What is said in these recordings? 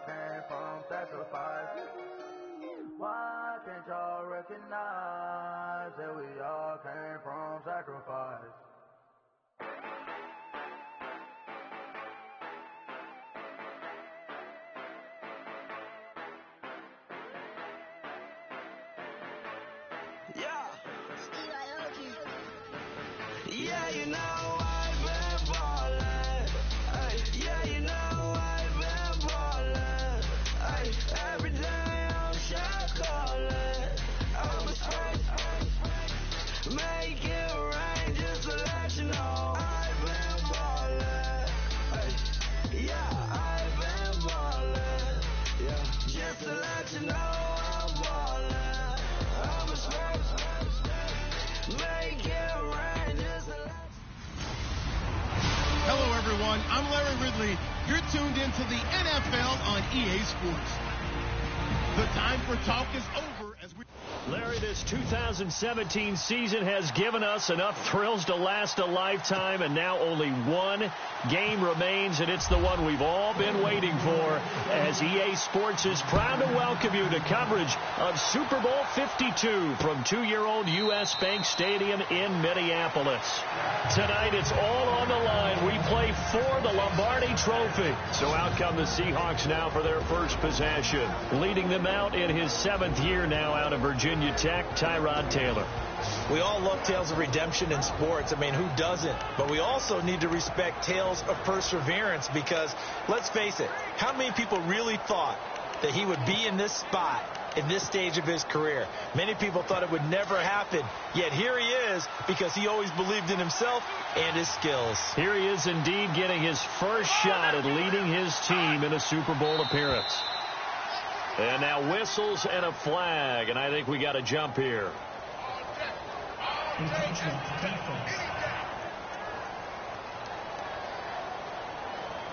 came from sacrifice. Why can't y'all recognize that we all came from sacrifice? Yeah, you know I've been ballin'. Yeah, you know I've been ballin'. Every day I'm shot callin'. I'm a straight, make it rain just to let you know I've been ballin'. Yeah, I've been ballin'. Yeah, just to let you know I'm ballin'. I'm a straight, make it rain just to let you know. Hello, everyone. I'm Larry Ridley. You're tuned into the NFL on EA Sports. The time for talk is over as we... Larry, this 2017 season has given us enough thrills to last a lifetime, and now only one game remains, and it's the one we've all been waiting for, as EA Sports is proud to welcome you to coverage of Super Bowl 52 from 2-year-old U.S. Bank Stadium in Minneapolis. Tonight, it's all on the line. We play for the Lombardi Trophy. So out come the Seahawks now for their first possession. Leading them out in his 7th year now out of Virginia Tech, Tyrod Taylor. We all love tales of redemption in sports. I mean, who doesn't? But we also need to respect tales of perseverance because, let's face it, how many people really thought that he would be in this spot in this stage of his career? Many people thought it would never happen, yet here he is because he always believed in himself and his skills. Here he is indeed getting his first shot at leading his team in a Super Bowl appearance. And now whistles and a flag, and I think we got a jump here.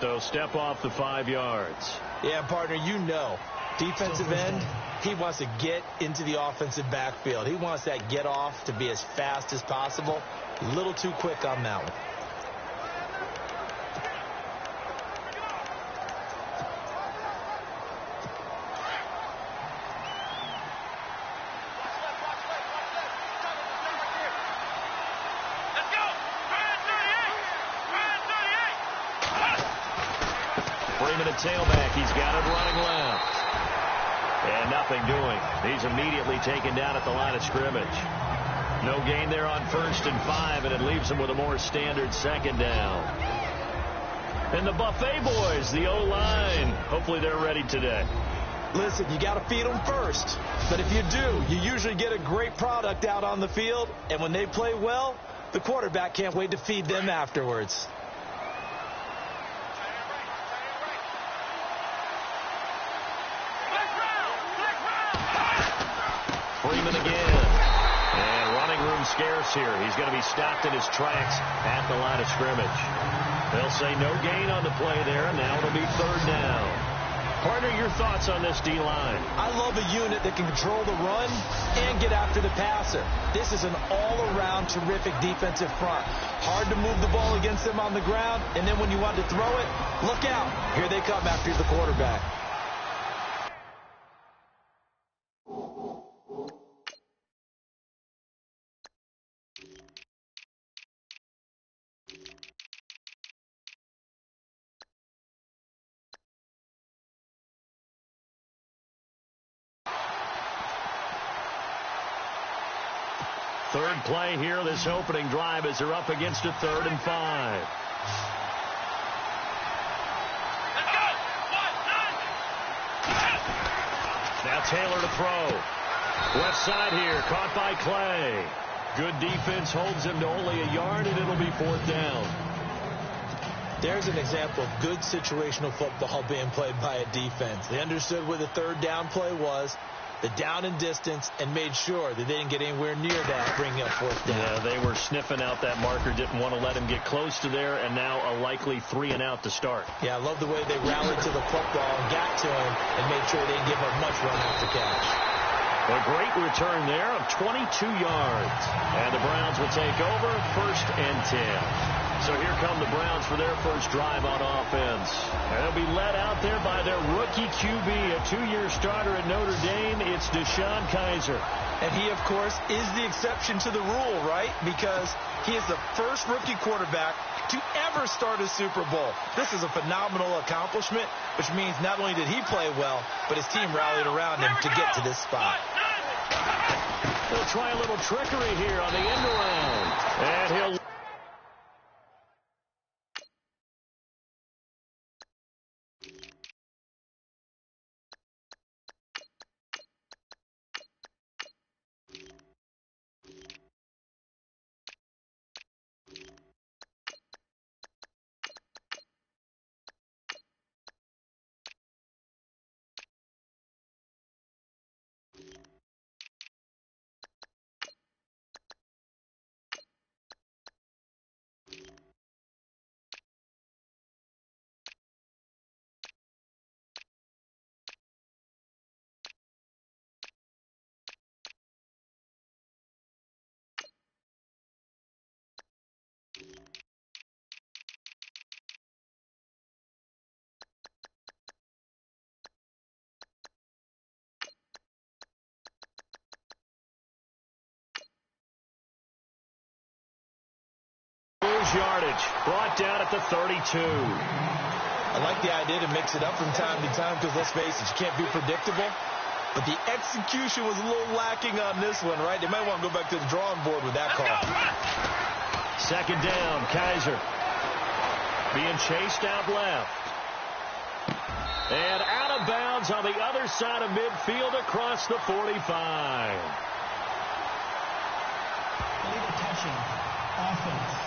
So step off the 5 yards. Yeah, partner, you know, defensive end, he wants to get into the offensive backfield. He wants that get off to be as fast as possible. A little too quick on that one. Tailback, he's got it running left. And nothing doing. He's immediately taken down at the line of scrimmage. No gain there on 1st and 5, and it leaves him with a more standard 2nd down. And the Buffet boys, the O-line, hopefully they're ready today. Listen, you got to feed them first. But if you do, you usually get a great product out on the field. And when they play well, the quarterback can't wait to feed them afterwards. Freeman again. And running room scarce here. He's going to be stopped in his tracks at the line of scrimmage. They'll say no gain on the play there, and now it'll be 3rd down. Partner, your thoughts on this D-line? I love a unit that can control the run and get after the passer. This is an all-around terrific defensive front. Hard to move the ball against them on the ground, and then when you want to throw it, look out. Here they come after the quarterback. Third play here, this opening drive, as they're up against a 3rd and 5. Now Taylor to throw. Left side here, caught by Clay. Good defense holds him to only a yard, and it'll be 4th down. There's an example of good situational football being played by a defense. They understood where the 3rd down play was, the down and distance, and made sure that they didn't get anywhere near that, bringing up 4th down. Yeah, they were sniffing out that marker, didn't want to let him get close to there, and now a likely 3 and out to start. Yeah, I love the way they rallied to the football and got to him and made sure they didn't give up much run after catch. A great return there of 22 yards. And the Browns will take over 1st and 10. So here come the Browns for their first drive on offense. And they'll be led out there by their rookie QB, a 2-year starter at Notre Dame. It's Deshaun Kaiser. And he, of course, is the exception to the rule, right? Because he is the first rookie quarterback to ever start a Super Bowl. This is a phenomenal accomplishment, which means not only did he play well, but his team rallied around him to get to this spot. They'll try a little trickery here on the end around. And he'll... yardage brought down at the 32. I like the idea to mix it up from time to time because, let's face it, you can't be predictable. But the execution was a little lacking on this one, right? They might want to go back to the drawing board with that call. 2nd down, Kaiser. Being chased out left. And out of bounds on the other side of midfield across the 45. Legal touching. Offense.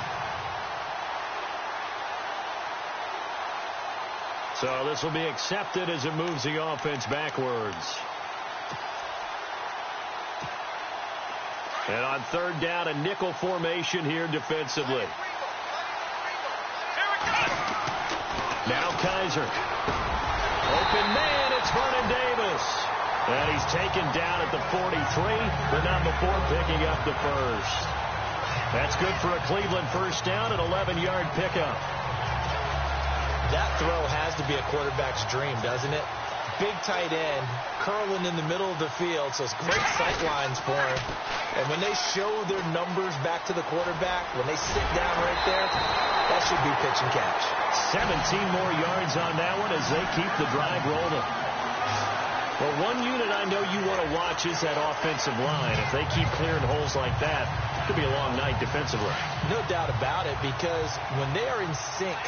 So this will be accepted as it moves the offense backwards. And on 3rd down, a nickel formation here defensively. Now Kaiser. Open man, it's Vernon Davis. And he's taken down at the 43, but not before picking up the first. That's good for a Cleveland first down, an 11-yard pickup. That throw has to be a quarterback's dream, doesn't it? Big tight end, curling in the middle of the field, so it's great sight lines for him. And when they show their numbers back to the quarterback, when they sit down right there, that should be pitch and catch. 17 more yards on that one as they keep the drive rolling. Well, one unit I know you want to watch is that offensive line. If they keep clearing holes like that, it could be a long night defensively. No doubt about it, because when they are in sync,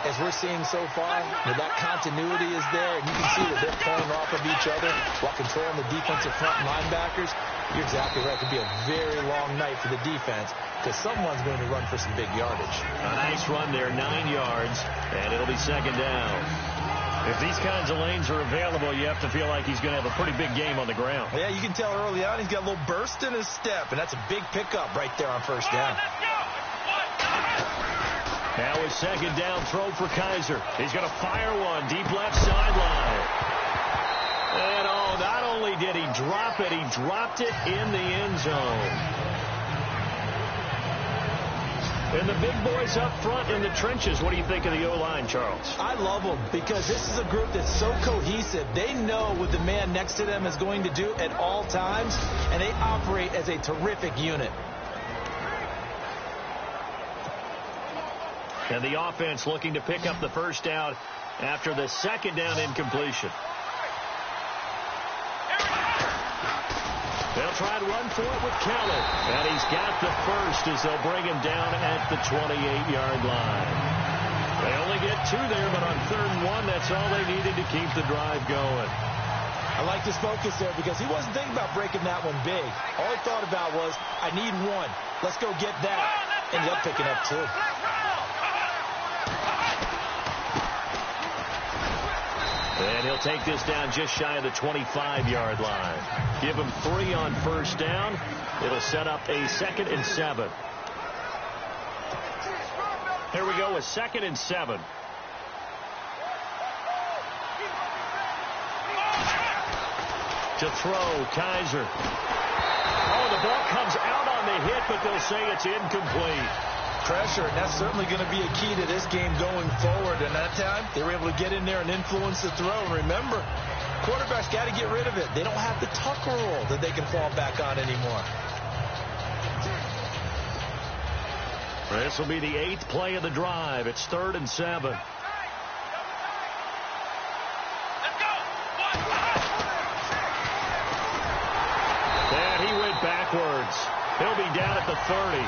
as we're seeing so far, where that continuity is there, and you can see that they're playing off of each other while controlling the defensive front linebackers, you're exactly right. It could be a very long night for the defense because someone's going to run for some big yardage. A nice run there, 9 yards, and it'll be 2nd down. If these kinds of lanes are available, you have to feel like he's going to have a pretty big game on the ground. Yeah, you can tell early on he's got a little burst in his step, and that's a big pickup right there on 1st down. Now a 2nd down throw for Kaiser. He's going to fire one deep left sideline. And not only did he drop it, he dropped it in the end zone. And the big boys up front in the trenches, what do you think of the O-line, Charles? I love them because this is a group that's so cohesive. They know what the man next to them is going to do at all times, and they operate as a terrific unit. And the offense looking to pick up the first down after the 2nd down incompletion. They'll try to run for it with Keller. And he's got the first as they'll bring him down at the 28-yard line. They only get 2 there, but on 3rd and 1, that's all they needed to keep the drive going. I like his focus there because he wasn't thinking about breaking that one big. All he thought about was, I need 1. Let's go get that. Ended up picking up 2. And he'll take this down just shy of the 25-yard line. Give him 3 on 1st down. It'll set up a 2nd and 7. Here we go with 2nd and 7. To throw, Kaiser. Oh, the ball comes out on the hit, but they'll say it's incomplete. Pressure, and that's certainly going to be a key to this game going forward. And that time, they were able to get in there and influence the throw. And remember, quarterbacks got to get rid of it. They don't have the Tucker rule that they can fall back on anymore. This will be the 8th play of the drive. It's 3rd and 7. And he went backwards. He'll be down at the 30.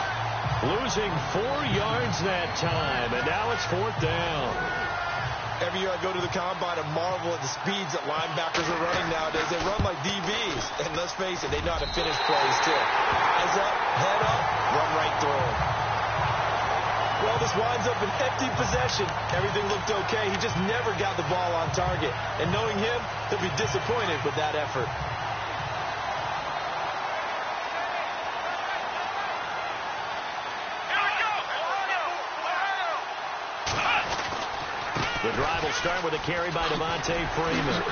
Losing 4 yards that time, and now it's 4th down. Every year I go to the combine and marvel at the speeds that linebackers are running nowadays. They run like DBs, and let's face it, they know how to finish plays too. Eyes up, head up, run right through them. Well, this winds up an empty possession. Everything looked okay. He just never got the ball on target. And knowing him, he'll be disappointed with that effort. The drive will start with a carry by Devontae Freeman.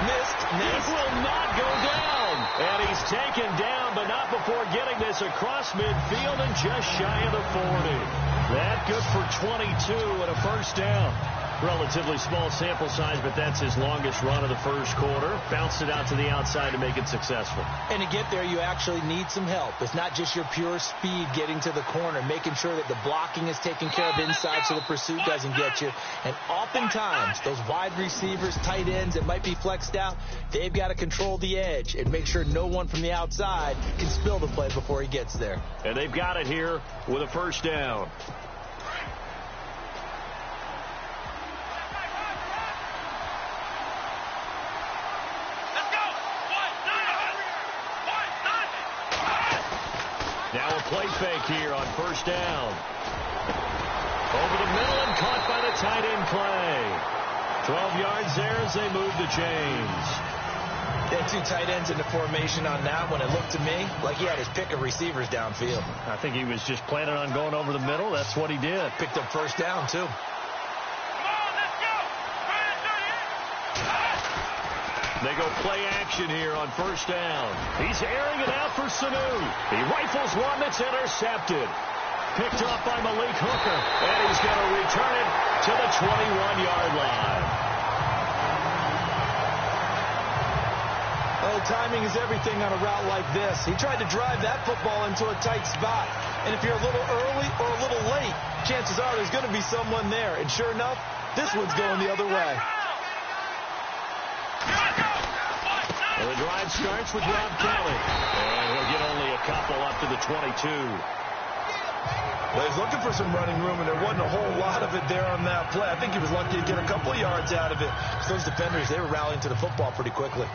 Missed. It will not go down. And he's taken down, but not before getting this across midfield and just shy of the 40. That good for 22 and a first down. Relatively small sample size, but that's his longest run of the first quarter. Bounced it out to the outside to make it successful. And to get there, you actually need some help. It's not just your pure speed getting to the corner, making sure that the blocking is taken care of inside so the pursuit doesn't get you. And oftentimes, those wide receivers, tight ends that might be flexed out, they've got to control the edge and make sure no one from the outside can spill the play before he gets there. And they've got it here with a first down. Now a play fake here on first down. Over the middle and caught by the tight end Clay. 12 yards there as they move the chains. They had 2 tight ends in the formation on that one. It looked to me like he had his pick of receivers downfield. I think he was just planning on going over the middle. That's what he did. Picked up first down, too. They go play action here on first down. He's airing it out for Sanu. He rifles one that's intercepted. Picked up by Malik Hooker. And he's going to return it to the 21-yard line. Well, timing is everything on a route like this. He tried to drive that football into a tight spot. And if you're a little early or a little late, chances are there's going to be someone there. And sure enough, this one's going the other way. Well, the drive starts with Rob Kelly. And he'll get only a couple up to the 22. Well, he's looking for some running room, and there wasn't a whole lot of it there on that play. I think he was lucky to get a couple of yards out of it. So those defenders, they were rallying to the football pretty quickly.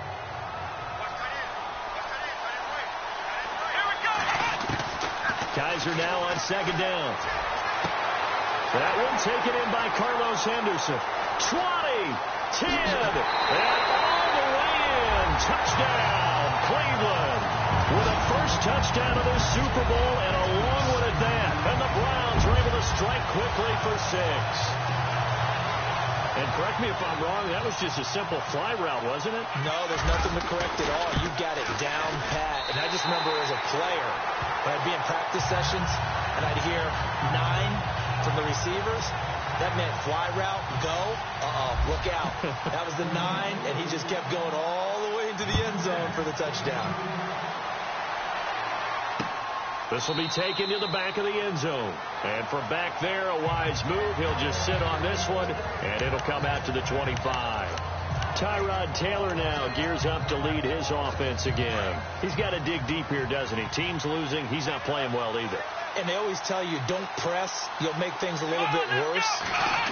Kaiser now on second down. That one taken in by Carlos Henderson. 20, 10, and all the way in. Touchdown, Cleveland. With a first touchdown of the Super Bowl and a long one at that. And the Browns are able to strike quickly for 6. And correct me if I'm wrong, that was just a simple fly route, wasn't it? No, there's nothing to correct at all. You got it down pat. And I just remember as a player, when I'd be in practice sessions and I'd hear 9 from the receivers, that meant fly route, go, look out. That was the 9, and he just kept going all the way into the end zone for the touchdown. This will be taken to the back of the end zone. And from back there, a wise move. He'll just sit on this one, and it'll come out to the 25. Tyrod Taylor now gears up to lead his offense again. He's got to dig deep here, doesn't he? Team's losing. He's not playing well either. And they always tell you, don't press. You'll make things a little bit worse.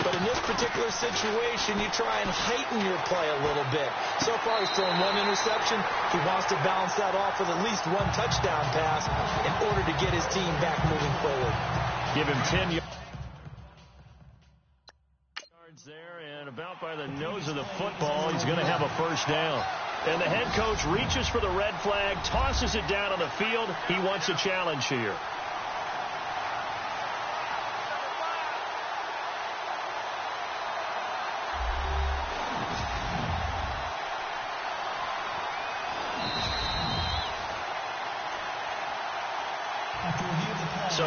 But in this particular situation, you try and heighten your play a little bit. So far, he's thrown 1 interception. He wants to balance that off with at least 1 touchdown pass in order to get his team back moving forward. Give him 10 yards there, and about by the nose of the football, he's going to have a first down. And the head coach reaches for the red flag, tosses it down on the field. He wants a challenge here.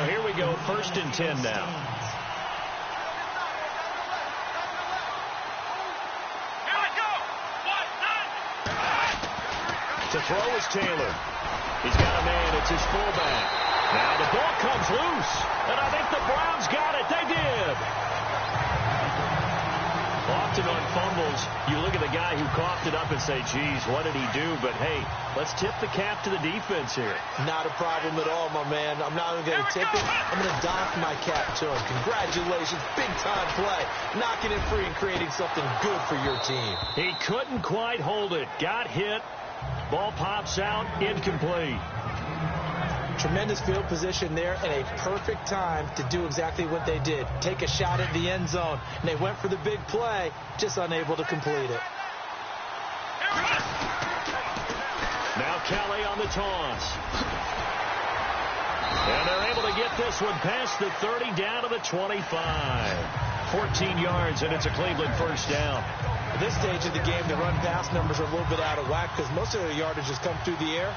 here we go, 1st and 10 now. To throw is Taylor. He's got a man. It's his fullback. Now the ball comes loose, and I think the Browns got it. They did. Often on fumbles, you look at the guy who coughed it up and say, geez, what did he do? But, hey, let's tip the cap to the defense here. Not a problem at all, my man. I'm not even going to tip it. I'm going to doff my cap to him. Congratulations. Big-time play. Knocking it free and creating something good for your team. He couldn't quite hold it. Got hit. Ball pops out, incomplete. Tremendous field position there and a perfect time to do exactly what they did. Take a shot at the end zone. And they went for the big play, just unable to complete it. Now Kelly on the toss. And they're able to get this one past the 30 down to the 25. 14 yards, and it's a Cleveland first down. At this stage of the game, the run-pass numbers are a little bit out of whack because most of their yardage has come through the air.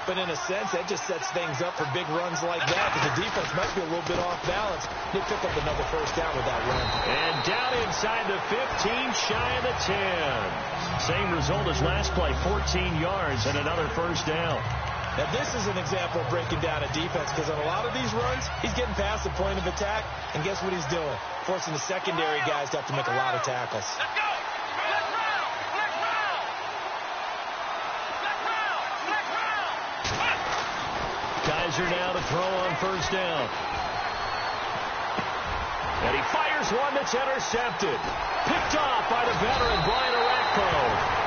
But in a sense, that just sets things up for big runs like that because the defense might be a little bit off balance. They pick up another first down with that run. And down inside the 15, shy of the 10. Same result as last play, 14 yards and another first down. Now, this is an example of breaking down a defense because on a lot of these runs, he's getting past the point of attack, and guess what he's doing? Forcing the secondary guys to have to make a lot of tackles. Let's go! Kaiser now to throw on first down. And he fires one that's intercepted. Picked off by the veteran, Brian Orakpo.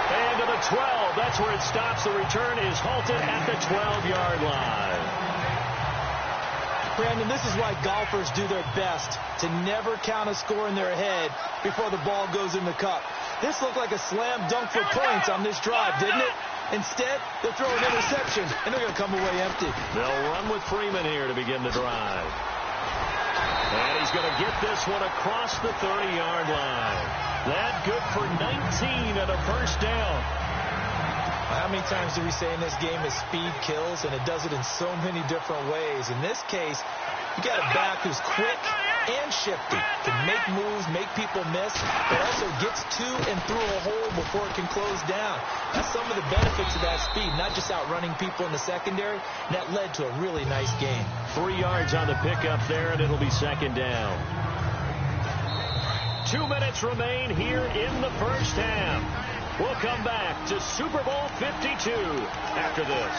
And to the 12. That's where it stops. The return is halted at the 12-yard line. Brandon, this is why golfers do their best to never count a score in their head before the ball goes in the cup. This looked like a slam dunk for points on this drive, didn't it? Instead, they'll throw an interception, and they're going to come away empty. They'll run with Freeman here to begin the drive. And he's going to get this one across the 30-yard line. That good for 19 and a first down. How many times do we say in this game is speed kills, and it does it in so many different ways. In this case, you got a back who's quick and shifty, can make moves, make people miss, but also gets to and through a hole before it can close down. That's some of the benefits of that speed, not just outrunning people in the secondary. And that led to a really nice game. 3 yards on the pickup there, and it'll be second down. 2 minutes remain here in the first half. We'll come back to Super Bowl 52 after this.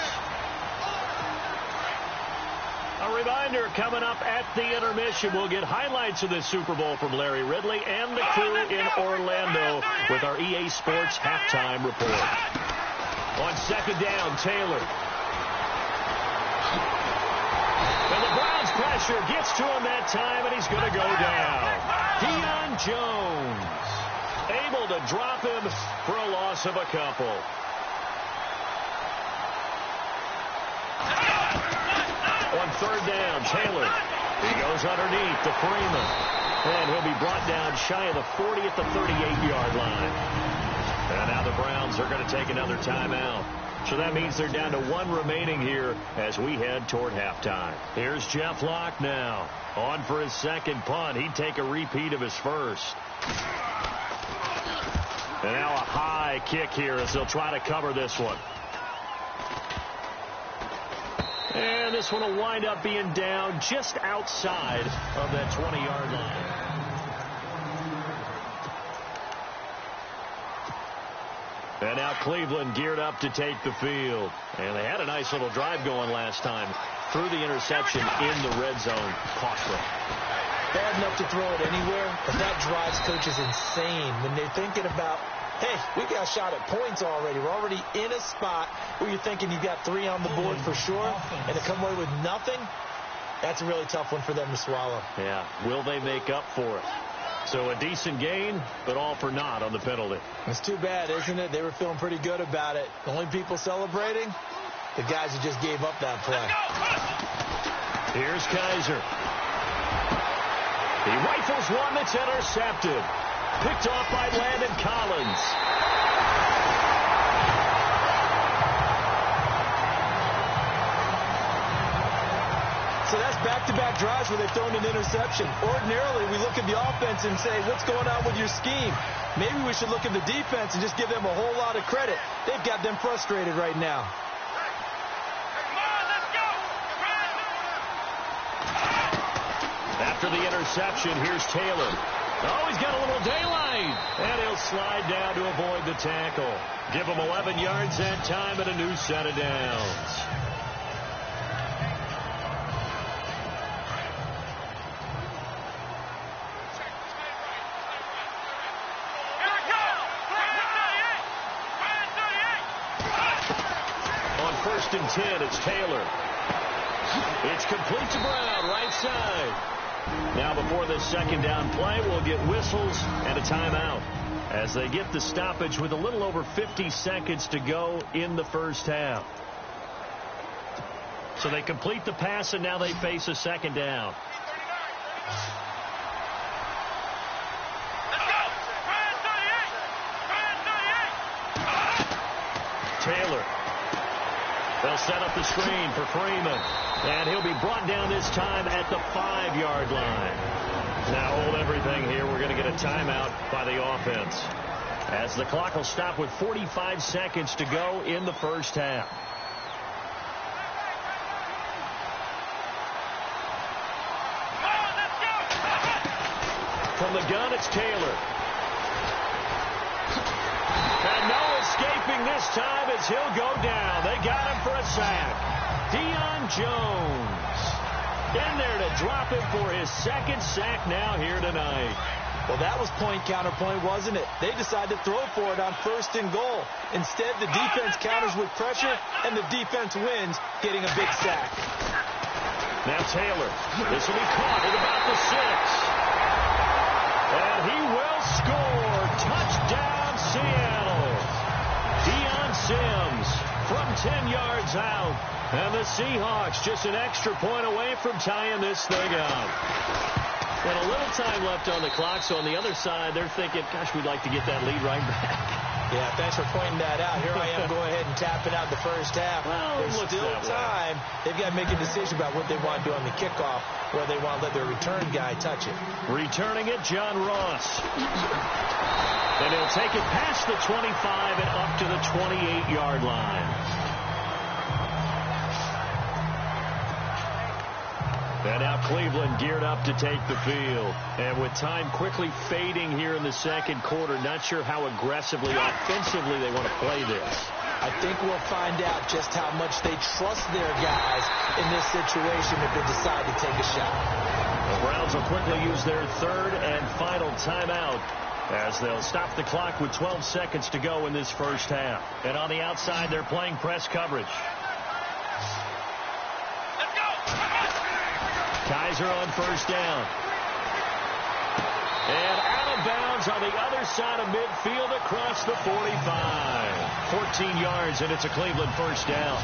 A reminder, coming up at the intermission, we'll get highlights of this Super Bowl from Larry Ridley and the crew in Orlando with our EA Sports halftime report. On second down, Taylor. And the Browns pressure gets to him that time, and he's going to go down. Deion Jones able to drop him for a loss of a couple. On third down, Taylor. He goes underneath to Freeman. And he'll be brought down shy of the 40 at the 38-yard line. And now the Browns are going to take another timeout. So that means they're down to one remaining here as we head toward halftime. Here's Jeff Locke now. On for his second punt. He'd take a repeat of his first. And now a high kick here as they'll try to cover this one. And this one will wind up being down just outside of that 20-yard line. And now Cleveland geared up to take the field. And they had a nice little drive going last time. Threw the interception in the red zone. Cost them. Bad enough to throw it anywhere, but that drives coaches insane when they're thinking about, hey, we got a shot at points already. We're already in a spot where you're thinking you've got 3 on the board for sure, and to come away with nothing, that's a really tough one for them to swallow. Yeah, will they make up for it? So a decent gain, but all for naught on the penalty. It's too bad, isn't it? They were feeling pretty good about it. The only people celebrating, the guys who just gave up that play. Here's Kaiser. He rifles one that's intercepted. Picked off by Landon Collins. So that's back-to-back drives where they've thrown an interception. Ordinarily, we look at the offense and say, what's going on with your scheme? Maybe we should look at the defense and just give them a whole lot of credit. They've got them frustrated right now. After the interception, here's Taylor. Oh, he's got a little daylight. And he'll slide down to avoid the tackle. Give him 11 yards that time and a new set of downs. On 1st and 10, it's Taylor. It's complete to Brown, right side. Now before this second down play, we'll get whistles and a timeout as they get the stoppage with a little over 50 seconds to go in the first half. So they complete the pass, and now they face a second down. Taylor. They'll set up the screen for Freeman. And he'll be brought down this time at the 5-yard line. Now hold everything here. We're going to get a timeout by the offense, as the clock will stop with 45 seconds to go in the first half. From the gun, it's Taylor. And no escaping this time as he'll go down. They got him for a sack. Deion Jones in there to drop him for his second sack now here tonight. Well, that was point counterpoint, wasn't it? They decided to throw for it on 1st and goal. Instead, the defense counters with pressure, and the defense wins, getting a big sack. Now Taylor. This will be caught at about the 6. And he will score. Touchdown, Seattle. Deion Sims from 10 yards out. And the Seahawks just an extra point away from tying this thing up. And a little time left on the clock, so on the other side, they're thinking, gosh, we'd like to get that lead right back. Yeah, thanks for pointing that out. Here I am going ahead and tapping out the first half. Well, there's still time. They've got to make a decision about what they want to do on the kickoff, where they want to let their return guy touch it. Returning it, John Ross. And he'll take it past the 25 and up to the 28-yard line. And now Cleveland geared up to take the field. And with time quickly fading here in the second quarter, not sure how aggressively, offensively they want to play this. I think we'll find out just how much they trust their guys in this situation if they decide to take a shot. The Browns will quickly use their third and final timeout as they'll stop the clock with 12 seconds to go in this first half. And on the outside, they're playing press coverage. Kaiser on 1st down. And out of bounds on the other side of midfield across the 45. 14 yards, and it's a Cleveland 1st down.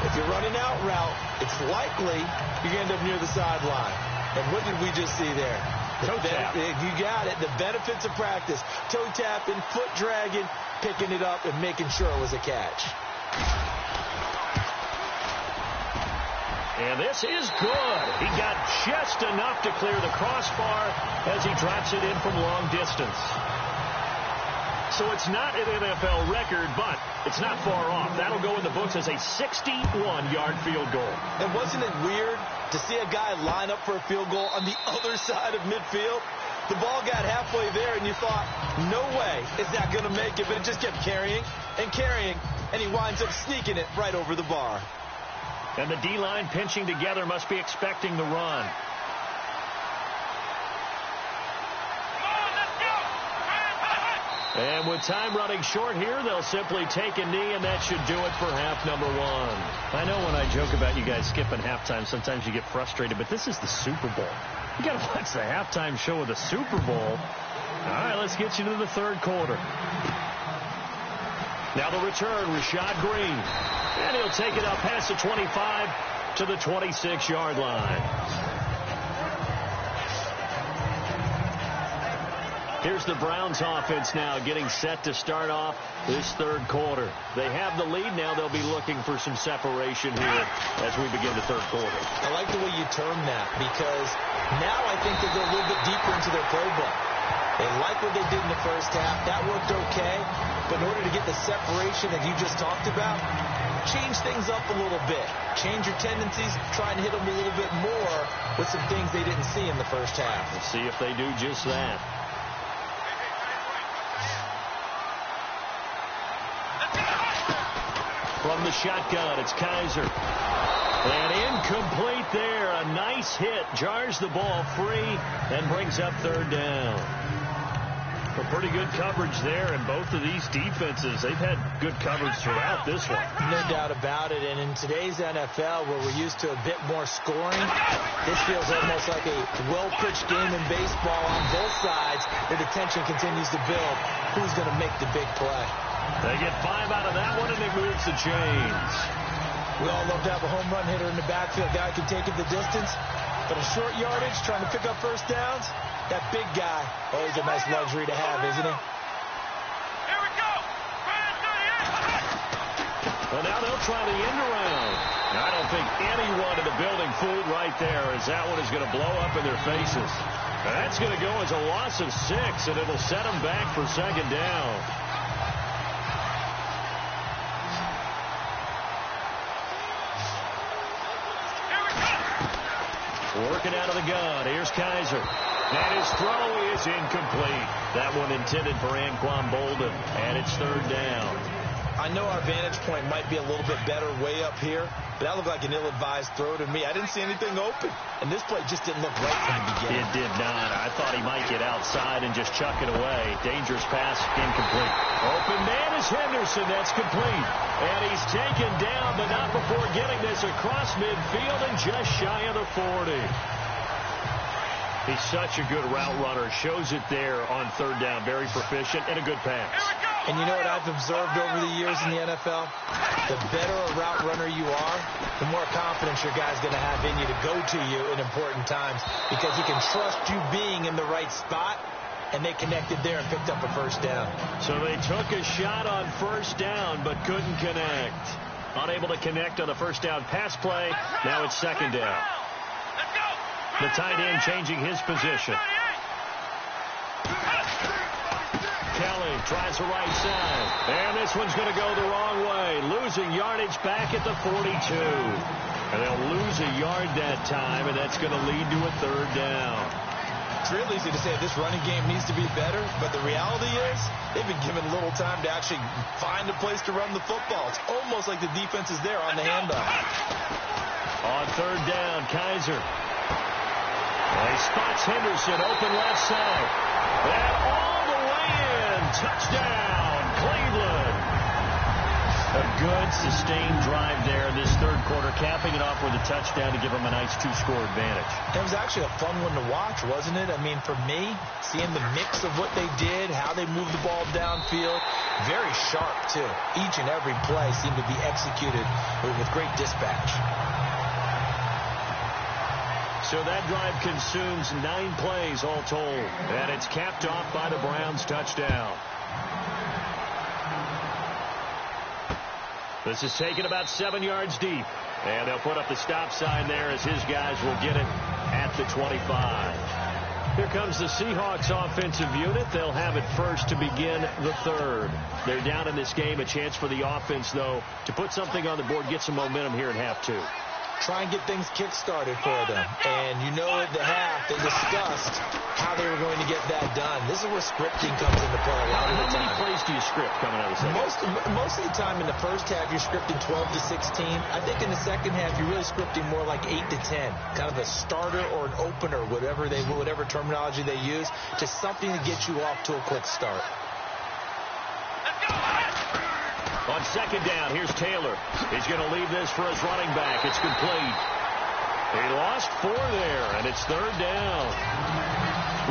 If you're running out route, it's likely you're going to end up near the sideline. And what did we just see there? Toe tap. You got it. The benefits of practice. Toe tapping, foot dragging, picking it up, and making sure it was a catch. And this is good. He got just enough to clear the crossbar as he drops it in from long distance. So it's not an NFL record, but it's not far off. That'll go in the books as a 61-yard field goal. And wasn't it weird to see a guy line up for a field goal on the other side of midfield? The ball got halfway there, and you thought, no way is that going to make it. But it just kept carrying and carrying, and he winds up sneaking it right over the bar. And the D-line pinching together must be expecting the run. And with time running short here, they'll simply take a knee, and that should do it for half number 1. I know when I joke about you guys skipping halftime, sometimes you get frustrated, but this is the Super Bowl. You got to watch the halftime show of the Super Bowl. All right, let's get you to the third quarter. Now the return, Rashad Green. And he'll take it up past the 25 to the 26-yard line. Here's the Browns offense now getting set to start off this third quarter. They have the lead now. They'll be looking for some separation here as we begin the third quarter. I like the way you term that, because now I think they go a little bit deeper into their playbook. They like what they did in the first half. That worked okay. But in order to get the separation that you just talked about, change things up a little bit. Change your tendencies. Try and hit them a little bit more with some things they didn't see in the first half. Let's see if they do just that. From the shotgun, it's Kaiser. And incomplete there. A nice hit. Jars the ball free and brings up third down. A pretty good coverage there, and both of these defenses, they've had good coverage throughout this one. No doubt about it. And in today's NFL, where we're used to a bit more scoring, this feels almost like a well-pitched game in baseball on both sides, where the tension continues to build. Who's going to make the big play? They get 5 out of that one, and it moves the chains. We all love to have a home run hitter in the backfield. Guy can take it the distance, but a short yardage, trying to pick up first downs, that big guy, always a nice luxury to have, isn't he? Here we go. Well, now they'll try the end around. I don't think anyone in the building fooled right there, as that one is going to blow up in their faces. And that's going to go as a loss of 6, and it'll set them back for second down. Working out of the gun. Here's Kaiser. And his throw is incomplete. That one intended for Anquan Bolden. And it's third down. I know our vantage point might be a little bit better way up here, but that looked like an ill-advised throw to me. I didn't see anything open, and this play just didn't look right from the beginning. It did not. I thought he might get outside and just chuck it away. Dangerous pass, incomplete. Open man is Henderson. That's complete. And he's taken down, but not before getting this across midfield and just shy of the 40. He's such a good route runner. Shows it there on third down. Very proficient and a good pass. And you know what I've observed over the years in the NFL? The better a route runner you are, the more confidence your guy's going to have in you to go to you in important times, because he can trust you being in the right spot, and they connected there and picked up a first down. So they took a shot on first down but couldn't connect. Unable to connect on the first down pass play. Now it's second down. The tight end changing his position. Kelly tries the right side. And this one's going to go the wrong way. Losing yardage back at the 42. And they'll lose a yard that time, and that's going to lead to a third down. It's real easy to say this running game needs to be better, but the reality is they've been given little time to actually find a place to run the football. It's almost like the defense is there on the handoff. On third down, Kaiser. Well, he spots Henderson, open left side. And all the way in. Touchdown, Cleveland. A good, sustained drive there this third quarter, capping it off with a touchdown to give them a nice 2-score advantage. It was actually a fun one to watch, wasn't it? I mean, for me, seeing the mix of what they did, how they moved the ball downfield, very sharp, too. Each and every play seemed to be executed with great dispatch. So that drive consumes 9 plays all told. And it's capped off by the Browns' touchdown. This is taken about 7 yards deep. And they'll put up the stop sign there as his guys will get it at the 25. Here comes the Seahawks offensive unit. They'll have it first to begin the third. They're down in this game. A chance for the offense, though, to put something on the board, get some momentum here in half 2. Try and get things kick-started for them. And you know at the half, they discussed how they were going to get that done. This is where scripting comes into play a lot of the time. How many plays do you script coming out of the second? Most of the time in the first half, you're scripting 12 to 16. I think in the second half, you're really scripting more like 8 to 10. Kind of a starter or an opener, whatever terminology they use, just something to get you off to a quick start. On second down, here's Taylor. He's going to leave this for his running back. It's complete. He lost 4 there, and it's third down.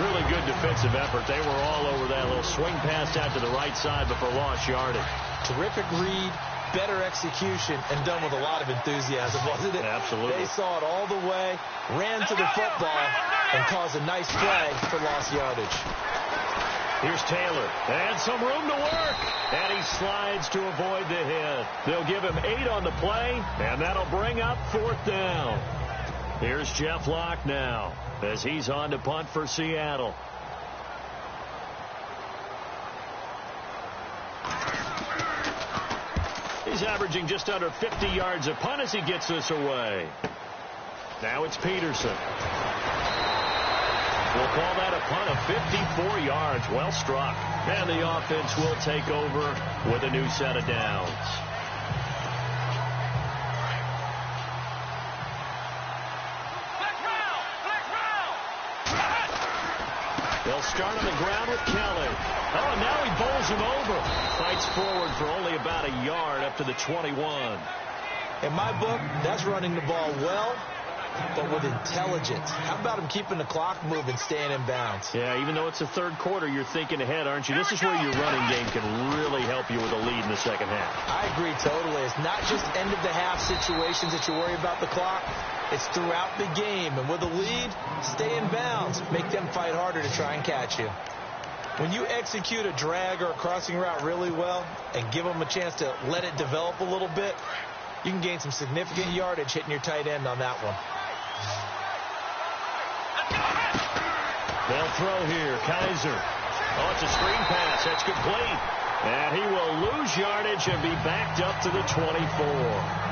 Really good defensive effort. They were all over that little swing pass out to the right side, but for lost yardage. Terrific read, better execution, and done with a lot of enthusiasm, wasn't it? Absolutely. They saw it all the way, ran to the football, and caused a nice play for lost yardage. Here's Taylor. And some room to work. And he slides to avoid the hit. They'll give him 8 on the play, and that'll bring up 4th down. Here's Jeff Locke now as he's on to punt for Seattle. He's averaging just under 50 yards a punt as he gets this away. Now it's Peterson. We'll call that a punt of 54 yards. Well struck. And the offense will take over with a new set of downs. They'll start on the ground with Kelly. Oh, and now he bowls him over. Fights forward for only about a yard up to the 21. In my book, that's running the ball well, but with intelligence. How about him keeping the clock moving, staying in bounds? Yeah, even though it's the third quarter, you're thinking ahead, aren't you? This is where your running game can really help you with a lead in the second half. I agree totally. It's not just end-of-the-half situations that you worry about the clock. It's throughout the game. And with a lead, stay in bounds. Make them fight harder to try and catch you. When you execute a drag or a crossing route really well and give them a chance to let it develop a little bit, you can gain some significant yardage hitting your tight end on that one. They'll throw here. Kaiser. Oh, it's a screen pass. That's complete. And he will lose yardage and be backed up to the 24.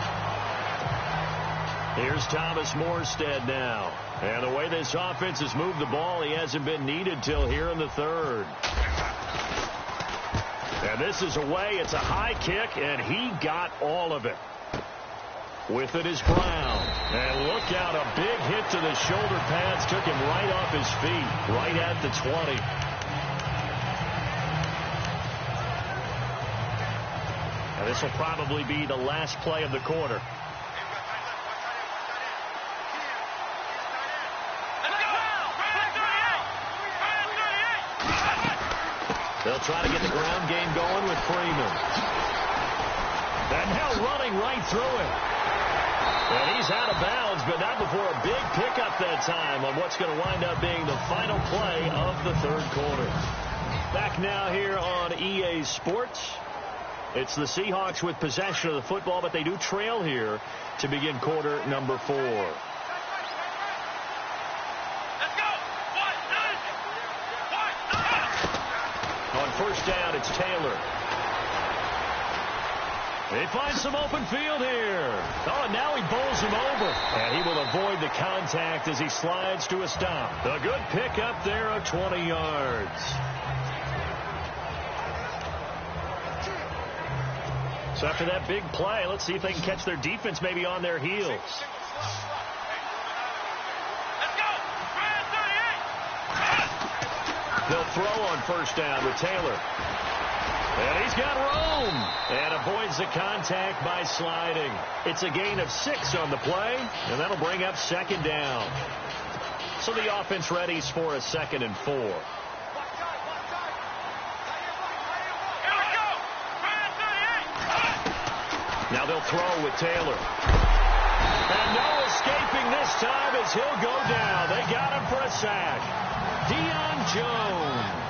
Here's Thomas Morstead now. And the way this offense has moved the ball, he hasn't been needed till here in the third. And this is away. It's a high kick, and he got all of it. With it is Brown. And look out, a big hit to the shoulder pads. Took him right off his feet, right at the 20. And this will probably be the last play of the quarter. They'll try to get the ground game going with Freeman. And now running right through it. And he's out of bounds, but not before a big pickup that time on what's going to wind up being the final play of the third quarter. Back now here on EA Sports. It's the Seahawks with possession of the football, but they do trail here to begin quarter number 4. On first down, it's Taylor. He finds some open field here. Oh, and now he bowls him over. And he will avoid the contact as he slides to a stop. A good pickup there of 20 yards. So after that big play, let's see if they can catch their defense maybe on their heels. They'll throw on first down with Taylor. And he's got room. And avoids the contact by sliding. It's a gain of 6 on the play. And that'll bring up second down. So the offense readies for a 2nd and 4. Now they'll throw with Taylor. And no escaping this time as he'll go down. They got him for a sack. Deion Jones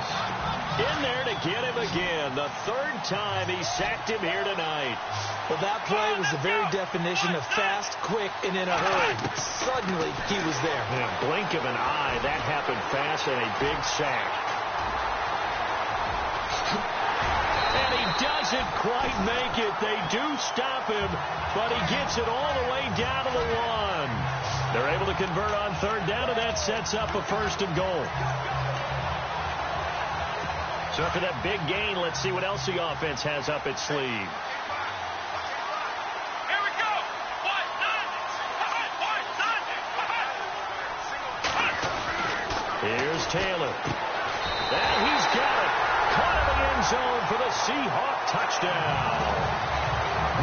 in there to get him again. The third time he sacked him here tonight. Well, that play was the very definition of fast, quick, and in a hurry. Suddenly, he was there. In a blink of an eye, that happened fast and a big sack. And he doesn't quite make it. They do stop him, but he gets it all the way down to the 1. They're able to convert on third down, and that sets up a 1st and goal. So after that big gain, let's see what else the offense has up its sleeve. Here we go. Here's Taylor. And he's got it. Caught in the end zone for the Seahawk touchdown.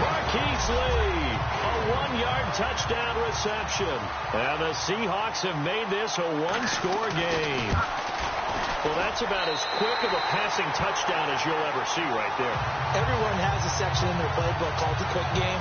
Marquise Lee, a 1-yard touchdown reception. And the Seahawks have made this a 1-score game. Well, that's about as quick of a passing touchdown as you'll ever see right there. Everyone has a section in their playbook called the quick game.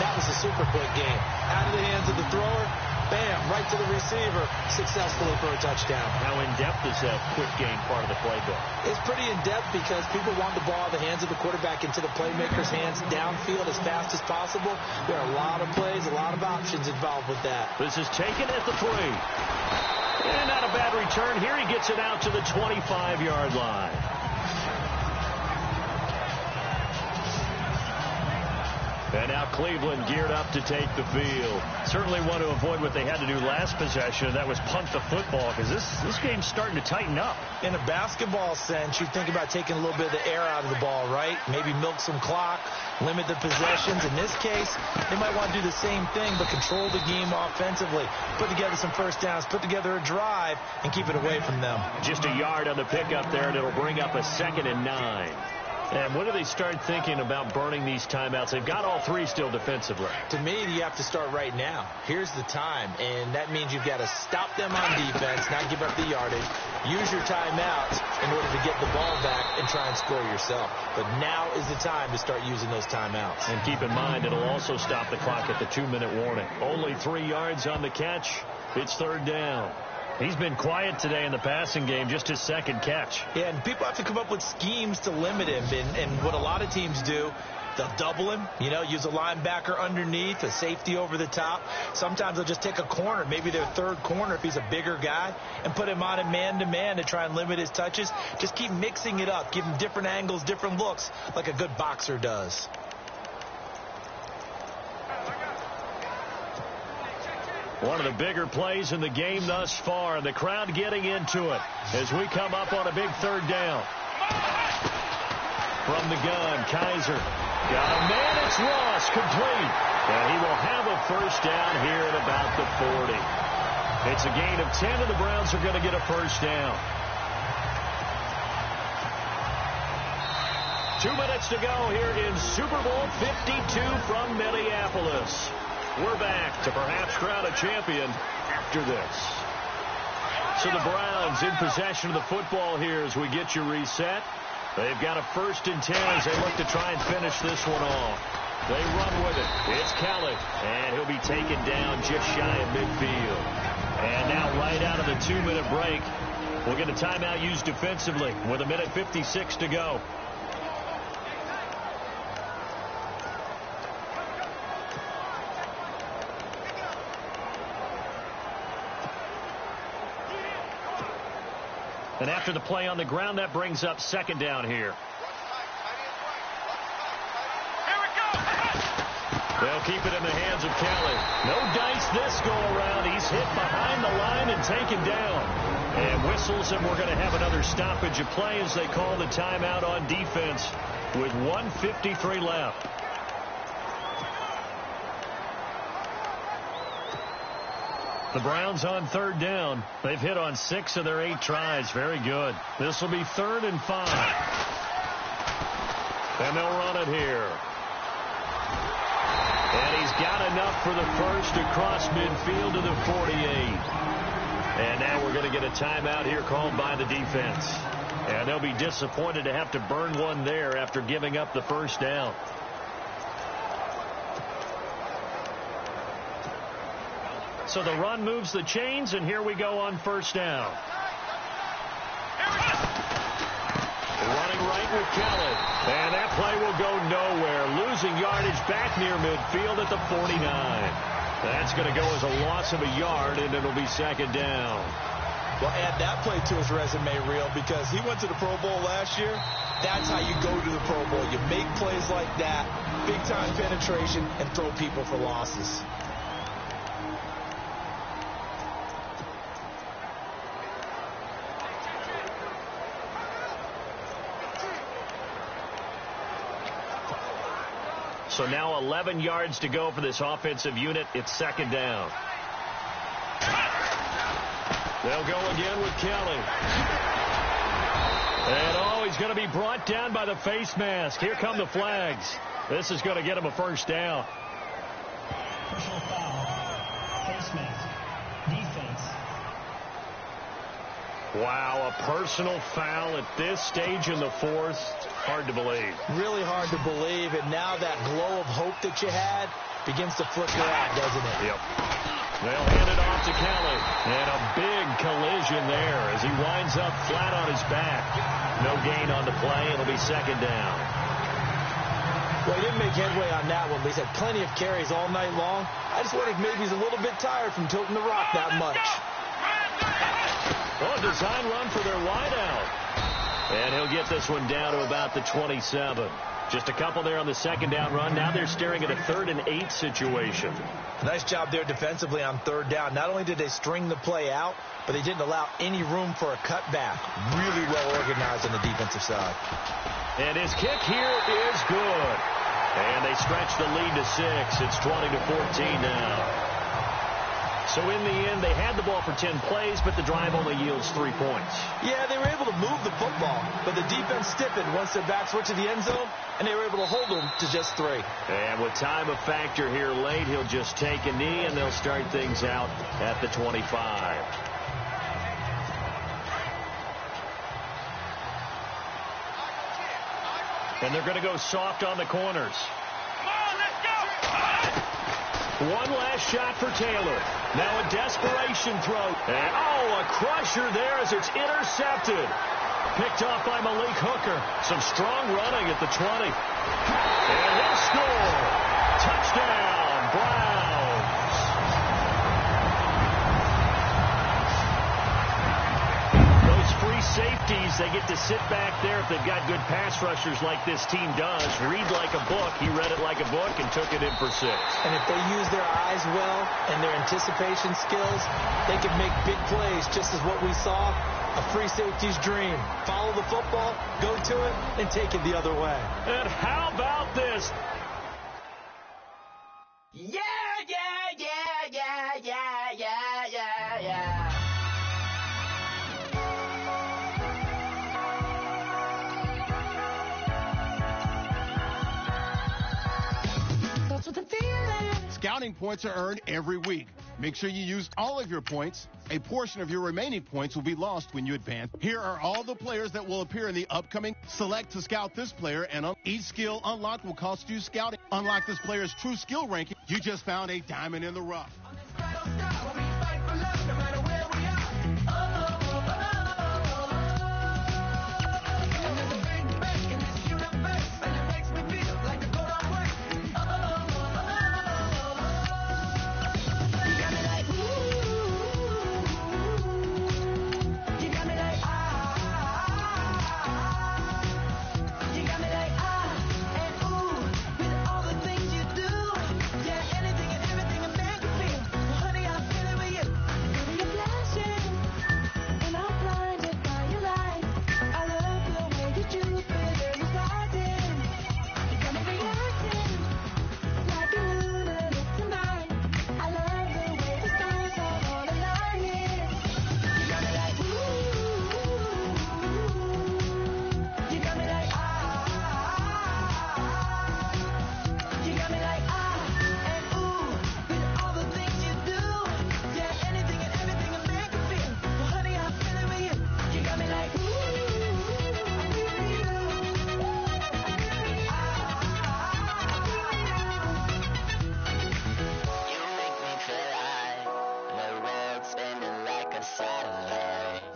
That was a super quick game. Out of the hands of the thrower, bam, right to the receiver, successfully for a touchdown. How in-depth is that quick game part of the playbook? It's pretty in-depth because people want the ball in the hands of the quarterback into the playmaker's hands downfield as fast as possible. There are a lot of plays, a lot of options involved with that. This is taken at the 3. And not a bad return. Here he gets it out to the 25-yard line. And now Cleveland geared up to take the field. Certainly want to avoid what they had to do last possession. That was punt the football, because this game's starting to tighten up. In a basketball sense, you think about taking a little bit of the air out of the ball, right? Maybe milk some clock, limit the possessions. In this case, they might want to do the same thing, but control the game offensively. Put together some first downs, put together a drive, and keep it away from them. Just a yard on the pickup there, and it'll bring up a 2nd and 9. And when do they start thinking about burning these timeouts? They've got all 3 still defensively. To me, you have to start right now. Here's the time, and that means you've got to stop them on defense, not give up the yardage. Use your timeouts in order to get the ball back and try and score yourself. But now is the time to start using those timeouts. And keep in mind, it'll also stop the clock at the 2-minute warning. Only 3 yards on the catch. It's 3rd down. He's been quiet today in the passing game, just his 2nd catch. Yeah, and people have to come up with schemes to limit him. And what a lot of teams do, they'll double him, use a linebacker underneath, a safety over the top. Sometimes they'll just take a corner, maybe their 3rd corner if he's a bigger guy, and put him on a man-to-man to try and limit his touches. Just keep mixing it up, give him different angles, different looks, like a good boxer does. One of the bigger plays in the game thus far. The crowd getting into it as we come up on a big 3rd down. From the gun, Kaiser. Got a man, it's Ross, complete. And he will have a 1st down here at about the 40. It's a gain of 10, and the Browns are going to get a 1st down. 2 minutes to go here in Super Bowl 52 from Minneapolis. We're back to perhaps crown a champion after this. So the Browns in possession of the football here as we get you reset. They've got a 1st and 10 as they look to try and finish this one off. They run with it. It's Kelly, and he'll be taken down just shy of midfield. And now right out of the 2-minute break, we'll get a timeout used defensively with 1:56 to go. And after the play on the ground, that brings up 2nd down here. They'll keep it in the hands of Kelly. No dice this go-around. He's hit behind the line and taken down. And whistles, and we're going to have another stoppage of play as they call the timeout on defense with 1:53 left. The Browns on 3rd down. They've hit on 6 of their 8 tries. Very good. This will be 3rd and 5. And they'll run it here. And he's got enough for the 1st across midfield to the 48. And now we're going to get a timeout here called by the defense. And they'll be disappointed to have to burn one there after giving up the 1st down. So the run moves the chains, and here we go on 1st down. Running right with Kelly. And that play will go nowhere. Losing yardage back near midfield at the 49. That's going to go as a loss of a yard, and it'll be 2nd down. Well, add that play to his resume reel because he went to the Pro Bowl last year. That's how you go to the Pro Bowl. You make plays like that, big-time penetration, and throw people for losses. So now 11 yards to go for this offensive unit. It's 2nd down. They'll go again with Kelly. And he's going to be brought down by the face mask. Here come the flags. This is going to get him a 1st down. Personal foul. Face mask. Defense. Wow, a personal foul at this stage in the 4th. Hard to believe. Really hard to believe, and now that glow of hope that you had begins to flicker out, doesn't it? Yep. They'll hand it off to Kelly. And a big collision there as he winds up flat on his back. No gain on the play. It'll be second down. Well, he didn't make headway on that one, but he's had plenty of carries all night long. I just wonder if maybe he's a little bit tired from tilting the rock that much. Oh, design run for their wideout. And he'll get this one down to about the 27. Just a couple there on the second down run. Now they're staring at a 3rd and 8 situation. Nice job there defensively on 3rd down. Not only did they string the play out, but they didn't allow any room for a cutback. Really well organized on the defensive side. And his kick here is good. And they stretch the lead to 6. It's 20-14 now. So in the end, they had the ball for 10 plays, but the drive only yields 3 points. Yeah, they were able to move the football, but the defense stiffened once their backs went to the end zone, and they were able to hold them to just 3. And with time a factor here late, he'll just take a knee, and they'll start things out at the 25. And they're going to go soft on the corners. One last shot for Taylor. Now a desperation throw. And, oh, a crusher there as it's intercepted. Picked off by Malik Hooker. Some strong running at the 20. And he'll score. Touchdown, Browns. Those free safeties, they get to sit back there if they've got good pass rushers like this team does. Read like a book. He read it like a book and took it in for 6. And if they use their eyes well and their anticipation skills, they can make big plays, just as what we saw, a free safety's dream. Follow the football, go to it, and take it the other way. And how about this? Yeah, yeah, yeah, yeah, yeah, yeah, yeah, yeah. Scouting points are earned every week. Make sure you use all of your points. A portion of your remaining points will be lost when you advance. Here are all the players that will appear in the upcoming Select to Scout this player, and each skill unlocked will cost you scouting. Unlock this player's true skill ranking. You just found a diamond in the rough.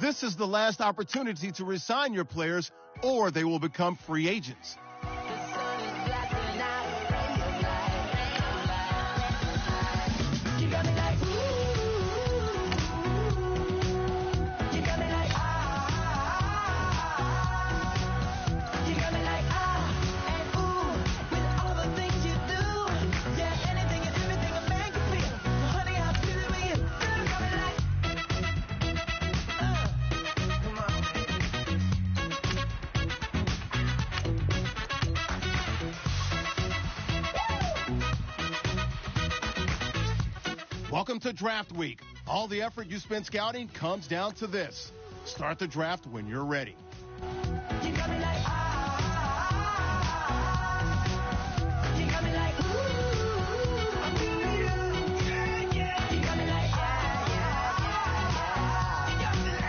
This is the last opportunity to resign your players, or they will become free agents. Welcome to Draft Week. All the effort you spend scouting comes down to this. Start the draft when you're ready. You got me like, you got me like, yeah, yeah. You got me like, you got me like,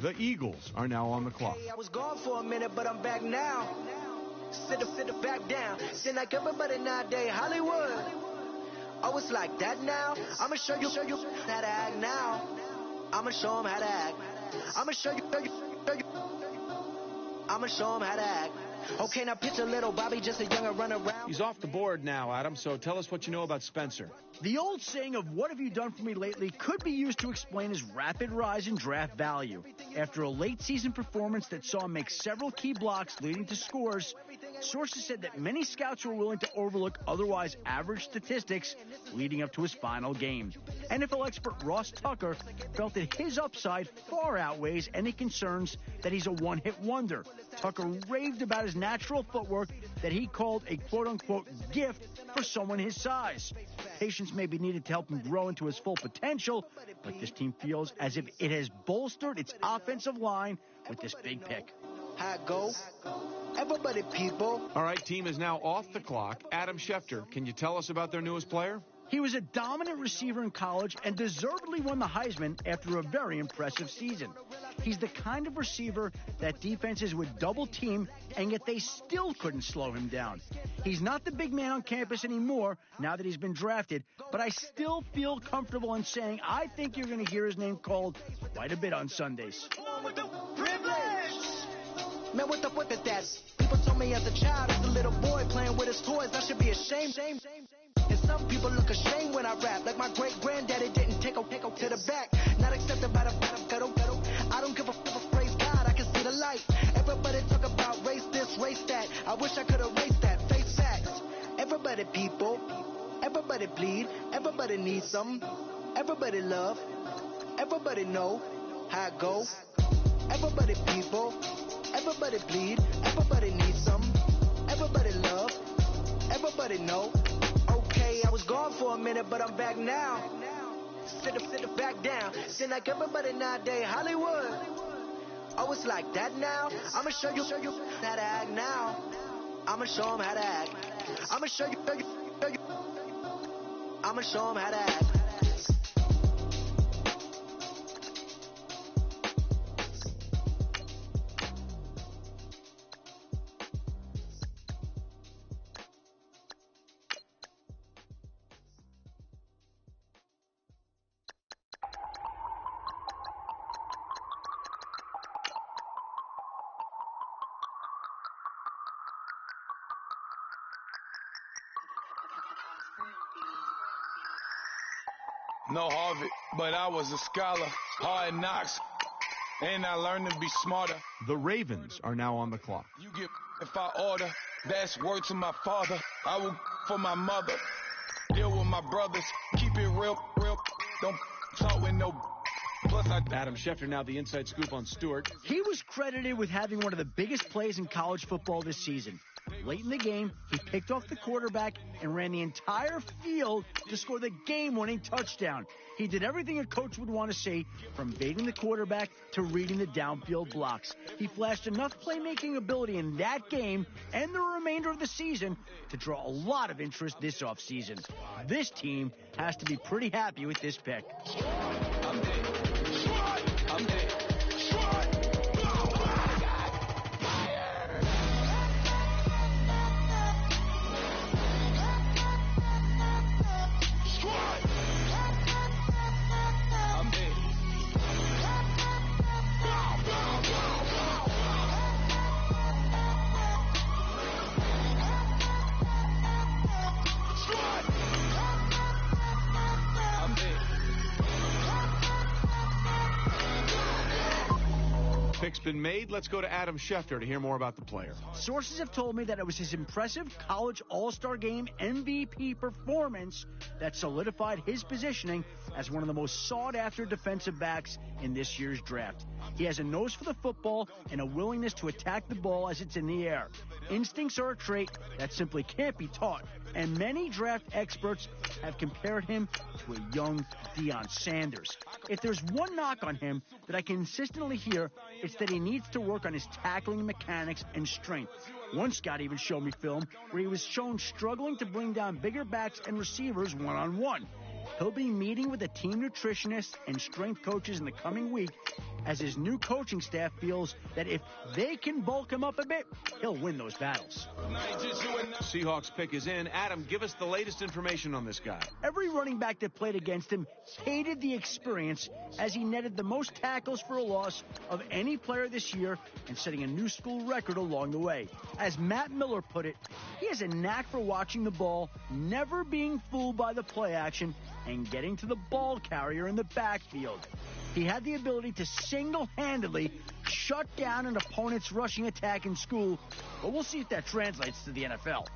The Eagles are now on the clock. I was gone for a minute, but I'm back now. Sit back down. Sit like everybody nowadays, Hollywood. Oh, it's like that now. I'ma show you how to act now. I'ma show them how to act. I'ma show you. I'ma show them how to act. Okay, now picture little Bobby, just a younger run around. He's off the board now, Adam, so tell us what you know about Spencer. The old saying of what have you done for me lately could be used to explain his rapid rise in draft value. After a late season performance that saw him make several key blocks leading to scores, sources said that many scouts were willing to overlook otherwise average statistics leading up to his final game. NFL expert Ross Tucker felt that his upside far outweighs any concerns that he's a one-hit wonder. Tucker raved about his natural footwork that he called a quote-unquote gift for someone his size. Patience may be needed to help him grow into his full potential, but this team feels as if it has bolstered its offensive line with this big pick. How it go? Everybody, people. All right, team is now off the clock. Adam Schefter, can you tell us about their newest player? He was a dominant receiver in college and deservedly won the Heisman after a very impressive season. He's the kind of receiver that defenses would double team, and yet they still couldn't slow him down. He's not the big man on campus anymore now that he's been drafted, but I still feel comfortable in saying I think you're going to hear his name called quite a bit on Sundays. Man, what up with that? People told me as a child, as a little boy playing with his toys, I should be ashamed. And some people look ashamed when I rap, like my great-granddaddy didn't take a to the back. Not accepted by the ghetto. I don't give a praise God, I can see the light. Everybody talk about race this, race that. I wish I could erase that, face facts. Everybody people, everybody bleed, everybody needs some. Everybody love, everybody know how it go. Everybody people, everybody bleed, everybody needs some. Everybody love, everybody know. Okay, I was gone for a minute, but I'm back now. Sit back down. Sit like everybody nowadays, Hollywood. Oh, it's like that now. I'ma show you how to act now. I'ma show them how to act. I'ma show you. I'ma show them how to act. No Harvard, but I was a scholar. Hard knocks, and I learned to be smarter. The Ravens are now on the clock. You get if I order, that's word to my father. I will for my mother. Deal with my brothers, keep it real. Don't talk with no. Plus Adam Schefter, now the inside scoop on Stewart. He was credited with having one of the biggest plays in college football this season. Late in the game, he picked off the quarterback and ran the entire field to score the game-winning touchdown. He did everything a coach would want to see, from baiting the quarterback to reading the downfield blocks. He flashed enough playmaking ability in that game and the remainder of the season to draw a lot of interest this offseason. This team has to be pretty happy with this pick. I'm dead. Pick's been made. Let's go to Adam Schefter to hear more about the player. Sources have told me that it was his impressive college All-Star Game MVP performance that solidified his positioning as one of the most sought-after defensive backs in this year's draft. He has a nose for the football and a willingness to attack the ball as it's in the air. Instincts are a trait that simply can't be taught, and many draft experts have compared him to a young Deion Sanders. If there's one knock on him that I consistently hear, it's that he needs to work on his tackling mechanics and strength. One scout even showed me film where he was shown struggling to bring down bigger backs and receivers one-on-one. he'll be meeting with a team nutritionist and strength coaches in the coming week as his new coaching staff feels that if they can bulk him up a bit, he'll win those battles. Seahawks pick is in. Adam, give us the latest information on this guy. Every running back that played against him hated the experience as he netted the most tackles for a loss of any player this year and setting a new school record along the way. As Matt Miller put it, he has a knack for watching the ball, never being fooled by the play action, and getting to the ball carrier in the backfield. He had the ability to single-handedly shut down an opponent's rushing attack in school, but we'll see if that translates to the NFL.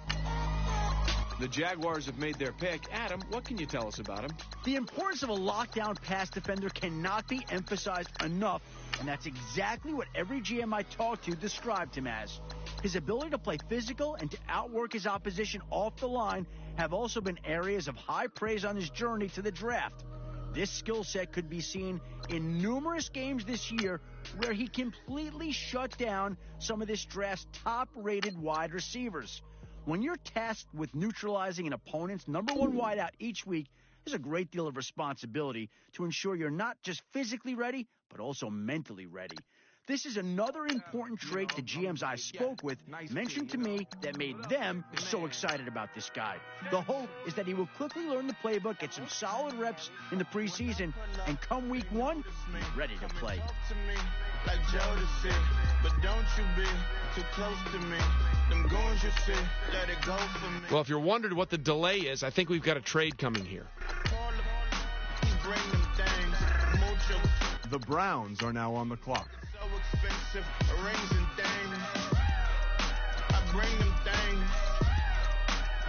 The Jaguars have made their pick. Adam, what can you tell us about him? The importance of a lockdown pass defender cannot be emphasized enough, and that's exactly what every GM I talked to described him as. His ability to play physical and to outwork his opposition off the line have also been areas of high praise on his journey to the draft. This skill set could be seen in numerous games this year where he completely shut down some of this draft's top-rated wide receivers. When you're tasked with neutralizing an opponent's number one wideout each week, there's a great deal of responsibility to ensure you're not just physically ready, but also mentally ready. This is another important trait the GMs I spoke with mentioned to me that made them so excited about this guy. The hope is that he will quickly learn the playbook, get some solid reps in the preseason, and come week one, be ready to play. Like Jodeci, but don't you be too close to me. Them goons you see, let it go for me. Well, if you're wondering what the delay is, I think we've got a trade coming here. The Browns are now on the clock. So expensive, rings and things. I bring them things.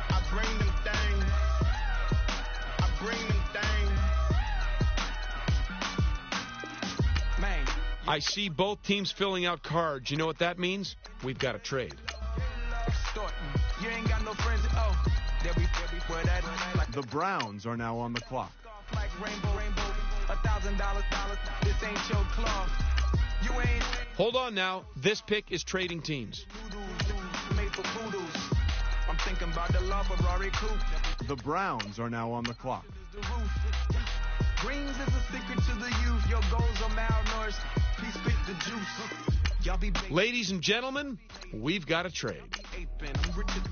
I bring them things. I bring them things. Man, I see both teams filling out cards. You know what that means? We've got a trade. You ain't got no friends. Oh, the Browns are now on the clock. like rainbow, $1,000. This ain't your club. You ain't. Hold on now. This pick is trading teams. Made for poodles. I'm thinking about the love Ferrari coupe. The Browns are now on the clock. Greens is a secret to the youth. Your goals are malnourished. Please spit the juice. Y'all be Ladies and gentlemen, we've got a trade.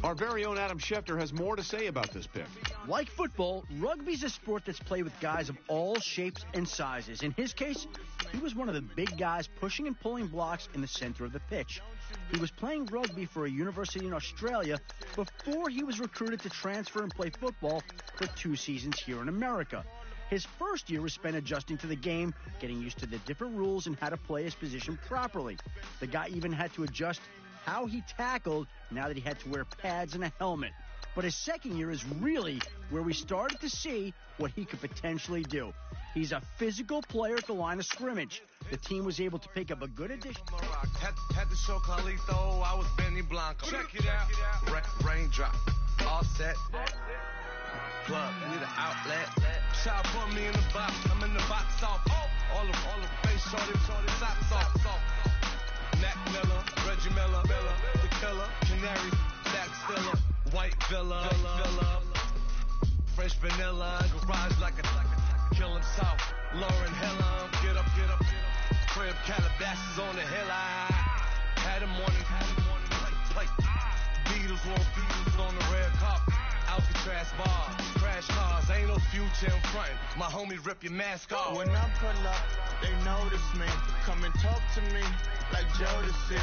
Our very own Adam Schefter has more to say about this pick. Like football, rugby's a sport that's played with guys of all shapes and sizes. In his case, he was one of the big guys pushing and pulling blocks in the center of the pitch. He was playing rugby for a university in Australia before he was recruited to transfer and play football for 2 seasons here in America. His first year was spent adjusting to the game, getting used to the different rules and how to play his position properly. The guy even had to adjust how he tackled now that he had to wear pads and a helmet. But his second year is really where we started to see what he could potentially do. He's a physical player at the line of scrimmage. The team was able to pick up a good addition. Had to show Carlito, I was Benny Blanco. Check it out. Raindrop, all set. Plug, need an outlet. Shot put me in the box, I'm in the box off. All the face shorty, socks off. Mac Miller, Reggie Miller, the killer, Canary, Black Stiller, White Villa, Fresh Vanilla, garage like a kill himself. Lauren Hiller, get up. Crib Calabasas on the hill. I had him morning, plate. Beatles on the red carpet. Alcatraz bar, crash cars, ain't no future in front. My homie rip your mask off. When I pull up, they notice me. Come and talk to me like Jodeci.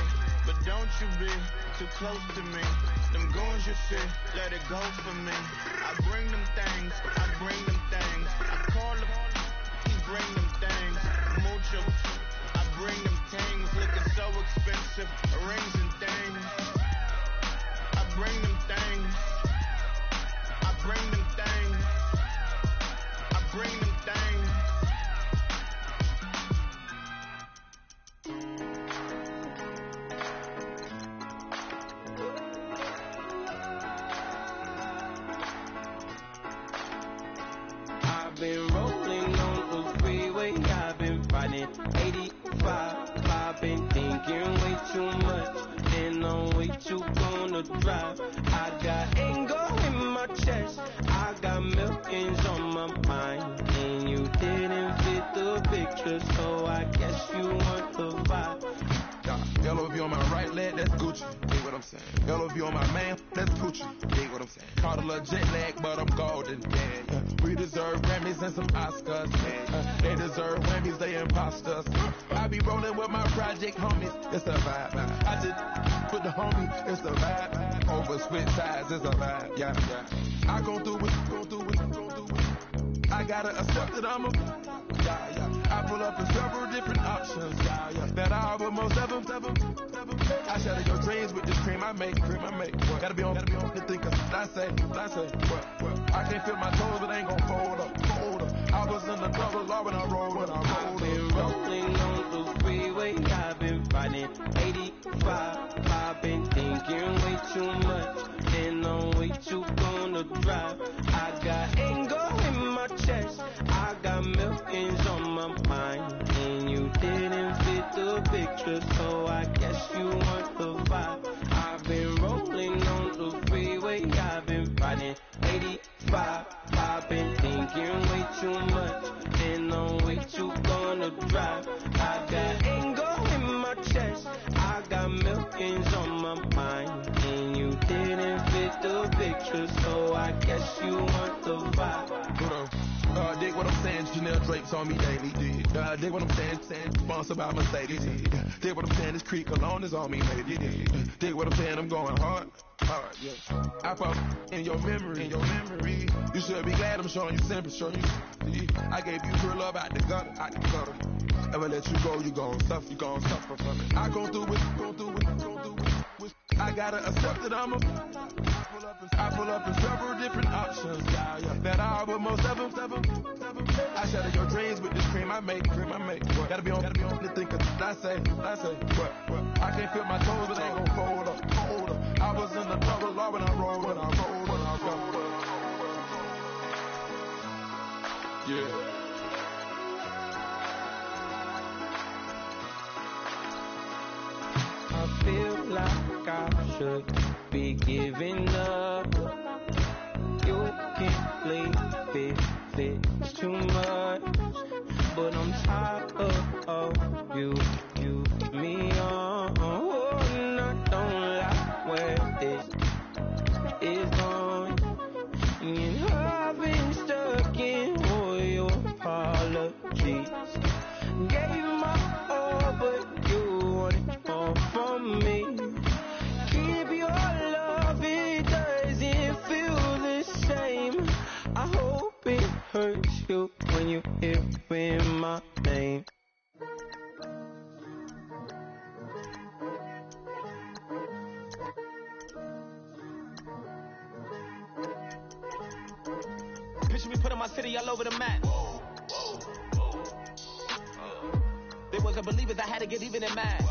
But don't you be too close to me. Them goons you see, let it go for me. I bring them things, I call them, he bring them things. Mucho, I bring them things. Looking so expensive, rings and things. I bring them things. Bring them things. I bring them things. I've been rolling on the freeway. I've been fighting 85. I've been thinking way too much. And I'm way too gonna drive. I got anger in my chest. I got millions on my mind. picture, so I guess you want the vibe. LOV on my right leg, that's Gucci. Dig what I'm saying? LOV on my man, that's Gucci. Dig what I'm saying? Caught a little jet lag, but I'm golden. Yeah. We deserve Grammys and some Oscars. Yeah. They deserve Grammys, they imposters. I be rolling with my project homies. It's a vibe. I just put the homie. It's a vibe. Over switch sides, it's a vibe. Yeah. I go through it. I gotta accept that I'm a. I pull up in several different options. That I almost ever. I shatter your dreams with this cream I make. Gotta be on the thinker. I say, what? I can't feel my toes, but I ain't gon' fold up. I was in the double law when I rolled. I've been rolling on the freeway. I've been fighting 85. I've been thinking way too much, and I'm way too gonna drive. I got anger in my chest. I got millions on my mind, and you didn't fit the picture, so I guess you want the vibe. I've been rolling on the freeway. I've been fighting 85. I've been thinking way too much, and I'm way too gonna drive. I got anger in my chest. I got millions on my mind, and you didn't fit the picture, so I guess you want the vibe. Dig what I'm saying, Chanel drapes on me daily. Dig what I'm saying, sponsored by Mercedes. Dig what I'm saying, this creek alone is on me, maybe. Dig what I'm saying, I'm going hard, yeah. I pop in your memory. You should be glad I'm showing you sympathy. I gave you true love out the gutter. Ever let you go, you gon' suffer from it. I go through it. I gotta accept that I'm a. I pull up in several different options. That I almost ever. I shatter your dreams with this cream I make. Gotta be on the thinker. I say, what? I can't feel my toes, but I ain't gon' fold up. I was in the double law when I rolled. Yeah. I feel like I should be giving up. You can't play it's too much, but I'm tired of you, me on. Oh, and I don't like where this is going. And I've been stuck in all your apologies. Gave my all, but you wanted more from me. Keep your love, it doesn't feel the same. I hope it hurts you when you hear my name. Picture me putting my city all over the map. They wasn't believers, I had to get even and mad.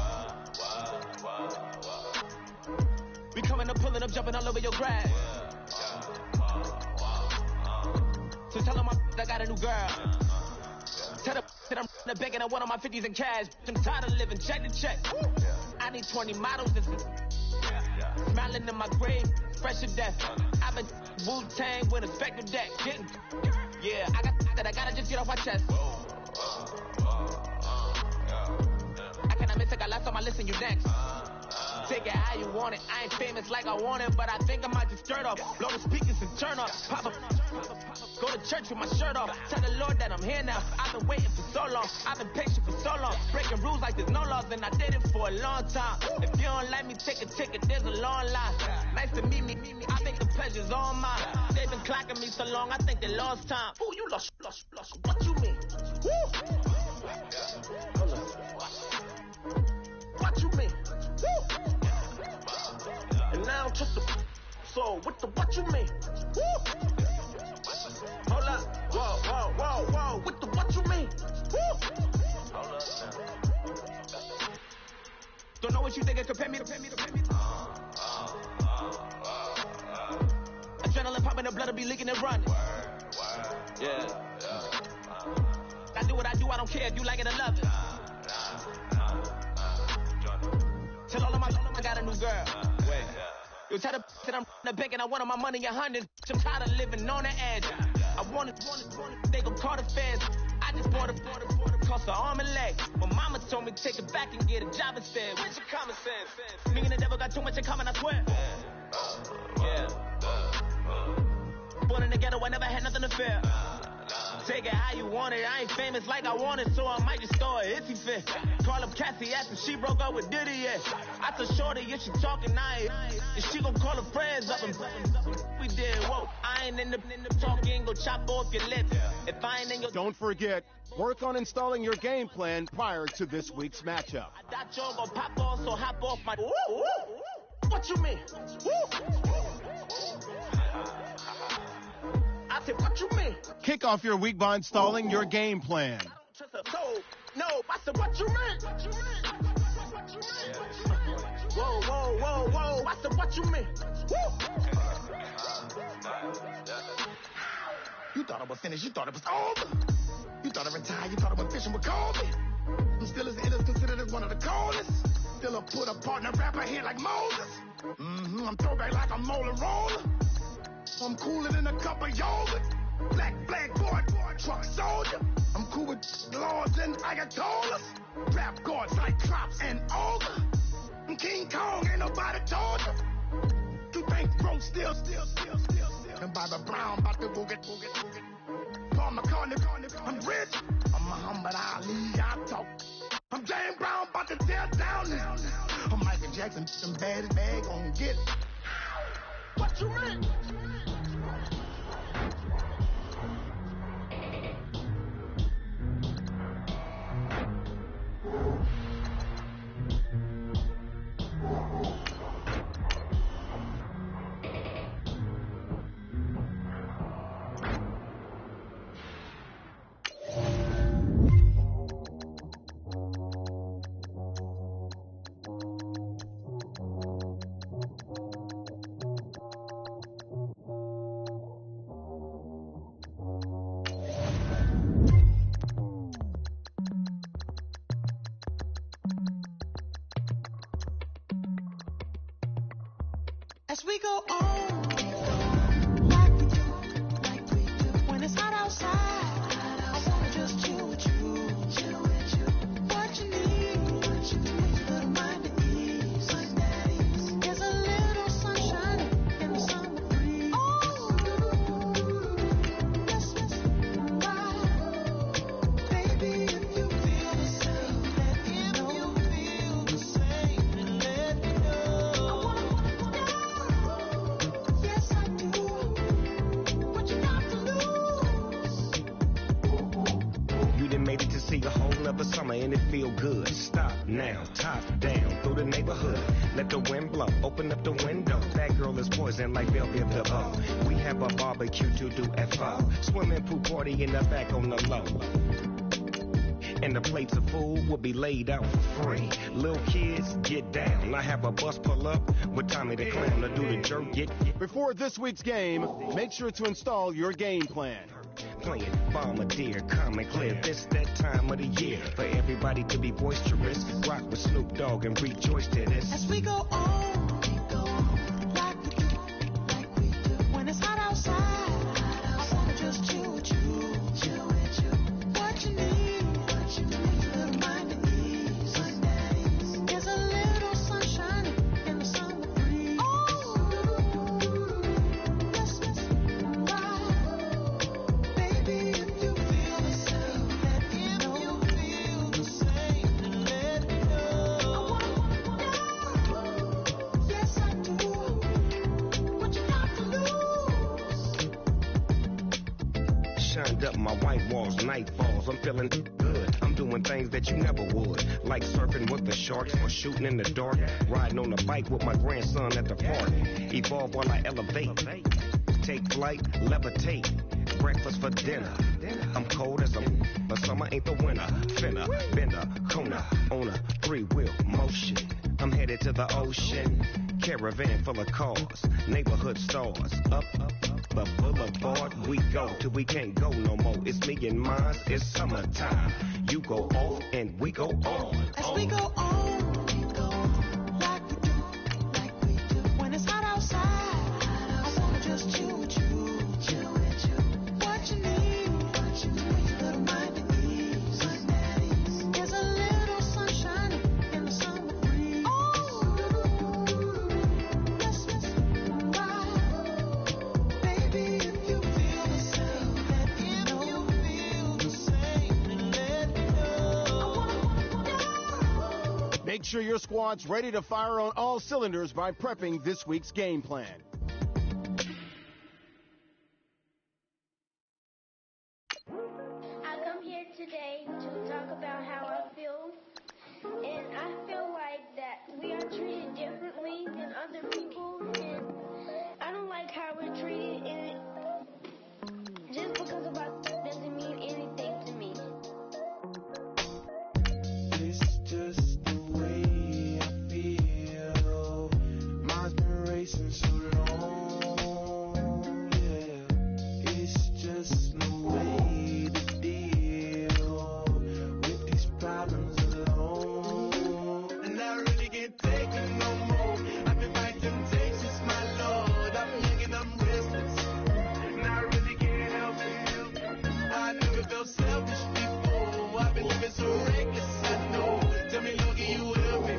We coming up, pulling up, jumping all over your grass. So tell them I got a new girl. Tell them that I'm the bank and I want on my 50s in cash. I'm tired of living check to check. I need 20 models. Smiling in my grave, fresh to death. I've been Wu-Tang with a spectral deck. Yeah, I got that. I gotta just get off my chest. I cannot miss it. Got last on my list and you next. Take it how you want it. I ain't famous like I want it, but I think I might just stir off. Blow the speakers and turn up. Pop up. Go to church with my shirt off. Tell the Lord that I'm here now. I've been waiting for so long. I've been patient for so long. Breaking rules like there's no laws, and I did it for a long time. If you don't like me, take a ticket. There's a long line. Nice to meet me. I think the pleasure's all mine. They've been clocking me so long, I think they lost time. Ooh, you lost. What you mean? Woo! What you mean? Woo! And now just the so what you mean? Woo! Hold up, whoa, with the what you mean? Woo! Hold up now. Don't know what you think it compare me to. Adrenaline popping, the blood will be leaking and running. Yeah. I do what I do, I don't care if you like it or love it. Tell all of my I got a new girl. Yo, tell the that I'm the bank and I want my money in hundreds. I'm tired of living on the edge. I want it. They gon' call the feds. I just bought a cost of arm me take it back and get a job instead. Where's your common sense? Me and the devil got too much in common, I swear. Yeah. Born in the ghetto, I never had nothing to fear. Take it how you want it. I ain't famous like I want it, so I might just throw it if he fit. Call up Cassie after she broke up with Diddy, yeah. I told Shorty if she talking nice, and she gon' call her friends up and we did, whoa. I ain't in the talking, go chop off your lips. If I ain't in your... Don't forget, work on installing your game plan prior to this week's matchup. I thought y'all gon' pop off, so hop off my... What you mean? I said, what you mean? Kick off your week by installing your game plan. No, I said, what you mean? Whoa, I said, what you mean? You thought I was finished, you thought it was over. You thought I retired, you thought I was fishing with Kobe. I'm still as it is considered as one of the coldest. Still a put a partner rapper here like Moses. I'm throwback like a molar roller. I'm cooler than a cup of yogurt. Black boy, truck soldier. I'm cool with lords and ayatollahs. Rap god, Cyclops and Ogre. I'm King Kong, ain't nobody told you. You think broke still. And Bobby Brown about to go get. Paul McCartney, I'm rich. I'm Muhammad Ali, I talk. I'm James Brown, about to tear down now. I'm Michael Jackson, some bad gon' get it. What you mean? As we go on, like we do, when it's hot outside, I wanna just chill with you. What you need, a little mind at ease. There's a little sunshine in the summer breeze. Let's ride, baby, if you feel the same, let me know. If you feel the same, then let me know. Yes, I do. What you got to lose? You done made it to see a whole nother summer and it feel good. Stop now, top down through the neighborhood. Let the wind blow, open up the window. That girl is poison like Belleville the O. We have a barbecue to do FO. Swimming pool party in the back on the low. And the plates of food will be laid out for free. Little kids, get down. I have a bus pull up with Tommy the Clown to do the jerk. Before this week's game, make sure to install your game plan. Playing Bombardier, calm and clear. This that time of the year for everybody to be boisterous. Rock with Snoop Dogg and rejoice to this. As we go on, like we do, when it's hot outside, I wanna just chill with you. What you need, a little mind at ease. There's a little sunshine in the summer breeze. Let's ride, baby, if you feel the same, let me know. If you feel the same, then let me know. Yes, I do. What you got to lose? Shined up my white walls, night falls. I'm feeling good. I'm doing things that you never would, like surfing with the sharks or shooting in the dark. Riding on a bike with my grandson at the park. Evolve while I elevate. Take flight, levitate. Breakfast for dinner. I'm cold as but summer ain't the winter. Finna, bender, Kona, on a 3-wheel motion. I'm headed to the ocean. Caravan full of cars, neighborhood stars. Up the boulevard we go till we can't go no more. It's me and mine, it's summertime. You go off and we go on. As we go on, like we do, when it's hot outside, I wanna just chill with you. What you need, a little mind at ease. There's a little sunshine. Make sure your squad's ready to fire on all cylinders by prepping this week's game plan. I come here today to talk about how I feel, and I feel like that we are treated differently than other people, and I don't like how we're treated, and just because of us doesn't mean anything to me. It's just the way I feel. Mine's been racing so long, yeah. It's just the way to deal with these problems alone. And I really can't take it no more. I've been fighting temptations, my Lord. I'm young and I'm restless, and I really can't help it. I never felt selfish before. I've been living so reckless, I know. Tell me, Lord, can you help me?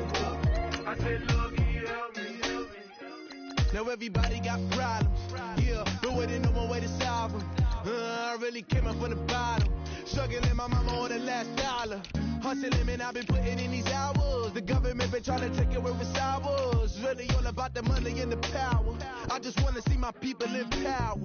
I said, Lord, can you help me? Now everybody got problems, yeah, but waiting no one way to solve them. I really came up from the bottom, struggling my mama on the last dollar. Hustling, man, I've been putting in these hours. The government been trying to take away what I was. Really all about the money and the power. I just want to see my people in power.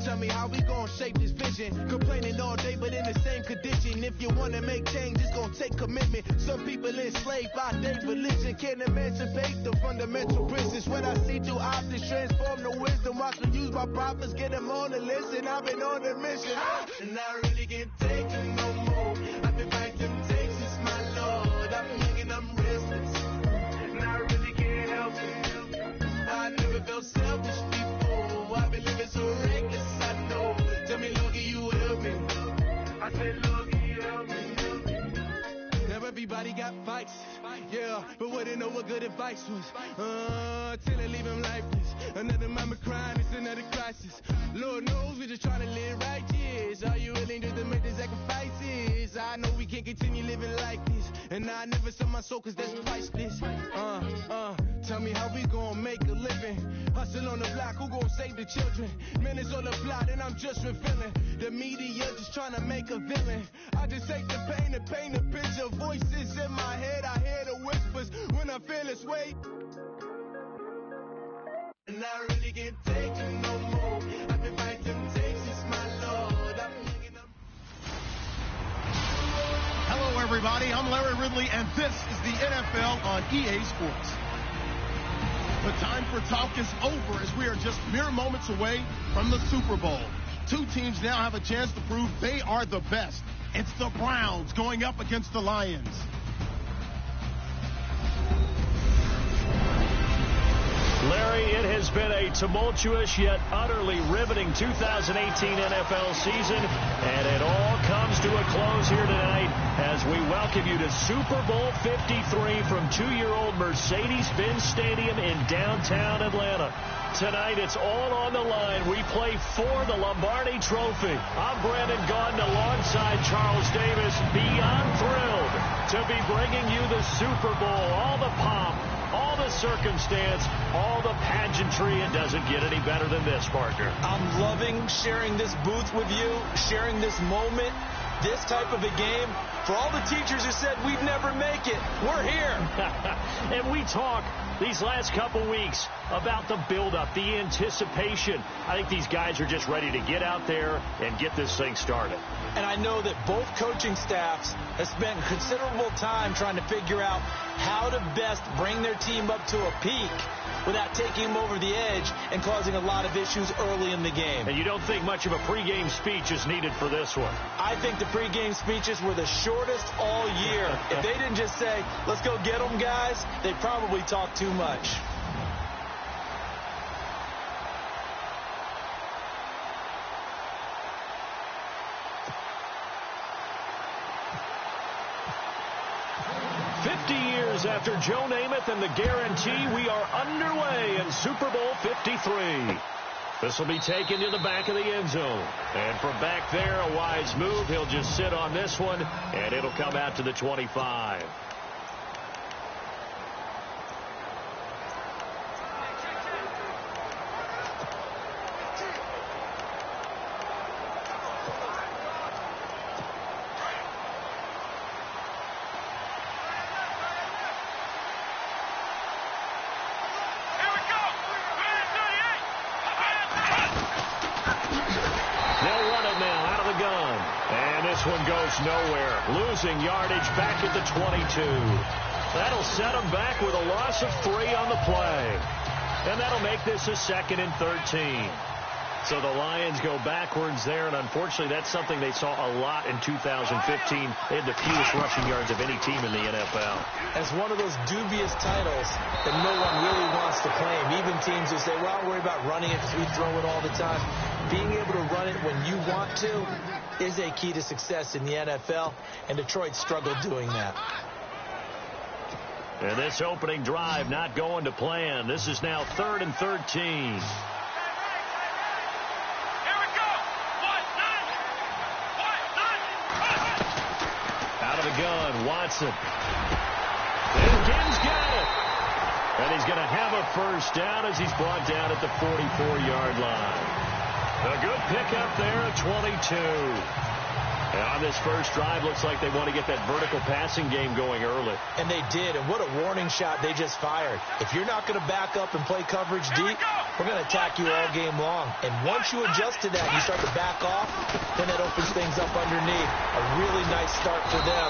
Tell me how we gon' shape this vision. Complaining all day, but in the same condition. If you wanna make change, it's gon' take commitment. Some people enslaved by their religion can't emancipate the fundamental prisons. When I see through options, transform the wisdom. Watch me use my prophets, get them on the list, and I've been on a mission. And I really can't take it no more. I've been fighting temptations, my Lord. I'm young and I'm restless, and I really can't help it. I never felt selfish before. I've been living so reckless, I know. Tell me, Lord, can you help me? I said, Lord, can you help me? Now everybody got fights, yeah, but wouldn't know what good advice was. Till I leave him lifeless. Another mama crying, it's another crisis. Lord knows we're just trying to live righteous. Are you willing to make the sacrifices? I know we can't continue living like this, and I never sell my soul cause that's priceless. Tell me how we gon' make a living. Hustle on the block, who gon' save the children? Man, it's on the plot and I'm just revealing. The media just trying to make a villain. I just take the pain and paint a picture. Voices in my head, I hear the whispers when I feel this way. And I really can't take it no more. I've been fighting temptations, my Lord. Hello, everybody. I'm Larry Ridley, and this is the NFL on EA Sports. The time for talk is over as we are just mere moments away from the Super Bowl. Two teams now have a chance to prove they are the best. It's the Browns going up against the Lions. Larry, it has been a tumultuous yet utterly riveting 2018 NFL season, and it all comes to a close here tonight as we welcome you to Super Bowl 53 from 2-year-old Mercedes-Benz Stadium in downtown Atlanta. Tonight, it's all on the line. We play for the Lombardi Trophy. I'm Brandon Gaudin alongside Charles Davis, beyond thrilled to be bringing you the Super Bowl, all the pomp, all the circumstance, all the pageantry. It doesn't get any better than this, partner. I'm loving sharing this booth with you, sharing this moment, this type of a game. For all the teachers who said we'd never make it, we're here. And we talk these last couple weeks about the buildup, the anticipation. I think these guys are just ready to get out there and get this thing started. And I know that both coaching staffs have spent considerable time trying to figure out how to best bring their team up to a peak without taking them over the edge and causing a lot of issues early in the game. And you don't think much of a pregame speech is needed for this one? I think the pregame speeches were the shortest all year. If they didn't just say, let's go get them, guys, they probably talked too much. After Joe Namath and the guarantee, we are underway in Super Bowl 53. This will be taken to the back of the end zone. And from back there, a wise move. He'll just sit on this one, and it'll come out to the 25. one goes nowhere. Losing yardage back at the 22. That'll set them back with a loss of 3 on the play. And that'll make this a 2nd and 13. So the Lions go backwards there, and unfortunately that's something they saw a lot in 2015. They had the fewest rushing yards of any team in the NFL. It's one of those dubious titles that no one really wants to claim. Even teams who say, well, I'll worry about running it because we throw it all the time. Being able to run it when you want to is a key to success in the NFL, and Detroit struggled doing that. And this opening drive not going to plan. This is now 3rd and 13. Gun, Watson. And Gibbs got it. And he's going to have a first down as he's brought down at the 44-yard line. A good pickup there at 22. And on this first drive, looks like they want to get that vertical passing game going early. And they did, and what a warning shot they just fired. If you're not going to back up and play coverage deep, we're going to attack you all game long. And once you adjust to that and you start to back off, then that opens things up underneath. A really nice start for them.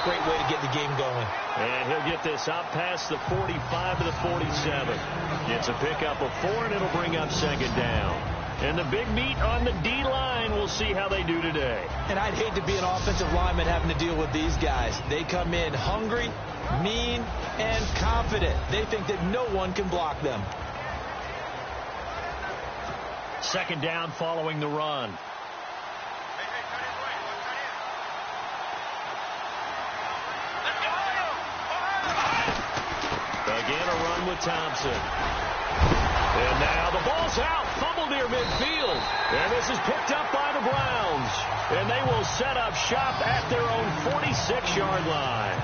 Great way to get the game going. And he'll get this up past the 45 to the 47. Gets a pickup of 4, and it'll bring up 2nd down. And the big meat on the D-line, we'll see how they do today. And I'd hate to be an offensive lineman having to deal with these guys. They come in hungry, mean, and confident. They think that no one can block them. 2nd down following the run. Again, a run with Thompson. And now the ball's out, fumbled near midfield. And this is picked up by the Browns. And they will set up shop at their own 46-yard line.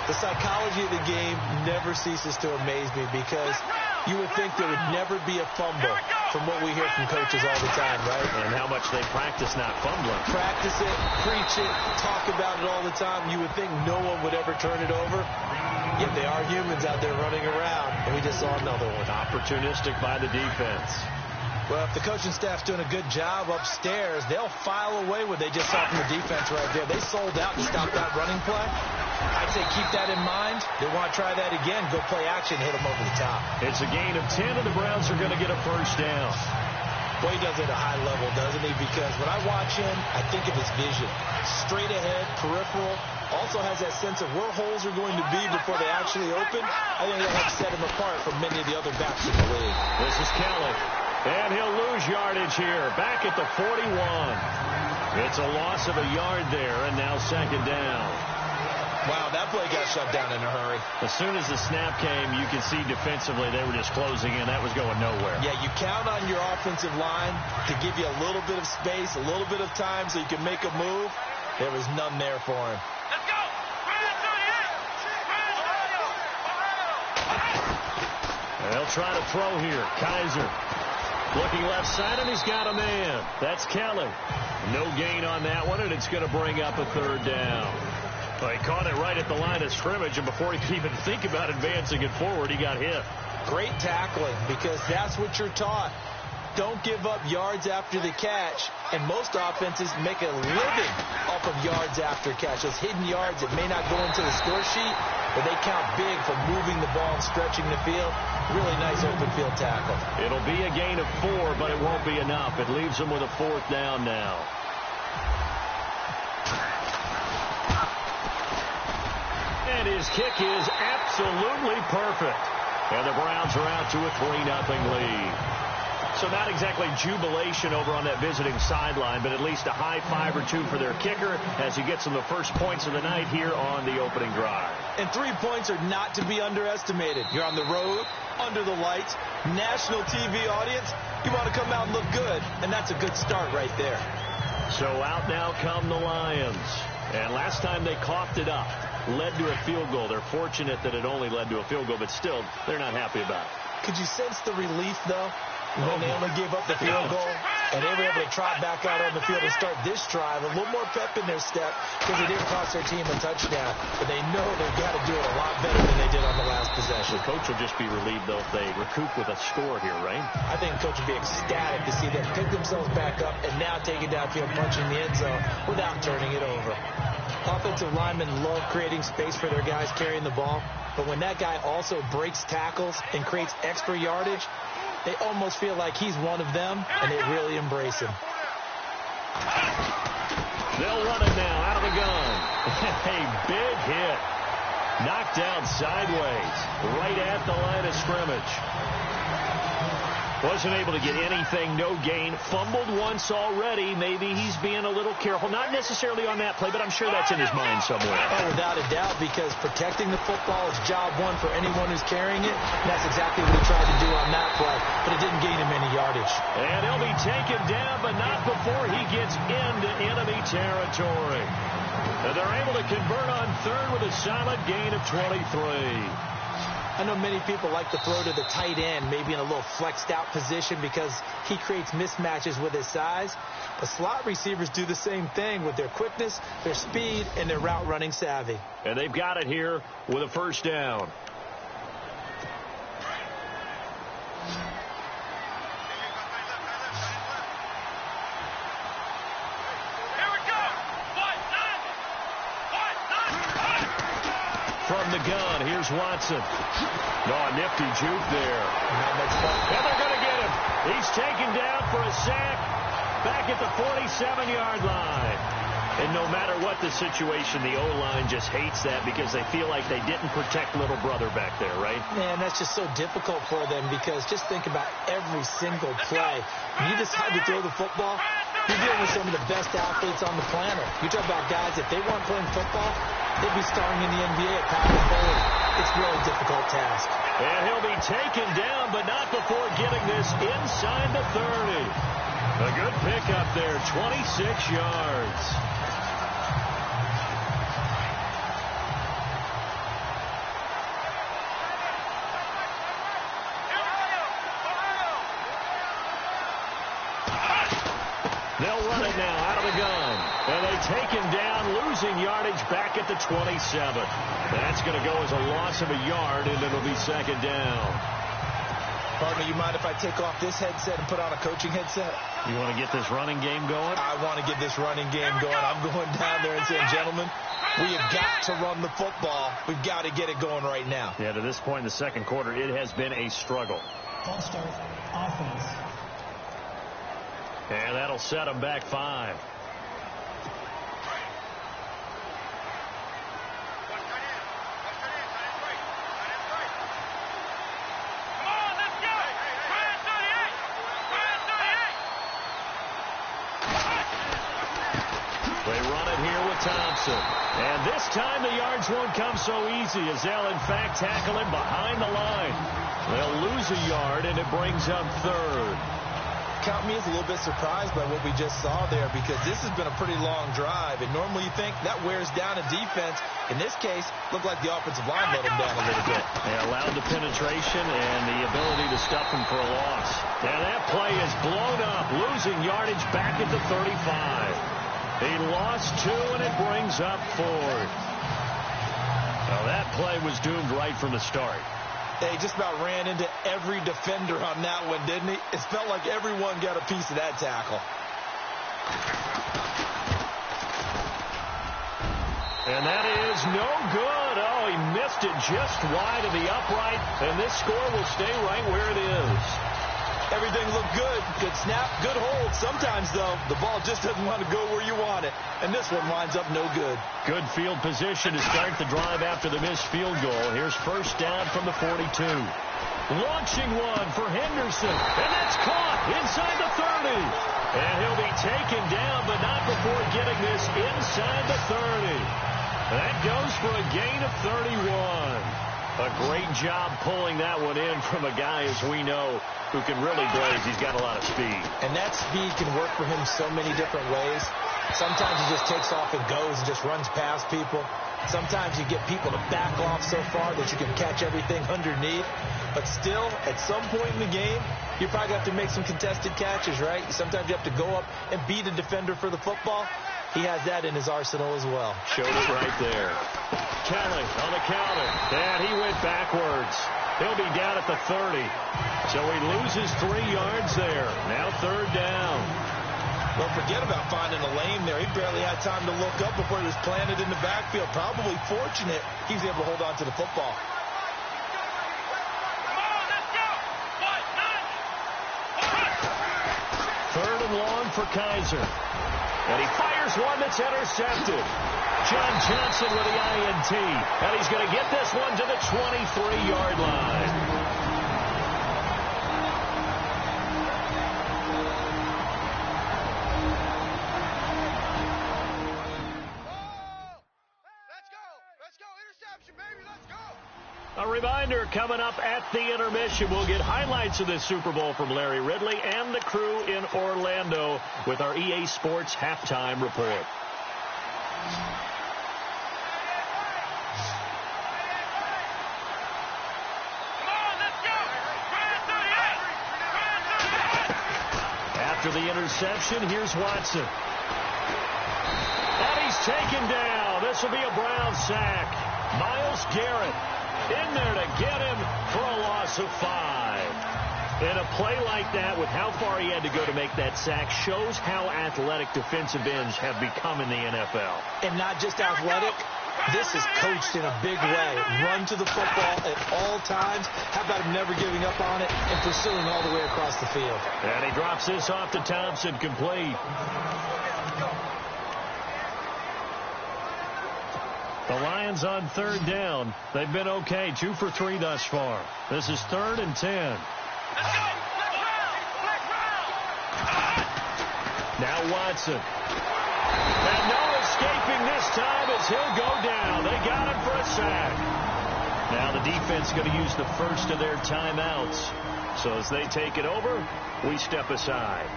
The psychology of the game never ceases to amaze me because you would think there would never be a fumble from what we hear from coaches all the time, right? And how much they practice not fumbling. Practice it, preach it, talk about it all the time. You would think no one would ever turn it over. Yet they are humans out there running around, and we just saw another one. Opportunistic by the defense. Well, if the coaching staff's doing a good job upstairs, they'll file away what they just saw from the defense right there. They sold out to stop that running play. I'd say keep that in mind. They want to try that again. Go play action, hit them over the top. It's a gain of 10, and the Browns are going to get a first down. Well, he does it at a high level, doesn't he? Because when I watch him, I think of his vision. Straight ahead, peripheral. Also has that sense of where holes are going to be before they actually open. I think that'll help set him apart from many of the other backs in the league. This is Kelly. And he'll lose yardage here. Back at the 41. It's a loss of a yard there, and now 2nd down. Wow, that play got shut down in a hurry. As soon as the snap came, you could see defensively they were just closing in. That was going nowhere. Yeah, you count on your offensive line to give you a little bit of space, a little bit of time so you can make a move. There was none there for him. Let's go! They'll try to throw here. Kaiser looking left side, and he's got a man. That's Kelly. No gain on that one, and it's going to bring up a 3rd down. Well, he caught it right at the line of scrimmage, and before he could even think about advancing it forward, he got hit. Great tackling, because that's what you're taught. Don't give up yards after the catch, and most offenses make a living off of yards after catch. Those hidden yards that may not go into the score sheet, but they count big for moving the ball and stretching the field. Really nice open field tackle. It'll be a gain of 4, but it won't be enough. It leaves them with a 4th down now. And his kick is absolutely perfect. And the Browns are out to a 3-0 lead. So not exactly jubilation over on that visiting sideline, but at least a high 5 or 2 for their kicker as he gets them the first points of the night here on the opening drive. And 3 points are not to be underestimated. You're on the road, under the lights, national TV audience. You want to come out and look good, and that's a good start right there. So out now come the Lions. And last time they coughed it up, led to a field goal. They're fortunate that it only led to a field goal, but still, they're not happy about it. Could you sense the relief, though? When they only gave up the field goal, And they were able to trot back out on the field and start this drive. A little more pep in their step because they didn't cost their team a touchdown. But they know they've got to do it a lot better than they did on the last possession. The coach will just be relieved, though, if they recoup with a score here, right? I think the coach will be ecstatic to see them pick themselves back up and now take it downfield, punching the end zone without turning it over. Offensive linemen love creating space for their guys carrying the ball. But when that guy also breaks tackles and creates extra yardage, they almost feel like he's one of them, and they really embrace him. They'll run it now out of the gun. A big hit. Knocked down sideways, right at the line of scrimmage. Wasn't able to get anything, no gain. Fumbled once already. Maybe he's being a little careful. Not necessarily on that play, but I'm sure that's in his mind somewhere. Oh, without a doubt, because protecting the football is job one for anyone who's carrying it. And that's exactly what he tried to do on that play, but it didn't gain him any yardage. And he'll be taken down, but not before he gets into enemy territory. And they're able to convert on third with a solid gain of 23. I know many people like to throw to the tight end, maybe in a little flexed out position because he creates mismatches with his size. But slot receivers do the same thing with their quickness, their speed, and their route running savvy. And they've got it here with a first down. From the gun, here's Watson. Oh, nifty juke there. Not much fun. And they're going to get him. He's taken down for a sack back at the 47-yard line. And no matter what the situation, the O-line just hates that because they feel like they didn't protect little brother back there, right? Man, that's just so difficult for them because just think about every single play. When you decide to throw the football, you're dealing with some of the best athletes on the planet. You talk about guys, if they weren't playing football, they'd be starring in the NBA at power and bowling. It's a really difficult task. And he'll be taken down, but not before getting this inside the 30. A good pickup there, 26 yards. They'll run it now out of the gun. And they take him down, losing yardage back at the 27. That's going to go as a loss of a yard, and it'll be second down. Partner, you mind if I take off this headset and put on a coaching headset? You want to get this running game going? I want to get this running game going. I'm going down there and saying, gentlemen, we have got to run the football. We've got to get it going right now. Yeah, to this point in the second quarter, it has been a struggle. False start, offense. And that'll set them back 5. They run it here with Thompson. And this time the yards won't come so easy as they'll, in fact, tackle him behind the line. They'll lose a yard, and it brings up third. Count me as a little bit surprised by what we just saw there because this has been a pretty long drive, and normally you think that wears down a defense. In this case, looked like the offensive line let him down a little bit. They allowed the penetration and the ability to stuff him for a loss. And that play is blown up, losing yardage back at the 35. He lost 2, and it brings up 4. Now that play was doomed right from the start. He just about ran into every defender on that one, didn't he? It felt like everyone got a piece of that tackle. And that is no good. Oh, he missed it just wide of the upright, and this score will stay right where it is. Everything looked good. Good snap, good hold. Sometimes, though, the ball just doesn't want to go where you want it. And this one winds up no good. Good field position to start the drive after the missed field goal. Here's first down from the 42. Launching one for Henderson. And that's caught inside the 30. And he'll be taken down, but not before getting this inside the 30. That goes for a gain of 31. A great job pulling that one in from a guy, as we know, who can really blaze. He's got a lot of speed. And that speed can work for him so many different ways. Sometimes he just takes off and goes and just runs past people. Sometimes you get people to back off so far that you can catch everything underneath. But still, at some point in the game, you probably have to make some contested catches, right? Sometimes you have to go up and beat a defender for the football. He has that in his arsenal as well. Showed it right there. Kelly on the counter. And he went backwards. He'll be down at the 30. So he loses 3 yards there. Now 3rd down. Don't forget about finding a lane there. He barely had time to look up before he was planted in the backfield. Probably fortunate he was able to hold on to the football. Third and long for Kaiser. And he fires one that's intercepted. John Johnson with the INT. And he's going to get this one to the 23-yard line. A reminder, coming up at the intermission, we'll get highlights of this Super Bowl from Larry Ridley and the crew in Orlando with our EA Sports halftime report. After the interception, here's Watson. And he's taken down. This will be a Brown sack. Myles Garrett in there to get him for a loss of 5. And a play like that, with how far he had to go to make that sack, shows how athletic defensive ends have become in the NFL. And not just athletic, this is coached in a big way. Run to the football at all times. How about him never giving up on it and pursuing all the way across the field? And he drops this off to Thompson, complete. The Lions on 3rd down. They've been okay. 2 for 3 thus far. This is 3rd and 10. Now Watson. And no escaping this time as he'll go down. They got him for a sack. Now the defense going to use the first of their timeouts. So as they take it over, we step aside.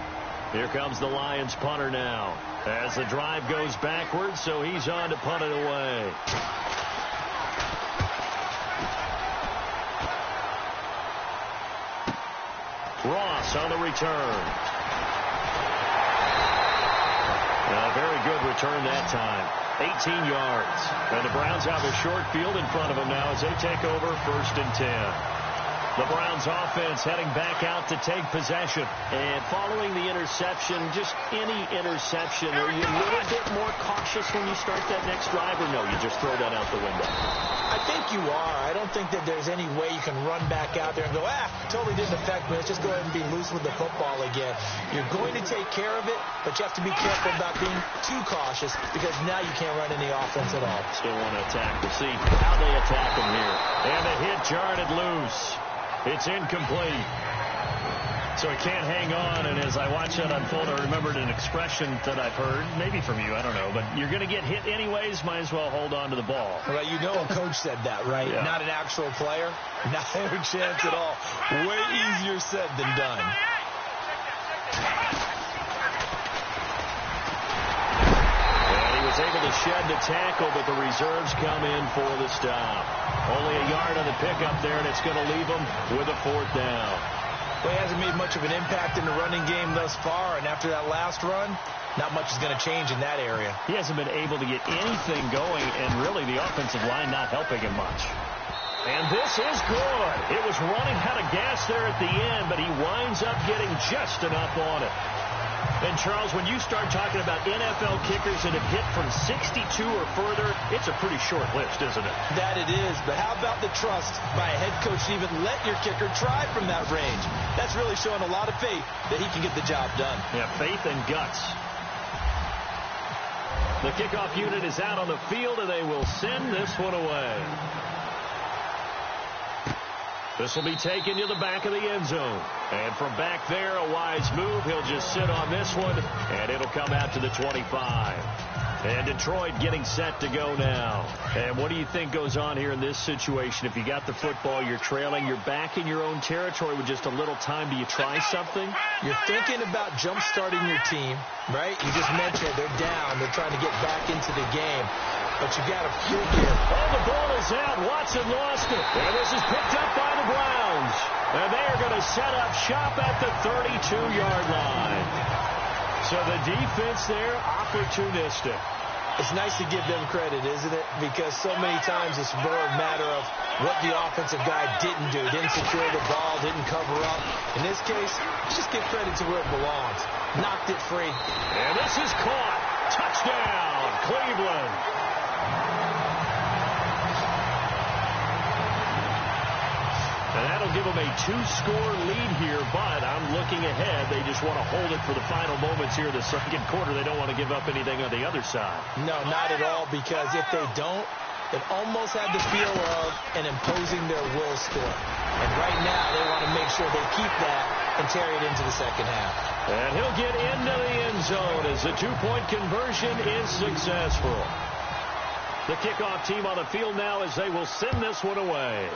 Here comes the Lions punter now. As the drive goes backwards, so he's on to punt it away. Ross on the return. A very good return that time. 18 yards. And the Browns have a short field in front of them now as they take over 1st and 10. The Browns offense heading back out to take possession. And following the interception, just any interception, are you a little bit more cautious when you start that next drive, or no, you just throw that out the window? I think you are. I don't think that there's any way you can run back out there and go, totally didn't affect me. Let's just go ahead and be loose with the football again. You're going to take care of it, but you have to be careful about being too cautious because now you can't run any offense at all. Still want to attack. We'll see how they attack him here. And the hit jarred it loose. It's incomplete. So he can't hang on, and as I watch that unfold, I remembered an expression that I've heard, maybe from you, I don't know, but you're going to get hit anyways, might as well hold on to the ball. Well, you know a coach said that, right? Yeah. Not an actual player. Not a chance at all. Way easier said than done. And he was able to shed the tackle, but the reserves come in for the stop. Only a yard on the pickup there, and it's going to leave him with a 4th down. Well, he hasn't made much of an impact in the running game thus far, and after that last run, not much is going to change in that area. He hasn't been able to get anything going, and really the offensive line not helping him much. And this is good. It was running out of gas there at the end, but he winds up getting just enough on it. And, Charles, when you start talking about NFL kickers that have hit from 62 or further, it's a pretty short list, isn't it? That it is, but how about the trust by a head coach to even let your kicker try from that range? That's really showing a lot of faith that he can get the job done. Yeah, faith and guts. The kickoff unit is out on the field, and they will send this one away. This will be taken to the back of the end zone. And from back there, a wise move. He'll just sit on this one, and it'll come out to the 25. And Detroit getting set to go now. And what do you think goes on here in this situation? If you got the football, you're trailing, you're back in your own territory with just a little time. Do you try something? You're thinking about jump-starting your team, right? You just mentioned they're down. They're trying to get back into the game. But you got to figure. Oh, the ball is out. Watson lost it. And this is picked up by the Browns. And they are going to set up shop at the 32-yard line. So the defense there, opportunistic. It's nice to give them credit, isn't it? Because so many times it's more a matter of what the offensive guy didn't do. Didn't secure the ball, didn't cover up. In this case, just give credit to where it belongs. Knocked it free. And this is caught. Touchdown, Cleveland. And that'll give them a 2-score lead here, but I'm looking ahead. They just want to hold it for the final moments here in the second quarter. They don't want to give up anything on the other side. No, not at all, because if they don't, it almost had the feel of an imposing their will score. And right now, they want to make sure they keep that and carry it into the second half. And he'll get into the end zone as the 2-point conversion is successful. The kickoff team on the field now as they will send this one away.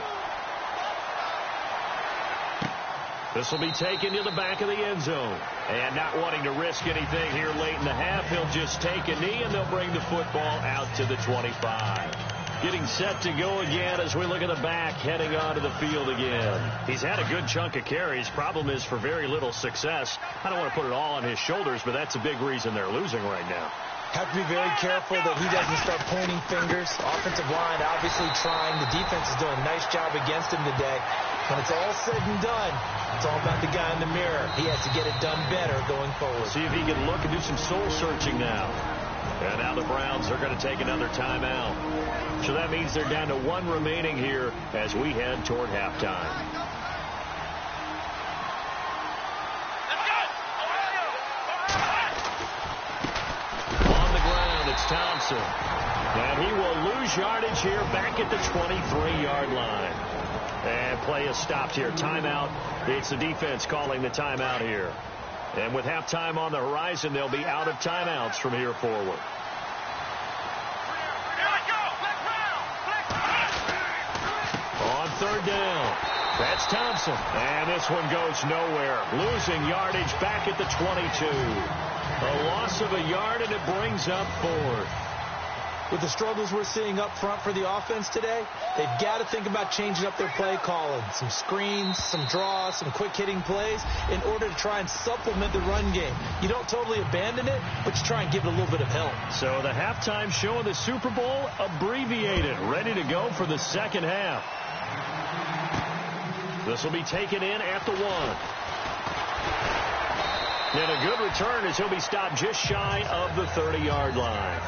This will be taken to the back of the end zone. And not wanting to risk anything here late in the half, he'll just take a knee and they'll bring the football out to the 25. Getting set to go again as we look at the back, heading onto the field again. He's had a good chunk of carries. Problem is for very little success. I don't want to put it all on his shoulders, but that's a big reason they're losing right now. Have to be very careful that he doesn't start pointing fingers. Offensive line obviously trying. The defense is doing a nice job against him today. When it's all said and done, it's all about the guy in the mirror. He has to get it done better going forward. See if he can look and do some soul searching now. And now the Browns are going to take another timeout. So that means they're down to 1 remaining here as we head toward halftime. On the ground, it's Thompson. And he will lose yardage here back at the 23-yard line. And play is stopped here. Timeout. It's the defense calling the timeout here. And with halftime on the horizon, they'll be out of timeouts from here forward. On third down, that's Thompson. And this one goes nowhere. Losing yardage back at the 22. A loss of a yard, and it brings up 4th. With the struggles we're seeing up front for the offense today, they've got to think about changing up their play calling. Some screens, some draws, some quick-hitting plays in order to try and supplement the run game. You don't totally abandon it, but you try and give it a little bit of help. So the halftime show of the Super Bowl abbreviated, ready to go for the second half. This will be taken in at the 1. And a good return as he'll be stopped just shy of the 30-yard line.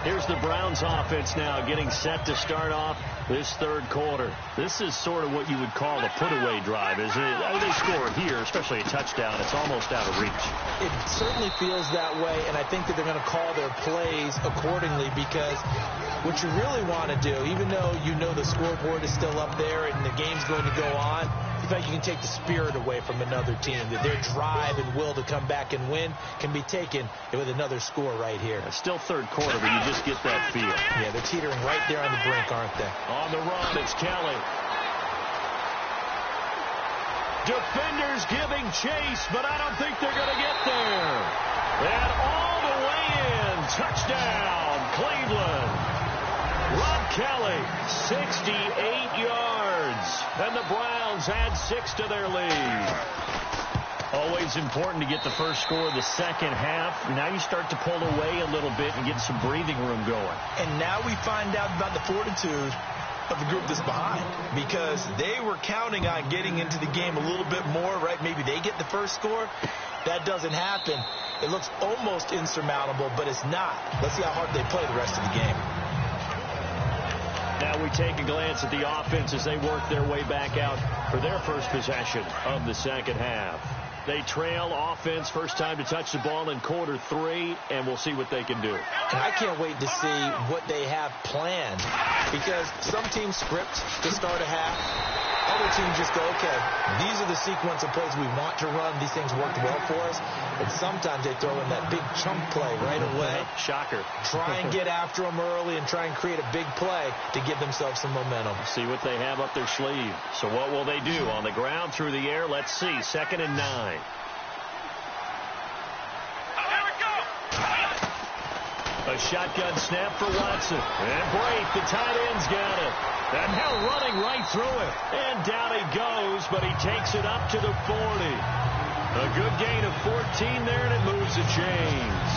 Here's the Browns offense now getting set to start off this third quarter. This is sort of what you would call a put-away drive, isn't it? I mean, they score here, especially a touchdown. It's almost out of reach. It certainly feels that way, and I think that they're going to call their plays accordingly because what you really want to do, even though you know the scoreboard is still up there and the game's going to go on, in fact, you can take the spirit away from another team, that their drive and will to come back and win can be taken with another score right here. It's still third quarter, but you just get that feel. Yeah, they're teetering right there on the brink, aren't they? On the run, it's Kelly. Defenders giving chase, but I don't think they're going to get there. And all the way in, touchdown, Cleveland. Rob Kelly, 68 yards. And the Browns add 6 to their lead. Always important to get the first score of the second half. Now you start to pull away a little bit and get some breathing room going. And now we find out about the fortitude of the group that's behind, because they were counting on getting into the game a little bit more, right? Maybe they get the first score. That doesn't happen. It looks almost insurmountable, but it's not. Let's see how hard they play the rest of the game. Now we take a glance at the offense as they work their way back out for their first possession of the second half. They trail offense, first time to touch the ball in quarter 3, and we'll see what they can do. And I can't wait to see what they have planned, because some teams script to start a half. Other teams just go, okay, these are the sequence of plays we want to run. These things worked well for us. And sometimes they throw in that big chunk play right away. Shocker. Try and get after them early and try and create a big play to give themselves some momentum. See what they have up their sleeve. So what will they do? On the ground, through the air? Let's see. 2nd and 9. A shotgun snap for Watson. And Braith, the tight end's got it. And now running right through it. And down he goes, but he takes it up to the 40. A good gain of 14 there, and it moves the chains.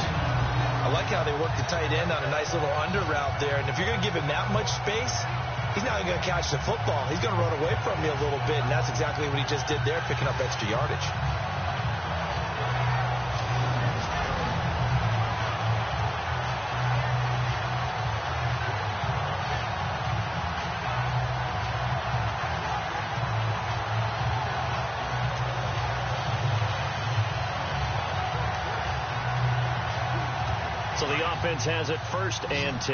I like how they work the tight end on a nice little under route there. And if you're going to give him that much space, he's not going to catch the football. He's going to run away from you a little bit, and that's exactly what he just did there, picking up extra yardage. So the offense has it 1st and 10.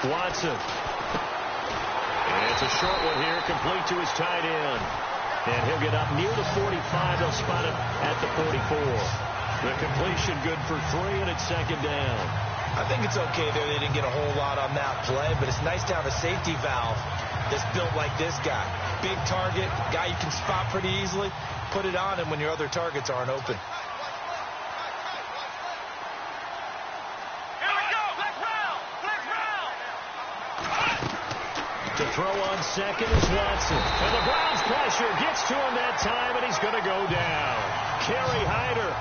Watson. It's a short one here, complete to his tight end. And he'll get up near the 45. They'll spot it at the 44. The completion good for 3, and it's 2nd down. I think it's okay there. They didn't get a whole lot on that play, but it's nice to have a safety valve that's built like this guy. Big target, guy you can spot pretty easily. Put it on him when your other targets aren't open. To throw on 2nd is Watson. And the Browns pressure gets to him that time, and he's going to go down. Kerry Hyder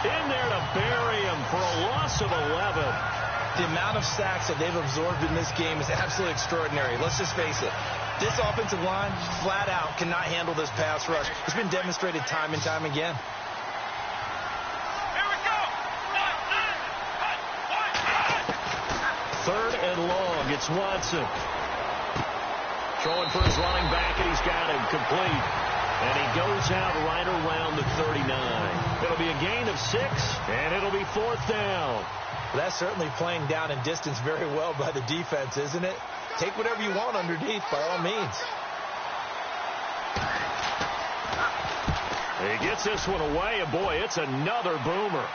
in there to bury him for a loss of 11. The amount of sacks that they've absorbed in this game is absolutely extraordinary. Let's just face it. This offensive line, flat out, cannot handle this pass rush. It's been demonstrated time and time again. Here we go. 3rd and long. It's Watson. Throwing for his running back, and he's got him complete. And he goes out right around the 39. It'll be a gain of 6, and it'll be 4th down. Well, that's certainly playing down in distance very well by the defense, isn't it? Take whatever you want underneath, by all means. He gets this one away, and boy, it's another boomer.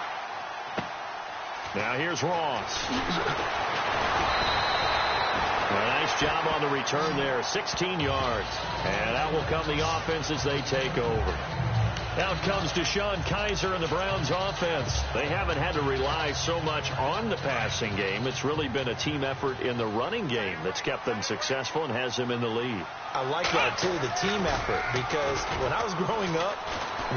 Now here's Ross. A nice job on the return there, 16 yards. And out will come the offense as they take over. Out comes DeShone Kizer and the Browns offense. They haven't had to rely so much on the passing game. It's really been a team effort in the running game that's kept them successful and has them in the lead. I like that, too, the team effort, because when I was growing up,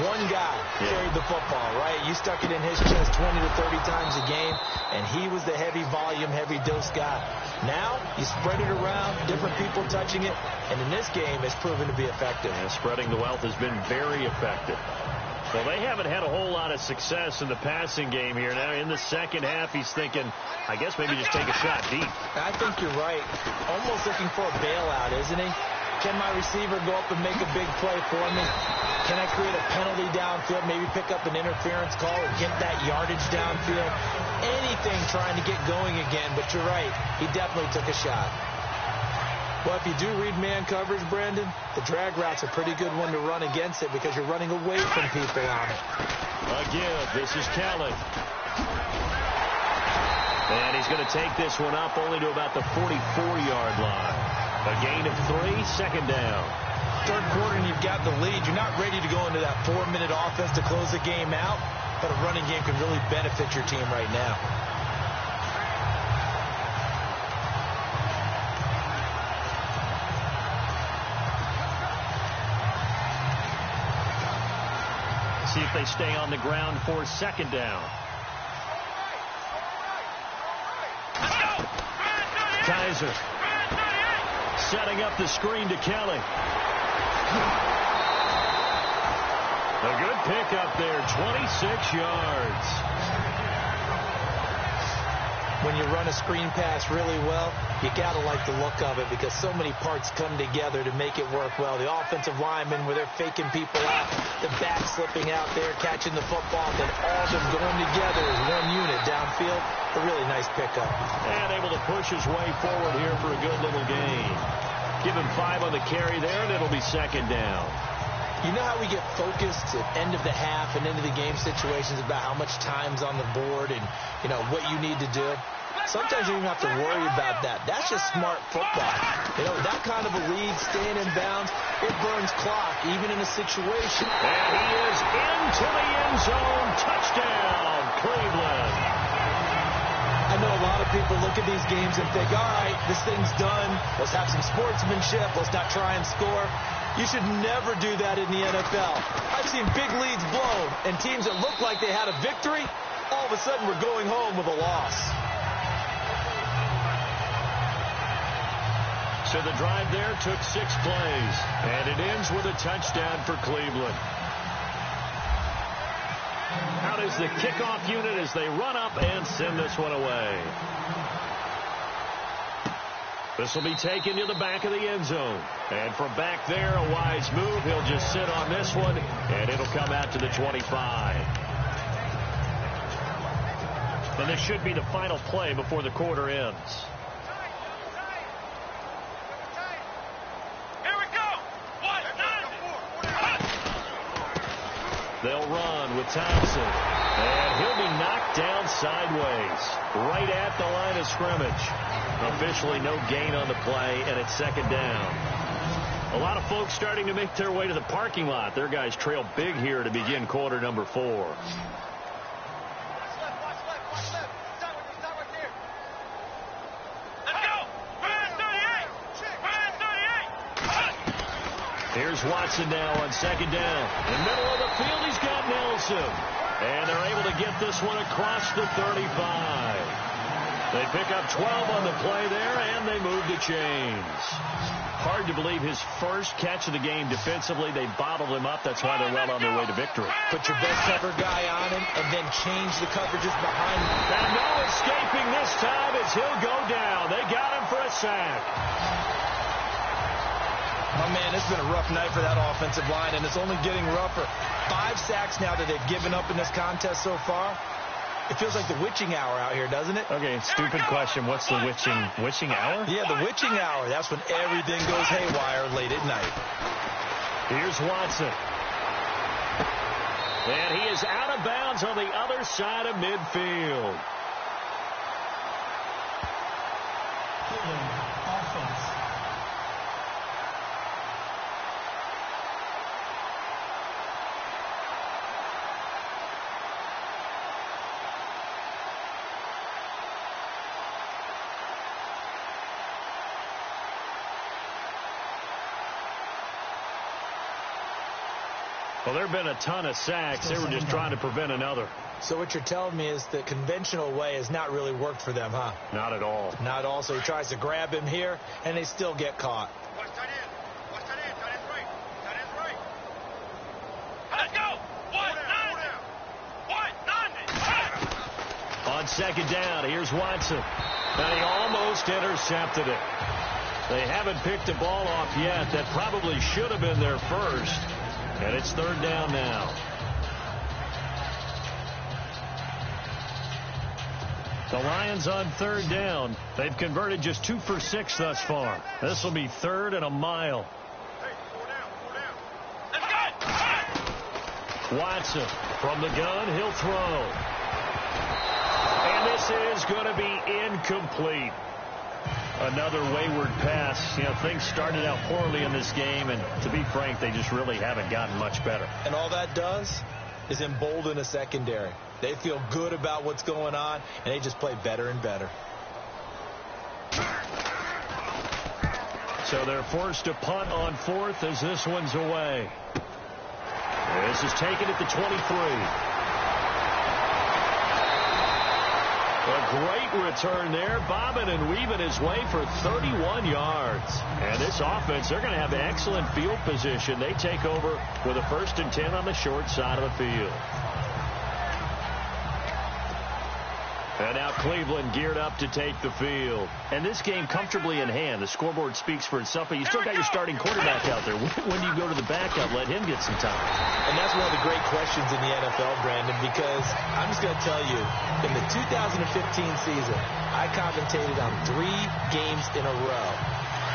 one guy carried the football, right? You stuck it in his chest 20 to 30 times a game, and he was the heavy volume, heavy dose guy. Now, you spread it around, different people touching it, and in this game, it's proven to be effective. And spreading the wealth has been very effective. Well, they haven't had a whole lot of success in the passing game here. Now, in the second half, he's thinking, I guess maybe just take a shot deep. I think you're right. Almost looking for a bailout, isn't he? Can my receiver go up and make a big play for me? Can I create a penalty downfield, maybe pick up an interference call or get that yardage downfield? Anything trying to get going again, but you're right. He definitely took a shot. Well, if you do read man coverage, Brandon, the drag route's a pretty good one to run against it because you're running away from people on it. Again, this is Kelly. And he's going to take this one up only to about the 44-yard line. A gain of 3, 2nd down. Third quarter and you've got the lead. You're not ready to go into that 4-minute offense to close the game out, but a running game can really benefit your team right now. See if they stay on the ground for 2nd down. Kizer setting up the screen to Kelly. A good pickup there, 26 yards. when you run a screen pass really well, you got to like the look of it because so many parts come together to make it work well. The offensive linemen, where they're faking people out, the back slipping out there, catching the football, then all of them going together as one unit downfield. A really nice pickup. And able to push his way forward here for a good little gain. Give him 5 on the carry there, and it'll be second down. You know how we get focused at end of the half and into the game situations about how much time's on the board and, you know, what you need to do? Sometimes you don't even have to worry about that. That's just smart football. You know, that kind of a lead, staying in bounds, it burns clock, even in a situation. And he is into the end zone. Touchdown, Cleveland. I know a lot of people look at these games and think, all right, this thing's done. Let's have some sportsmanship. Let's not try and score. You should never do that in the NFL. I've seen big leads blown, and teams that looked like they had a victory, all of a sudden were going home with a loss. So the drive there took 6 plays, and it ends with a touchdown for Cleveland. Out is the kickoff unit as they run up and send this one away. This will be taken to the back of the end zone. And from back there, a wise move. He'll just sit on this one, and it'll come out to the 25. And this should be the final play before the quarter ends. Here we go. They'll run with Thompson. And he'll be knocked down sideways, right at the line of scrimmage. Officially no gain on the play, and it's second down. A lot of folks starting to make their way to the parking lot. Their guys trail big here to begin quarter number 4. Here's Watson now on second down. In the middle of the field, he's got Nelson. And they're able to get this one across the 35. They pick up 12 on the play there, and they move the chains. Hard to believe his first catch of the game defensively. They bottled him up. That's why they're well on their way to victory. Put your best cover guy on him and then change the coverages behind him. And no escaping this time as he'll go down. They got him for a sack. Oh, man, it's been a rough night for that offensive line, and it's only getting rougher. 5 sacks now that they've given up in this contest so far. It feels like the witching hour out here, doesn't it? Okay, stupid question. What's the witching hour? Yeah, the witching hour. That's when everything goes haywire late at night. Here's Watson. And he is out of bounds on the other side of midfield. Offense. Well, there have been a ton of sacks. They were just trying to prevent another. So what you're telling me is the conventional way has not really worked for them, huh? Not at all. Not at all. So he tries to grab him here, and they still get caught. Let's go. On second down, here's Watson. And he almost intercepted it. They haven't picked the ball off yet. That probably should have been their first. And it's third down now. The Lions on third down. They've converted just 2 for 6 thus far. This will be third and a mile. Watson from the gun. He'll throw. And this is going to be incomplete. Another wayward pass. You know, things started out poorly in this game, and to be frank, they just really haven't gotten much better. And all that does is embolden a secondary. They feel good about what's going on, and they just play better and better. So they're forced to punt on fourth as this one's away. This is taken at the 23. A great return there, bobbing and weaving his way for 31 yards. And this offense, they're going to have excellent field position. They take over with a 1st and 10 on the short side of the field. And now Cleveland geared up to take the field. And this game comfortably in hand. The scoreboard speaks for itself, but you still got your starting quarterback out there. When do you go to the backup, let him get some time? And that's one of the great questions in the NFL, Brandon, because I'm just going to tell you, in the 2015 season, I commentated on 3 games in a row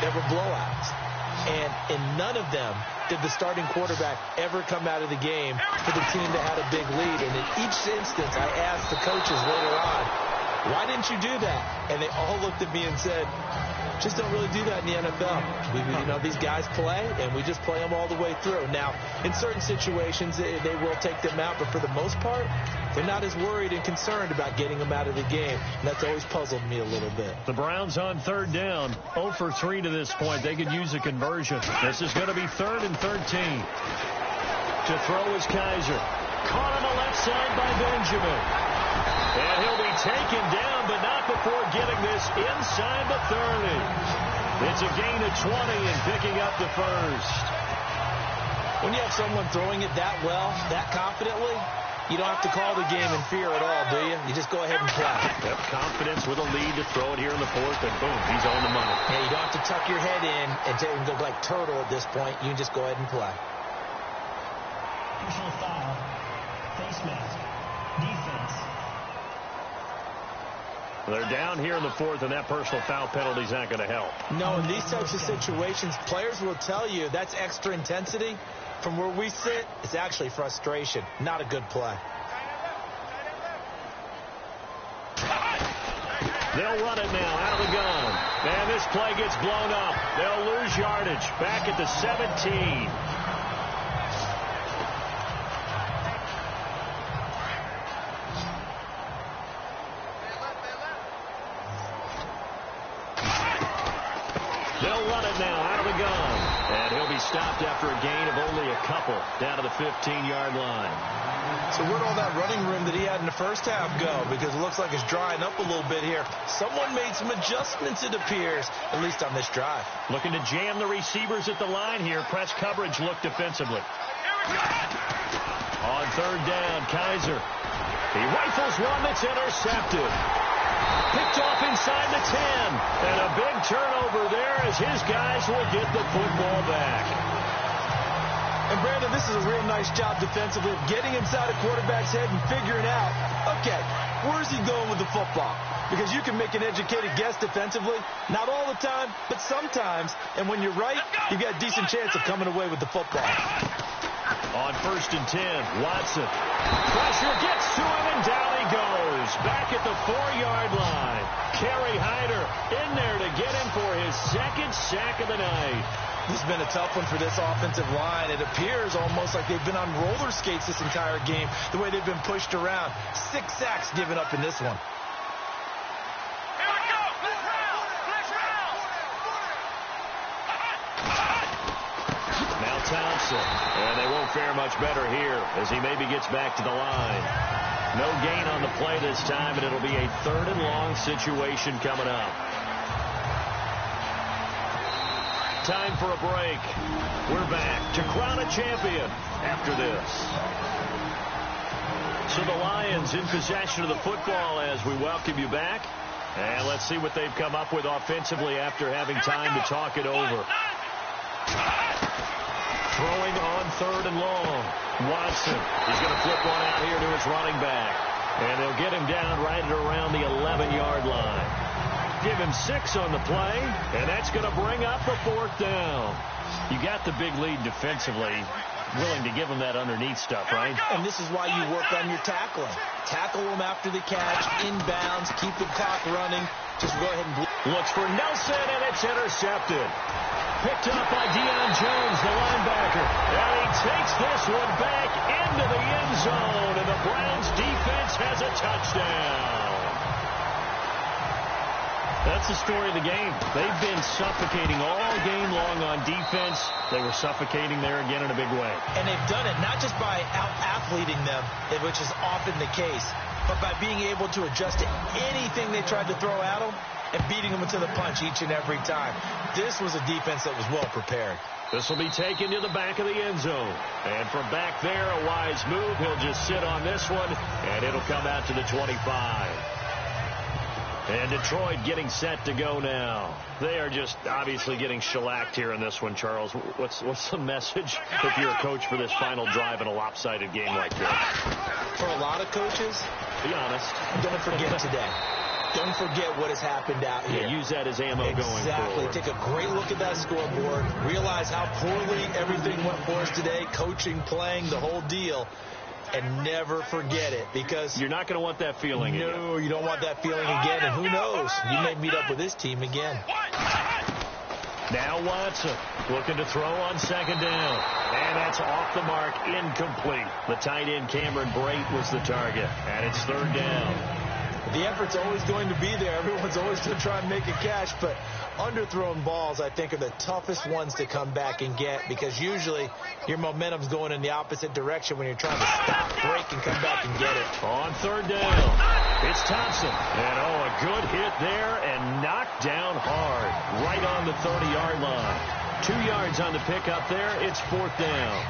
that were blowouts. And in none of them did the starting quarterback ever come out of the game for the team that had a big lead. And in each instance, I asked the coaches later on, why didn't you do that? And they all looked at me and said, just don't really do that in the NFL. These guys play, and we just play them all the way through. Now, in certain situations, they will take them out, but for the most part, they're not as worried and concerned about getting them out of the game. And that's always puzzled me a little bit. The Browns on 3rd down, 0 for 3 to this point. They could use a conversion. This is going to be 3rd and 13. To throw is Kaiser. Caught on the left side by Benjamin. And he'll be taken down, but not before getting this inside the 30. It's a gain of 20 and picking up the first. When you have someone throwing it that well, that confidently, you don't have to call the game in fear at all, do you? You just go ahead and play. Yep, confidence with a lead to throw it here in the 4th, and boom, he's on the money. Yeah, you don't have to tuck your head in and go like turtle at this point. You can just go ahead and play. Personal foul. Face mask. Defense. They're down here in the 4th, and that personal foul penalty is not going to help. No, in these types of situations, players will tell you that's extra intensity. From where we sit, it's actually frustration. Not a good play. They'll run it now out of the gun. And this play gets blown up. They'll lose yardage. Back at the 17. They'll run it now out of the gun. And he'll be stopped after a gain of only a couple down to the 15-yard line. So where'd all that running room that he had in the first half go? Because it looks like it's drying up a little bit here. Someone made some adjustments, it appears, at least on this drive. Looking to jam the receivers at the line here. Press coverage look defensively. On 3rd down, Kaiser. He rifles one that's intercepted. Picked off inside the 10. And a big turnover there as his guys will get the football back. And Brandon, this is a real nice job defensively of getting inside a quarterback's head and figuring out, okay, where's he going with the football? Because you can make an educated guess defensively. Not all the time, but sometimes. And when you're right, you've got a decent chance of coming away with the football. On 1st and 10, Watson. Pressure gets to him, and down he goes. Back at the 4-yard line. Kerry Hyder in there to get him for his 2nd sack of the night. This has been a tough one for this offensive line. It appears almost like they've been on roller skates this entire game, the way they've been pushed around. 6 sacks given up in this one. Now Thompson. And they won't fare much better here as he maybe gets back to the line. No gain on the play this time, and it'll be a 3rd and long situation coming up. Time for a break. We're back to crown a champion after this. So the Lions in possession of the football as we welcome you back. And let's see what they've come up with offensively after having time to talk it over. Throwing on 3rd and long. Watson. He's going to flip one out here to his running back. And they'll get him down right at around the 11-yard line. Give him 6 on the play, and that's going to bring up the 4th down. You got the big lead defensively, willing to give him that underneath stuff, right? And this is why you work on your tackling. Tackle him after the catch, inbounds, keep the clock running. Just go ahead and... Looks for Nelson, and it's intercepted. Picked up by Deion Jones, the linebacker. And he takes this one back into the end zone, and the Browns defense has a touchdown. That's the story of the game. They've been suffocating all game long on defense. They were suffocating there again in a big way. And they've done it not just by out-athleting them, which is often the case, but by being able to adjust to anything they tried to throw at them and beating them into the punch each and every time. This was a defense that was well prepared. This will be taken to the back of the end zone. And from back there, a wise move. He'll just sit on this one, and it'll come out to the 25. And Detroit getting set to go now. They are just obviously getting shellacked here in this one, Charles. What's the message if you're a coach for this final drive in a lopsided game like this? For a lot of coaches, be honest, don't forget today. Don't forget what has happened out here. Yeah, use that as ammo going forward. Exactly. Take a great look at that scoreboard. Realize how poorly everything went for us today. Coaching, playing, the whole deal. And never forget it, because you're not going to want that feeling again. No, you don't want that feeling again. And who knows? You may meet up with this team again. Now Watson looking to throw on second down. And that's off the mark, incomplete. The tight end Cameron Brate was the target. And it's third down. The effort's always going to be there. Everyone's always going to try and make a catch, but underthrown balls, I think, are the toughest ones to come back and get, because usually your momentum's going in the opposite direction when you're trying to stop, break, and come back and get it. On third down, it's Thompson. And, a good hit there and knocked down hard right on the 30-yard line. 2 yards on the pickup there. It's fourth down.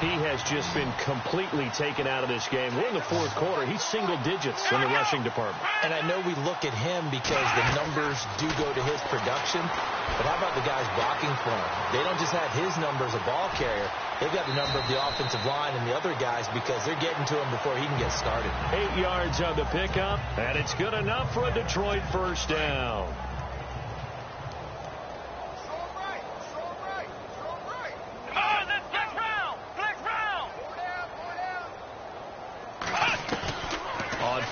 He has just been completely taken out of this game. We're in the fourth quarter. He's single digits in the rushing department. And I know we look at him because the numbers do go to his production. But how about the guys blocking for him? They don't just have his number as a ball carrier. They've got the number of the offensive line and the other guys because they're getting to him before he can get started. 8 yards on the pickup, and it's good enough for a Detroit first down.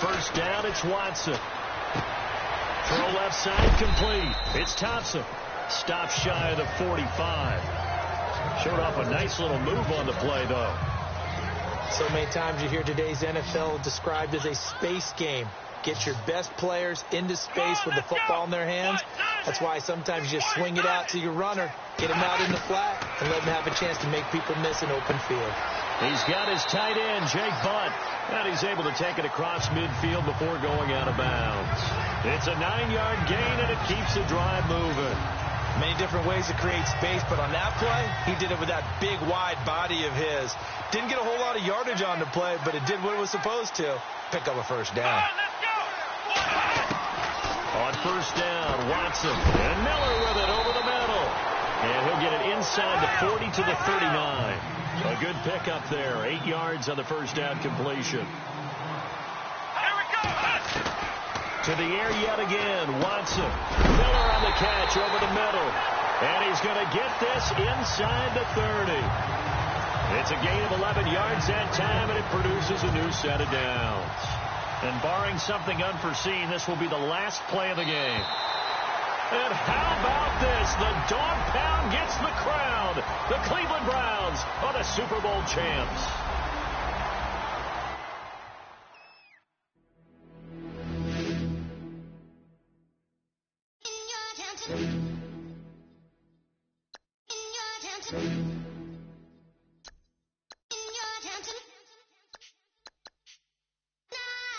First down, it's Watson. Throw left side, complete. It's Thompson. Stops shy of the 45. Showed off a nice little move on the play, though. So many times you hear today's NFL described as a space game. Get your best players into space with the football in their hands. That's why sometimes you just swing it out to your runner, get him out in the flat, and let him have a chance to make people miss an open field. He's got his tight end, Jake Butt, and he's able to take it across midfield before going out of bounds. It's a 9-yard gain, and it keeps the drive moving. Many different ways to create space, but on that play, he did it with that big, wide body of his. Didn't get a whole lot of yardage on the play, but it did what it was supposed to. Pick up a first down. On first down, Watson, and Miller with it over the middle. And he'll get it inside the 40 to the 39. A good pickup there. 8 yards on the first down completion. Here we go. To the air yet again. Watson. Miller on the catch over the middle. And he's going to get this inside the 30. It's a gain of 11 yards that time, and it produces a new set of downs. And barring something unforeseen, this will be the last play of the game. And how about this? The dog pound gets the crowd. The Cleveland Browns are the Super Bowl champs.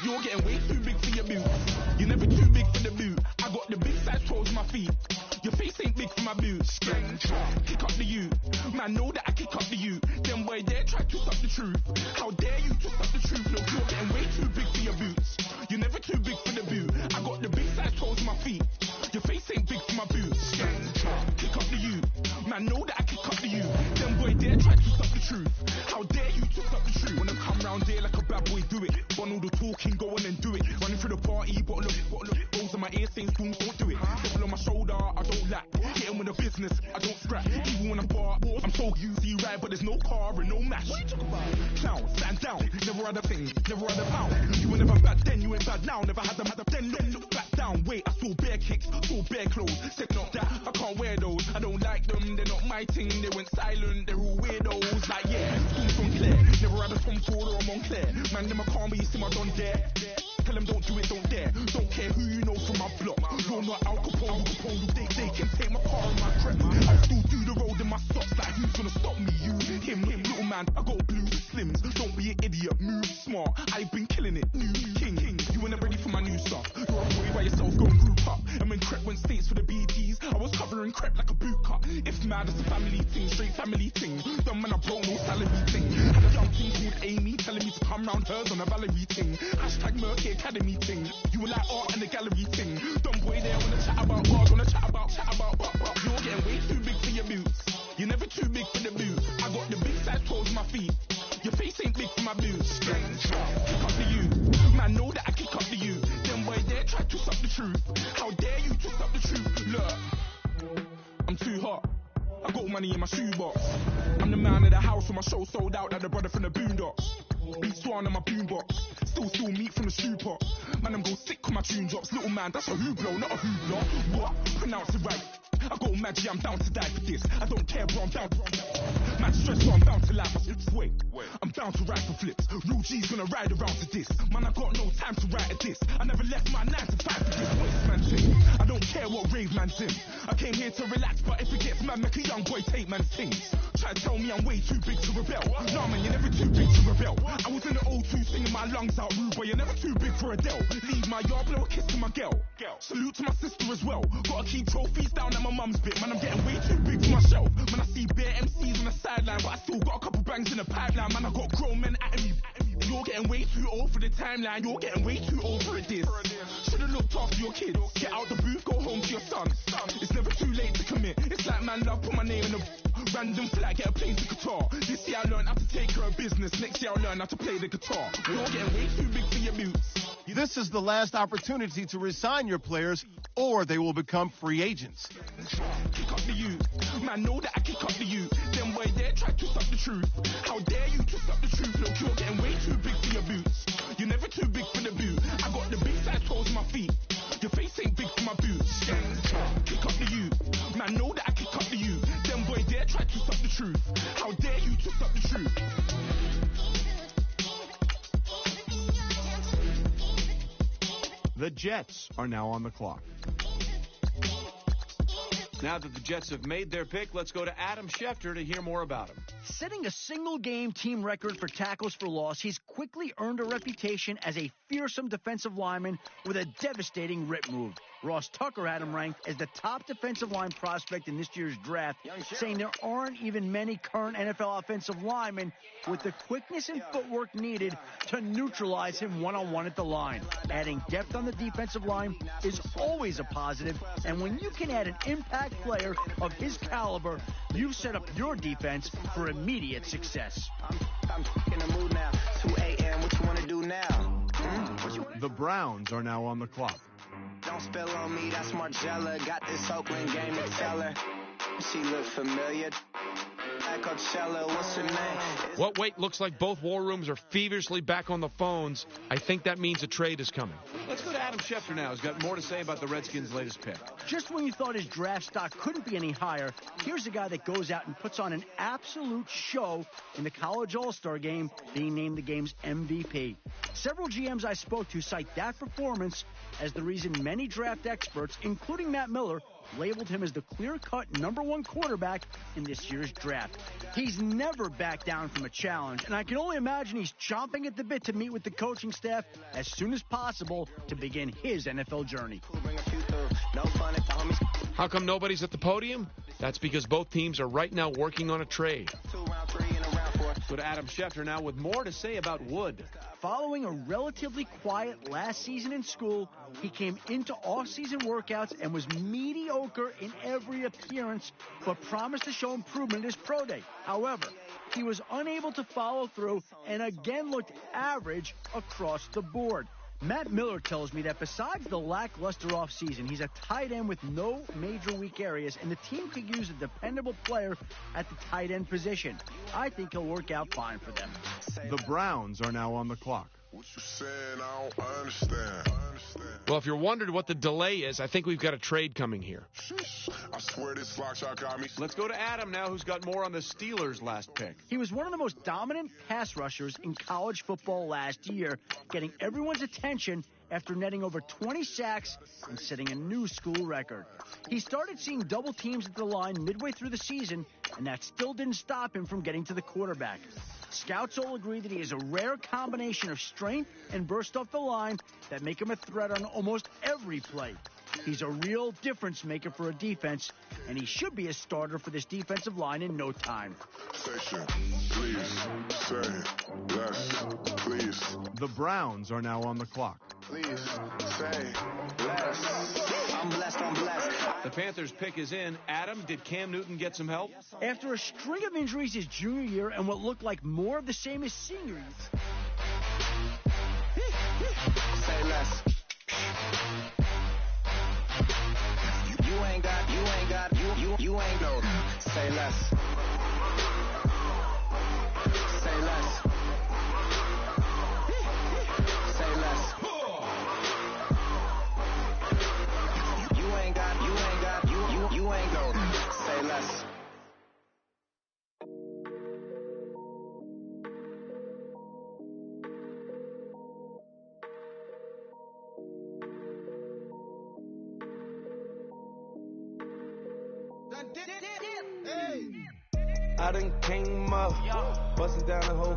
You're getting way too big for your boots. You're never too big for the boot. I got the big size toes on my feet. Your face ain't big for my boots. Kick up the you. Man, know that I kick up the you. Them boy there try to twist up the truth. How dare you twist up the truth? Look, you're getting way too big for your boots. You're never too big for the boot. I got the big size toes on my feet. Your face ain't big for my boots. Kick up the you. Man, know that I kick up the you. Them boy there try to twist up the truth. How dare you twist up the truth? Wanna come round there like a bad boy, do it. Want all the talking, go on and do it. Running through the party, but look. Rolls on my ear saying spoons, don't do it. Devil on my shoulder, I don't lack. Getting with the business, I don't scrap. Even when I'm bar, I'm so easy right, but there's no car and no match. What you talking about? Clown, stand down. Never had a thing, never had a pound. You were never bad then, you ain't bad now. Never had them, then look back down. Wait, I saw bare kicks, saw bare clothes. Said not that, I can't wear those. I don't like them, they're not my thing. They went silent, they're all weirdos. Like yeah, school from Claire. Never had a Tom Ford or a Montclair. Man, them I can't be, you see my don dare. Tell them don't do it, don't dare. Don't care who you know from my block. You're not Al Capone, they can take my car and my crap. I still do the road in my socks. Like who's gonna stop me? You, him, little man. I got blue slims. Don't be an idiot, move smart. I've been killing it, new king. You ain't ready for my new stuff. You're a boy by yourself, go and group up. And when Crep went states for the BTs, I was covering Crep like a boot cut. If mad, it's a family thing, straight family thing. Dumb man, I broke no salary thing. Had a young thing called Amy telling me to come round hers on a Valerie thing. Hashtag Murky Academy thing. You were like art and the gallery thing. big for the boot. I got the big size toes on my feet. Your face ain't big for my boots. Kick up the you. Man, know that I kick up the you. Them boy there try to twist up the truth. How dare you twist up the truth? Look, I'm too hot. I got money in my shoebox. I'm the man of the house with my show sold out like the brother from the Boondocks. Beat Swan on my boombox. Still meat from the stew pot. Man, I'm go sick when my tune drops. Little man, that's a hooplo, not a hoopla. What? Pronounce it right. I got magic, I'm down to die for this. I don't care, bro, I'm down. Man, stress, so I'm bound to laugh. Wait, I'm bound to ride for flips. Real G's gonna ride around to this. Man, I got no time to write at this. I never left my 9 to 5 for this. Waste man thing. I don't care what rave man's in. I came here to relax, but if it gets mad, make a young boy take man's things. Try to tell me I'm way too big to rebel. Nah, man, you're never too big to rebel. I was in the O2 singing my lungs out, rude, but you're never too big for Adele. Leave my yard, blow a kiss to my girl. Salute to my sister as well. Gotta keep trophies down at my mum's bit. Man, I'm getting way too big for myself. Man, I see bare MCs on the sideline, but I still got a couple bangs in the pipeline. Man, I got grown men at me. You're getting way too old for the timeline. You're getting way too old for this. Should've looked after your kids. Get out the booth, go home to your son. It's never too late to commit. It's like man love, put my name in the random flag, get a plane to Qatar. This year I learned how to take care of business. Next year I'll learn how to play the guitar. You're getting way too big for your boots. This is the last opportunity to resign your players, or they will become free agents. Kick up the you. Man, know that I kick up the you. Them boy there try to twist up the truth. How dare you twist up the truth? Look, you're getting way too big for your boots. You're never too big for the boot. I got the big size toes on my feet. Your face ain't big for my boots. Kick up the you. Man, know that I kick up the you. Them boy there try to twist up the truth. How dare you twist up the truth? The Jets are now on the clock. Now that the Jets have made their pick, let's go to Adam Schefter to hear more about him. Setting a single-game team record for tackles for loss, he's quickly earned a reputation as a fearsome defensive lineman with a devastating rip move. Ross Tucker had him ranked as the top defensive line prospect in this year's draft, saying there aren't even many current NFL offensive linemen with the quickness and footwork needed to neutralize him one-on-one at the line. Adding depth on the defensive line is always a positive, and when you can add an impact player of his caliber, you've set up your defense for immediate success. I'm in the mood now. 2 a.m. What you want to do now? The Browns are now on the clock. Don't spill on me, that's Margella. Got this Oakland game to tell her. She look familiar. Coachella, what's her name? What wait, looks like both war rooms are feverishly back on the phones. I think that means a trade is coming. Let's go to Adam Schefter now. He's got more to say about the Redskins' latest pick. Just when you thought his draft stock couldn't be any higher, here's a guy that goes out and puts on an absolute show in the College All-Star game, being named the game's MVP. Several GMs I spoke to cite that performance as the reason many draft experts, including Matt Miller, labeled him as the clear-cut #1 quarterback in this year's draft. He's never backed down from a challenge, and I can only imagine he's chomping at the bit to meet with the coaching staff as soon as possible to begin his NFL journey. How come nobody's at the podium? That's because both teams are right now working on a trade. Go to Adam Schefter now with more to say about Wood. Following a relatively quiet last season in school, he came into off-season workouts and was mediocre in every appearance, but promised to show improvement at his pro day. However, he was unable to follow through and again looked average across the board. Matt Miller tells me that besides the lackluster offseason, he's a tight end with no major weak areas, and the team could use a dependable player at the tight end position. I think he'll work out fine for them. The Browns are now on the clock. What you saying? I don't understand. Well, if you're wondering what the delay is, I think we've got a trade coming here. I swear this slot shot got me. Let's go to Adam now, who's got more on the Steelers' last pick. He was one of the most dominant pass rushers in college football last year, getting everyone's attention after netting over 20 sacks and setting a new school record. He started seeing double teams at the line midway through the season, and that still didn't stop him from getting to the quarterback. Scouts all agree that he is a rare combination of strength and burst off the line that make him a threat on almost every play. He's a real difference maker for a defense, and he should be a starter for this defensive line in no time. Station, please, say less, please. The Browns are now on the clock. Please say less. I'm blessed, I'm blessed. The Panthers pick is in. Adam, did Cam Newton get some help? After a string of injuries his junior year and what looked like more of the same his senior year. Say less. You ain't got, you ain't no. Say less. Say less. Say less. You ain't got, you ain't no. Say less. I done came up, bustin' down the whole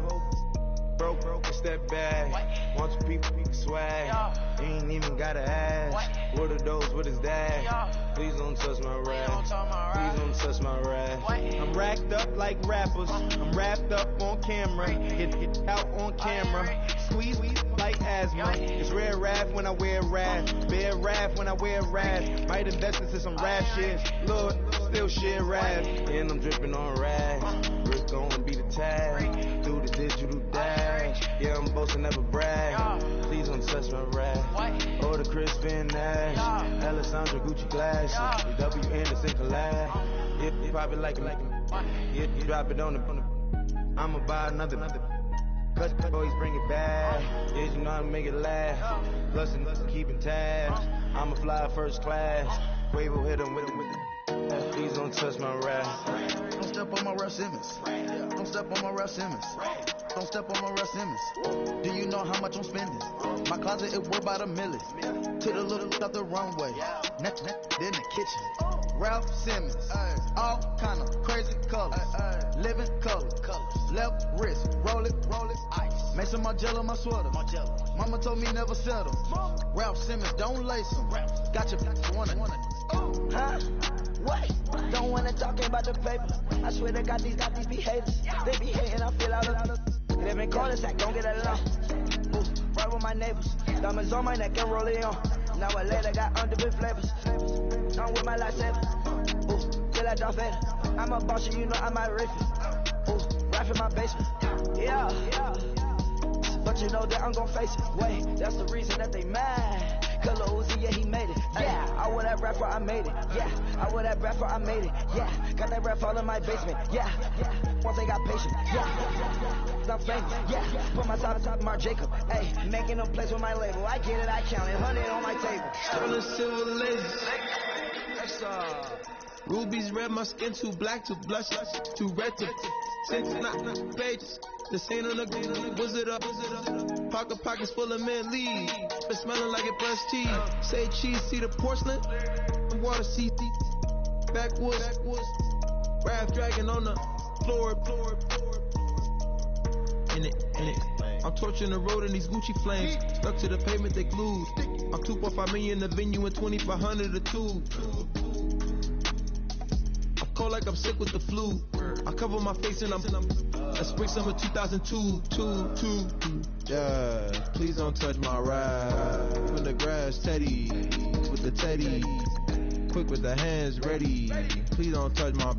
broke, it's that bag. Want you people swag, you ain't even gotta ask. What are those, what is that? Please don't touch my rag, please don't touch my rag. I'm racked up like rappers, I'm wrapped up on camera, hit out on camera, squeeze like asthma. It's rare rap when I wear rap, bare rap when I wear rap. Might invest into some rap shit, Lord, still shit rap. And I'm dripping on rags, Rick gon' be the tag, do the digital dash. Yeah, I'm boasting, never brag. Please don't touch my rap. Or the Chris Finn Nash, Alessandra Gucci glasses, W Anderson collab. Yeah, pop it like yeah, you drop it on the. I'ma buy another. Cut the boys, bring it back. Yeah, you know how to make it last. Plus, keeping tabs. I'ma fly first class. Quavo hit him with the. Please don't touch my rap. Don't step on my Ralph Simmons. Don't step on my Ralph Simmons. Don't step on my Ralph Simmons. Do you know how much I'm spending? My closet is worth about $1 million. Took the little out the runway. Then the kitchen. Ralph Simmons. All kind of crazy colors. Living colors. Left wrist. Roll it. Ice. Make some Margiela my sweater. Mama told me never settle. Ralph Simmons, don't lace them. Got your wanna. Huh? What? Don't wanna talk about the paper. I swear they got these be haters. They be hating, I feel out of. Live in cul-de-sac, don't get along. Ooh, right with my neighbors. Diamonds on my neck and roll it on. Now I later got underbit flavors. I'm with my lifesaver. Ooh, feel like Darth Vader. I'm a boss, you know I might riff it. Ooh, right in my basement. Yeah. But you know that I'm gon' face it. Wait, that's the reason that they mad. Color Uzi, yeah, he made it. Yeah, I wear that rapper, I made it. Yeah, I wear that rapper, I made it. Yeah, got that rap all in my basement. Yeah, once they got patience. Yeah, I'm famous. Yeah, put my top of Marc Jacob. Hey, making them plays with my label. I get it, I count it. 100 on my table. Sterling silver laces. Rubies red, my skin too black to blush, too red to six, not pages. This ain't on the wizard up. Pockets full of mint leaves. Been smelling like it brushed teeth. Say cheese, see the porcelain. Water, see backwoods. Raft dragging on the floor. In it. I'm torching the road in these Gucci flames. Stuck to the pavement, they glued. I'm 2.5 million in the venue and 2,500 a tube. I'm cold like I'm sick with the flu. I cover my face and I'm spring summer 2002. Yeah, please don't touch my ride. From the grass, Teddy, with the Teddy. Quick with the hands ready. Please don't touch my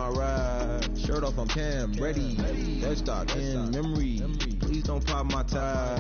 ride. Shirt off on cam, ready. That stock in memory. Please don't pop my tie.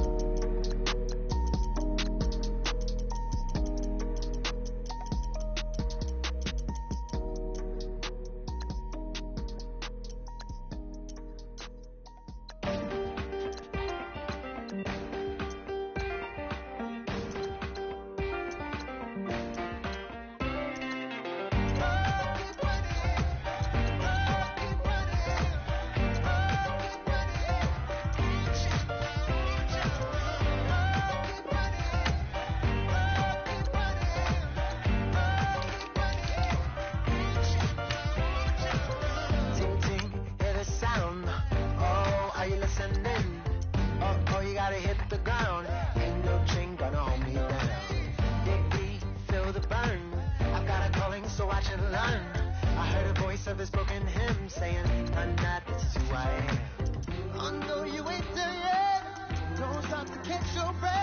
Catch your breath.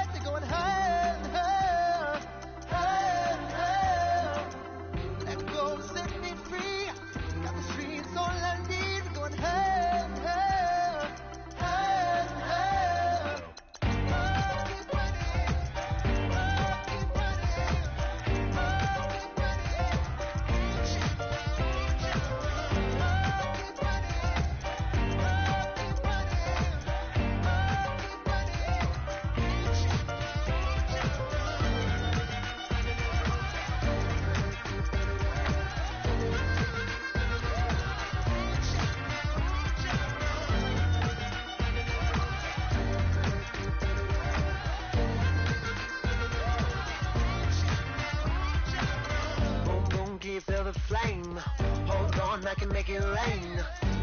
make it rain.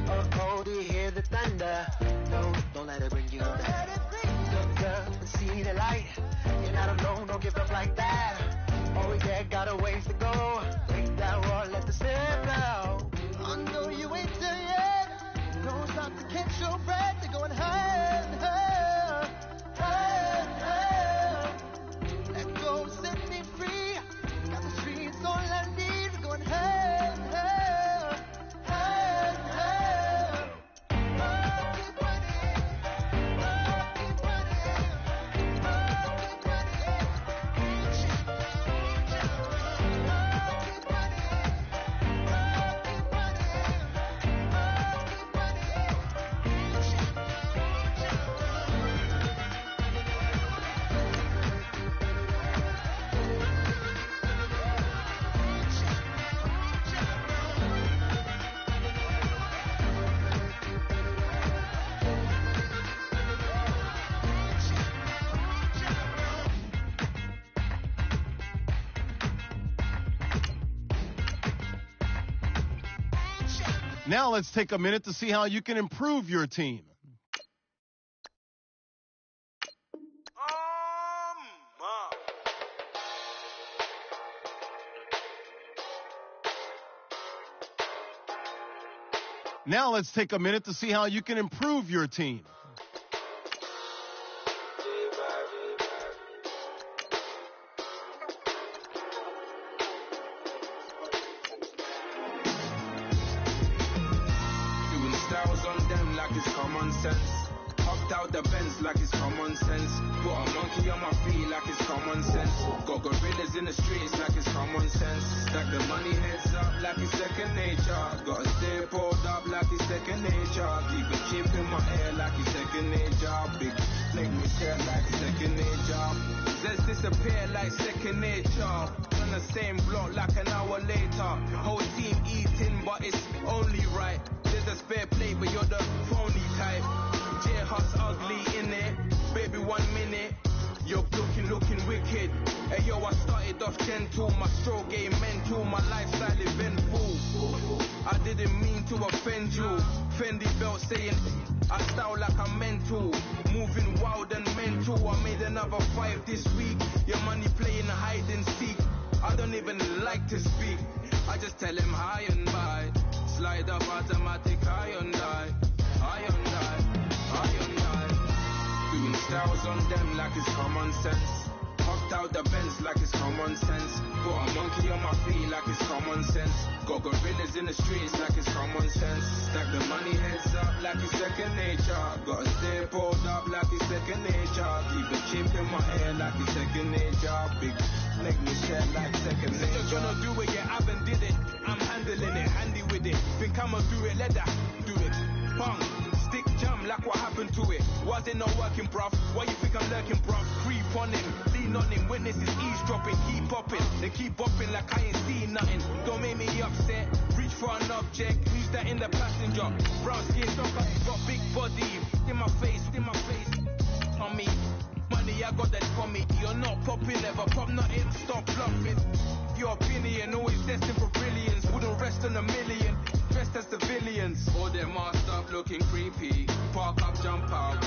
Oh, do you hear the thunder? No, don't let it bring you down. Look up and see the light. You're not alone, don't give up like that. Oh yeah, got a ways to go. Break that wall, let the sand blow. I know you ain't there yet. Don't stop to catch your breath. They're going higher and higher, higher and higher. Let go, set me free. Got the streets, all I need. We're going higher and higher, higher and higher. Oh, keep running. Oh, keep running. Oh, keep running. Now let's take a minute to see how you can improve your team. Now let's take a minute to see how you can improve your team. Out the Benz like it's common sense. Put a monkey on my feet like it's common sense. Got gorillas in the streets like it's common sense. Stack the money heads up like it's second nature. Gotta stay pulled up like it's second nature. Keep a chip in my ear like it's second nature. Big make me stare like second nature. Let's disappear like second nature. On the same block like an hour later. Whole team eating but it's only right. There's a spare plate but you're the phony type. J-Hut's ugly in it, baby 1 minute. You're looking wicked. Hey yo, I started off gentle, my stroke game mental, my lifestyle eventful. I didn't mean to offend you. Fendi belt saying I style like I'm mental, moving wild and mental. I made another 5 this week. Your money playing hide and seek. I don't even like to speak. I just tell him high and by. Slide up automatic high and die, high and die. Doing styles on them like it's common sense. Hopped out the Benz like it's common sense. Put a monkey on my feet like it's common sense. Got gorillas in the streets like it's common sense. Stack the money heads up like it's second nature. Gotta stay pulled up like it's second nature. Keep a chip in my ear like it's second nature. Big make me share like second nature. You're gonna do it, yeah, I haven't did it. I'm handling it, handy with it. Think I'ma do it, let that do it. Bang. Stick jam like what happened to it. Was it not working, bruv? Why you think I'm lurking, bruv? Creep on him, lean on him. Witnesses eavesdropping, keep popping. They keep bopping like I ain't seen nothing. Don't make me upset. Reach for an object. Who's that in the passenger? Brown skin, got big body. In my face, on me. Money, I got that for me. You're not popping, never pop nothing. Stop bluffing. Your opinion always destined for brilliance. Wouldn't rest on a million. Dressed as civilians. All their masked up looking creepy. Park up, jump out,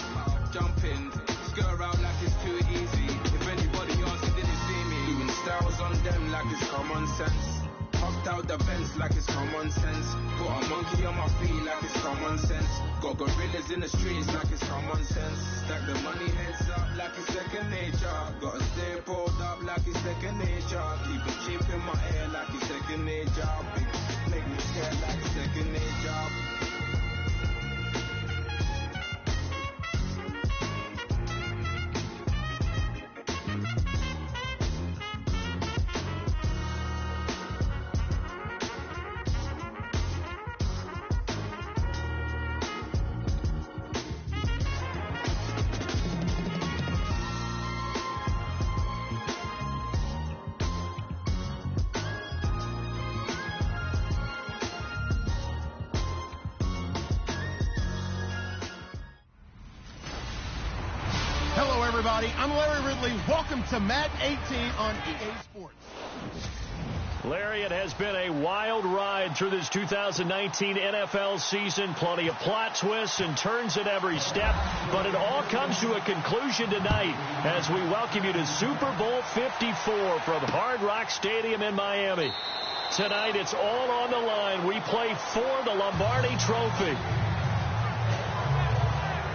jump in. Skirt out like it's too easy. If anybody else didn't see me. Doing styles on them like it's common sense. Hopped out the Benz like it's common sense. Put a monkey on my feet like it's common sense. Got gorillas in the streets like it's common sense. Stack the money heads up like it's second nature. Gotta stay pulled up like it's second nature. Keep a chip in my ear like it's second nature. Big make me scared like second nature. Everybody, I'm Larry Ridley. Welcome to Madden 18 on EA Sports. Larry, it has been a wild ride through this 2019 NFL season. Plenty of plot twists and turns at every step. But it all comes to a conclusion tonight as we welcome you to Super Bowl 54 from Hard Rock Stadium in Miami. Tonight, it's all on the line. We play for the Lombardi Trophy.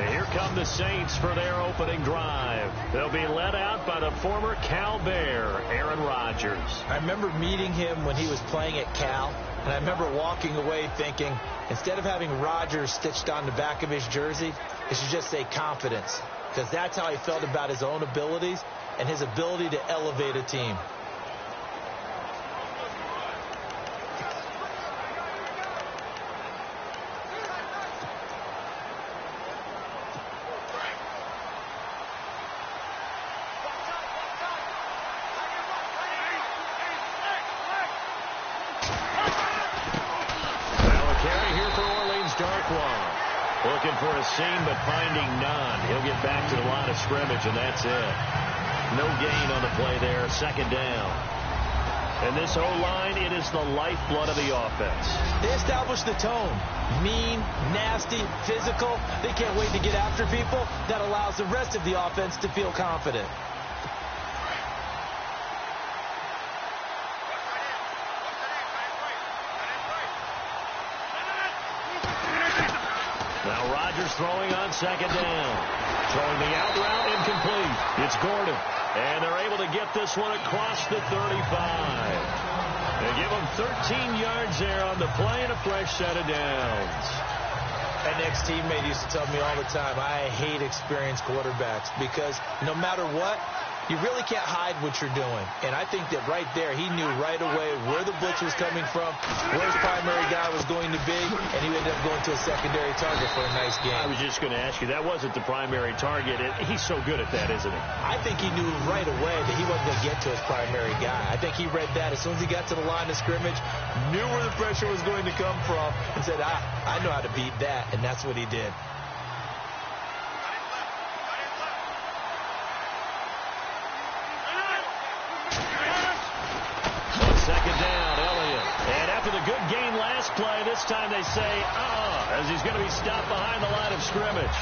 Here come the Saints for their opening drive. They'll be led out by the former Cal Bear, Aaron Rodgers. I remember meeting him when he was playing at Cal, and I remember walking away thinking, instead of having Rodgers stitched on the back of his jersey, it should just say confidence, because that's how he felt about his own abilities and his ability to elevate a team. Looking for a seam, but finding none. He'll get back to the line of scrimmage, and that's it. No gain on the play there, second down. And this O-line, it is the lifeblood of the offense. They established the tone. Mean, nasty, physical. They can't wait to get after people. That allows the rest of the offense to feel confident. Throwing on second down. Throwing the out route incomplete. It's Gordon. And they're able to get this one across the 35. They give him 13 yards there on the play and a fresh set of downs. An ex-teammate used to tell me all the time, I hate experienced quarterbacks because no matter what, you really can't hide what you're doing. And I think that right there, he knew right away where the blitz was coming from, where his primary guy was going to be, and he ended up going to a secondary target for a nice game. I was just going to ask you, that wasn't the primary target. He's so good at that, isn't he? I think he knew right away that he wasn't going to get to his primary guy. I think he read that as soon as he got to the line of scrimmage, knew where the pressure was going to come from, and said, I know how to beat that, and that's what he did. Second down, Elliott. And after the good gain last play, this time they say, as he's going to be stopped behind the line of scrimmage.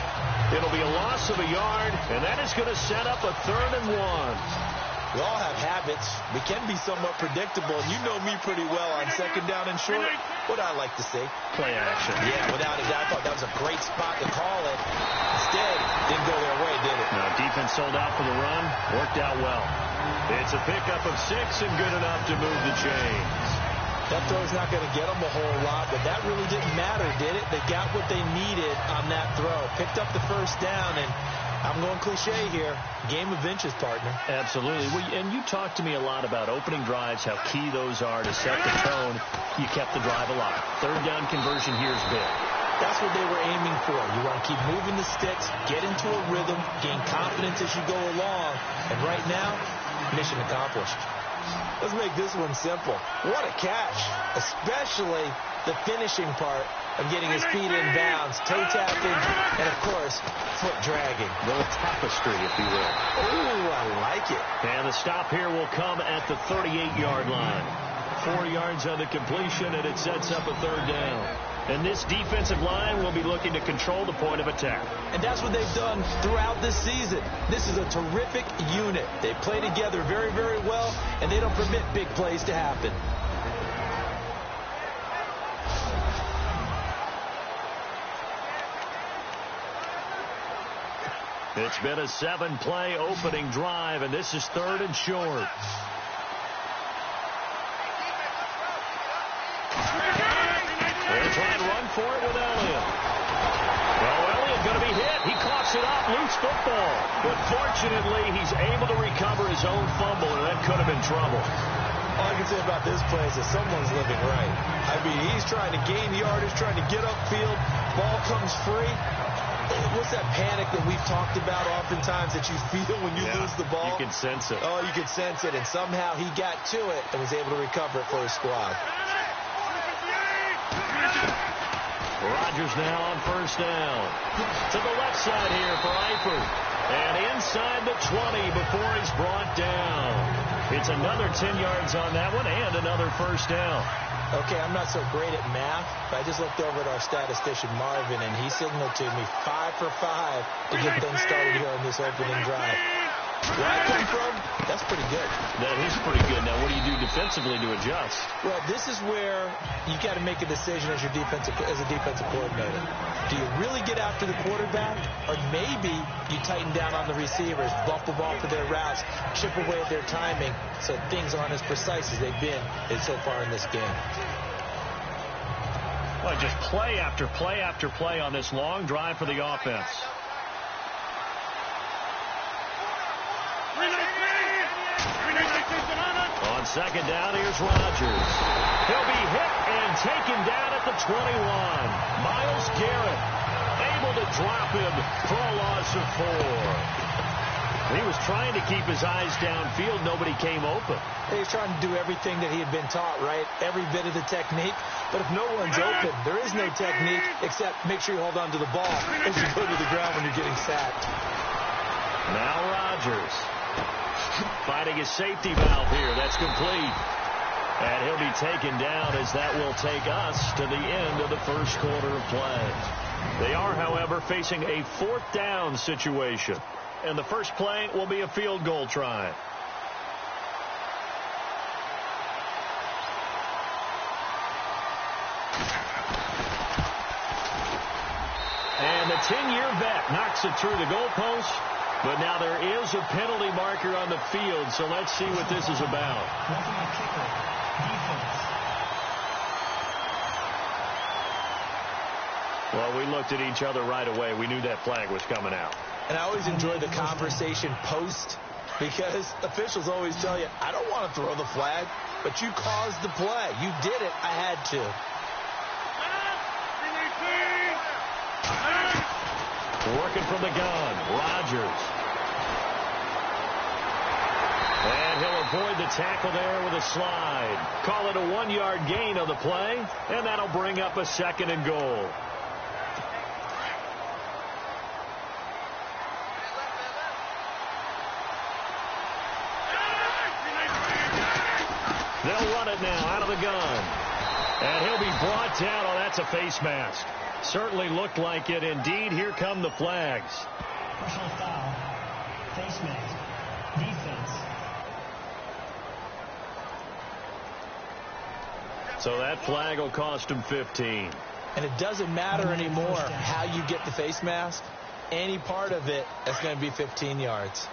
It'll be a loss of a yard, and that is going to set up a 3rd and 1. We all have habits. We can be somewhat predictable. You know me pretty well on second down and short. What I like to say? Play action. Yeah, without a doubt. I thought that was a great spot to call it. Instead, didn't go their way, did it? No, defense sold out for the run. Worked out well. It's a pickup of 6 and good enough to move the chains. That throw's not going to get them a whole lot, but that really didn't matter, did it? They got what they needed on that throw. Picked up the first down, and I'm going cliche here. Game of inches, partner. Absolutely. Well, and you talked to me a lot about opening drives, how key those are to set the tone. You kept the drive alive. 3rd down conversion here is big. That's what they were aiming for. You want to keep moving the sticks, get into a rhythm, gain confidence as you go along. And right now, mission accomplished. Let's make this one simple. What a catch, especially the finishing part of getting his feet in bounds, toe tapping, and of course, foot dragging. A little tapestry, if you will. Oh, I like it. And the stop here will come at the 38-yard line. 4 yards on the completion, and it sets up a 3rd down. And this defensive line will be looking to control the point of attack. And that's what they've done throughout this season. This is a terrific unit. They play together very, very well, and they don't permit big plays to happen. It's been a 7-play opening drive, and this is 3rd and short. They're trying to run for it with Elliott. Well, Elliott going to be hit. He coughs it up, loose football. But fortunately, he's able to recover his own fumble, and that could have been trouble. All I can say about this play is that someone's living right. I mean, he's trying to gain yardage, trying to get upfield. Ball comes free. What's that panic that we've talked about oftentimes that you feel when you lose the ball? You can sense it. Oh, you can sense it. And somehow he got to it and was able to recover it for his squad. Rodgers now on 1st down. To the left side here for Eifert. And inside the 20 before he's brought down. It's another 10 yards on that one and another first down. Okay, I'm not so great at math, but I just looked over at our statistician, Marvin, and he signaled to me 5 for 5 to get things started here on this opening drive. Where I come from, that's pretty good. That is pretty good. Now, what do you do defensively to adjust? Well, this is where you got to make a decision as a defensive coordinator. Do you really get after the quarterback, or maybe you tighten down on the receivers, bump the ball for their routes, chip away at their timing, so things aren't as precise as they've been so far in this game. Well, just play after play after play on this long drive for the offense. On second down, here's Rodgers. He'll be hit and taken down at the 21. Myles Garrett able to drop him for a loss of 4. He was trying to keep his eyes downfield. Nobody came open. He was trying to do everything that he had been taught, right? Every bit of the technique. But if no one's open, there is no technique except make sure you hold on to the ball as you go to the ground when you're getting sacked. Now Rodgers finding his safety valve here. That's complete. And he'll be taken down as that will take us to the end of the first quarter of play. They are, however, facing a 4th down situation. And the first play will be a field goal try. And the 10-year vet knocks it through the goalpost. But now there is a penalty marker on the field, so let's see what this is about. Well, we looked at each other right away. We knew that flag was coming out. And I always enjoy the conversation post, because officials always tell you, I don't want to throw the flag, but you caused the play. You did it. I had to. Working from the gun, Rodgers. And he'll avoid the tackle there with a slide. Call it a 1-yard gain on the play, and that'll bring up a 2nd and goal. They'll run it now out of the gun. And he'll be brought down. Oh, that's a face mask. Certainly looked like it. Indeed, here come the flags. Personal foul. Face mask. Defense. So that flag will cost him 15. And it doesn't matter anymore how you get the face mask. Any part of it is going to be 15 yards.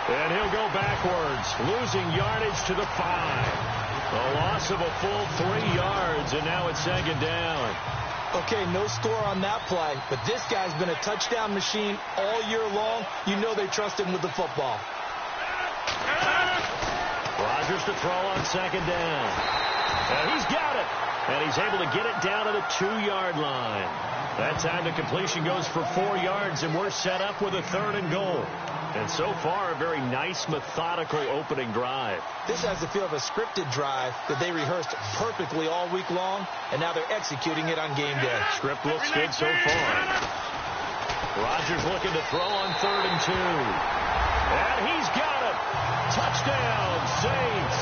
And he'll go backwards, losing yardage to the 5. A loss of a full 3 yards, and now it's 2nd down. Okay, no score on that play, but this guy's been a touchdown machine all year long. You know they trust him with the football. Rodgers to throw on 2nd down. And he's got it. And he's able to get it down to the 2-yard line. That time the completion goes for 4 yards, and we're set up with a 3rd and goal. And so far, a very nice, methodical opening drive. This has the feel of a scripted drive that they rehearsed perfectly all week long, and now they're executing it on game day. Script looks good so far. Rodgers looking to throw on 3rd and 2. And he's got it. Touchdown, Saints,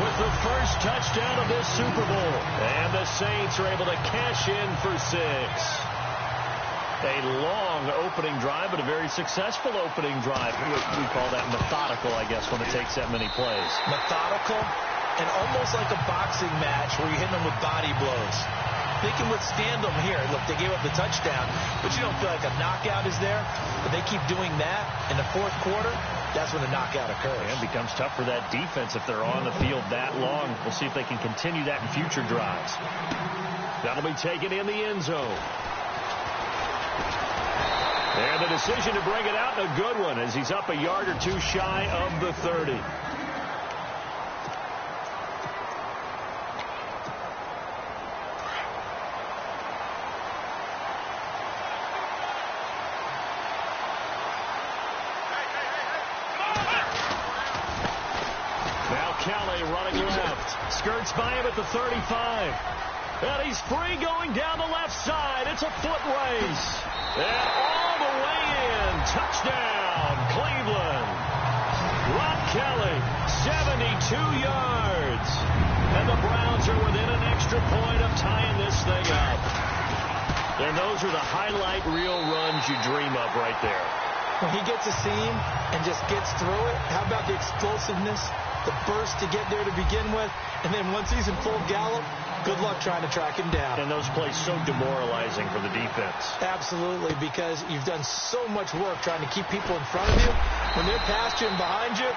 with the first touchdown of this Super Bowl. And the Saints are able to cash in for 6. A long opening drive, but a very successful opening drive. We call that methodical, I guess, when it takes that many plays. Methodical and almost like a boxing match where you hit them with body blows. They can withstand them here. Look, they gave up the touchdown, but you don't feel like a knockout is there. But they keep doing that in the 4th quarter. That's when a knockout occurs. And it becomes tough for that defense if they're on the field that long. We'll see if they can continue that in future drives. That'll be taken in the end zone. And the decision to bring it out, a good one, as he's up a yard or 2 shy of the 30. Kelly running left. Skirts by him at the 35. And he's free going down the left side. It's a foot race. And all the way in. Touchdown, Cleveland. Ron Kelly, 72 yards. And the Browns are within an extra point of tying this thing up. And those are the highlight reel runs you dream of right there. When he gets a seam and just gets through it, how about the explosiveness, the burst to get there to begin with, and then once he's in full gallop, good luck trying to track him down. And those plays so demoralizing for the defense. Absolutely, because you've done so much work trying to keep people in front of you. When they're past you and behind you,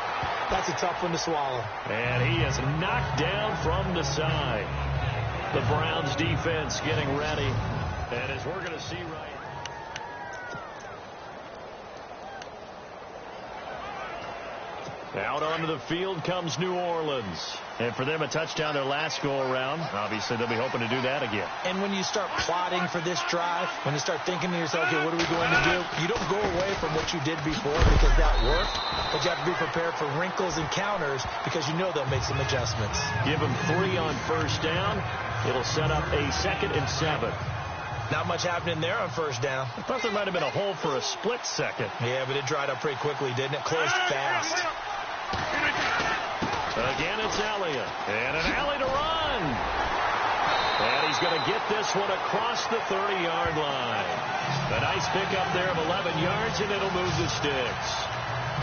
that's a tough one to swallow. And he is knocked down from the side. The Browns defense getting ready. And as we're going to see right out onto the field comes New Orleans. And for them, a touchdown their last go-around. Obviously, they'll be hoping to do that again. And when you start plotting for this drive, when you start thinking to yourself, okay, what are we going to do? You don't go away from what you did before because that worked. But you have to be prepared for wrinkles and counters because you know they'll make some adjustments. Give them 3 on first down. It'll set up a 2nd and 7. Not much happening there on first down. I thought there might have been a hole for a split second. Yeah, but it dried up pretty quickly, didn't it? Closed fast. Again, it's Elliott. And an alley to run. And he's going to get this one across the 30-yard line. A nice pickup there of 11 yards, and it'll move the sticks.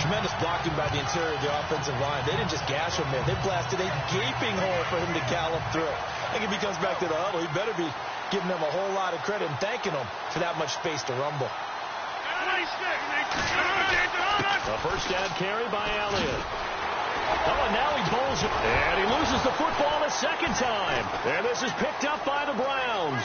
Tremendous blocking by the interior of the offensive line. They didn't just gash him there. They blasted a gaping hole for him to gallop through. I think if he comes back to the huddle, he better be giving them a whole lot of credit and thanking them for that much space to rumble. A first down carry by Elliott. Oh, and now he bowls it. And he loses the football a second time. And this is picked up by the Browns.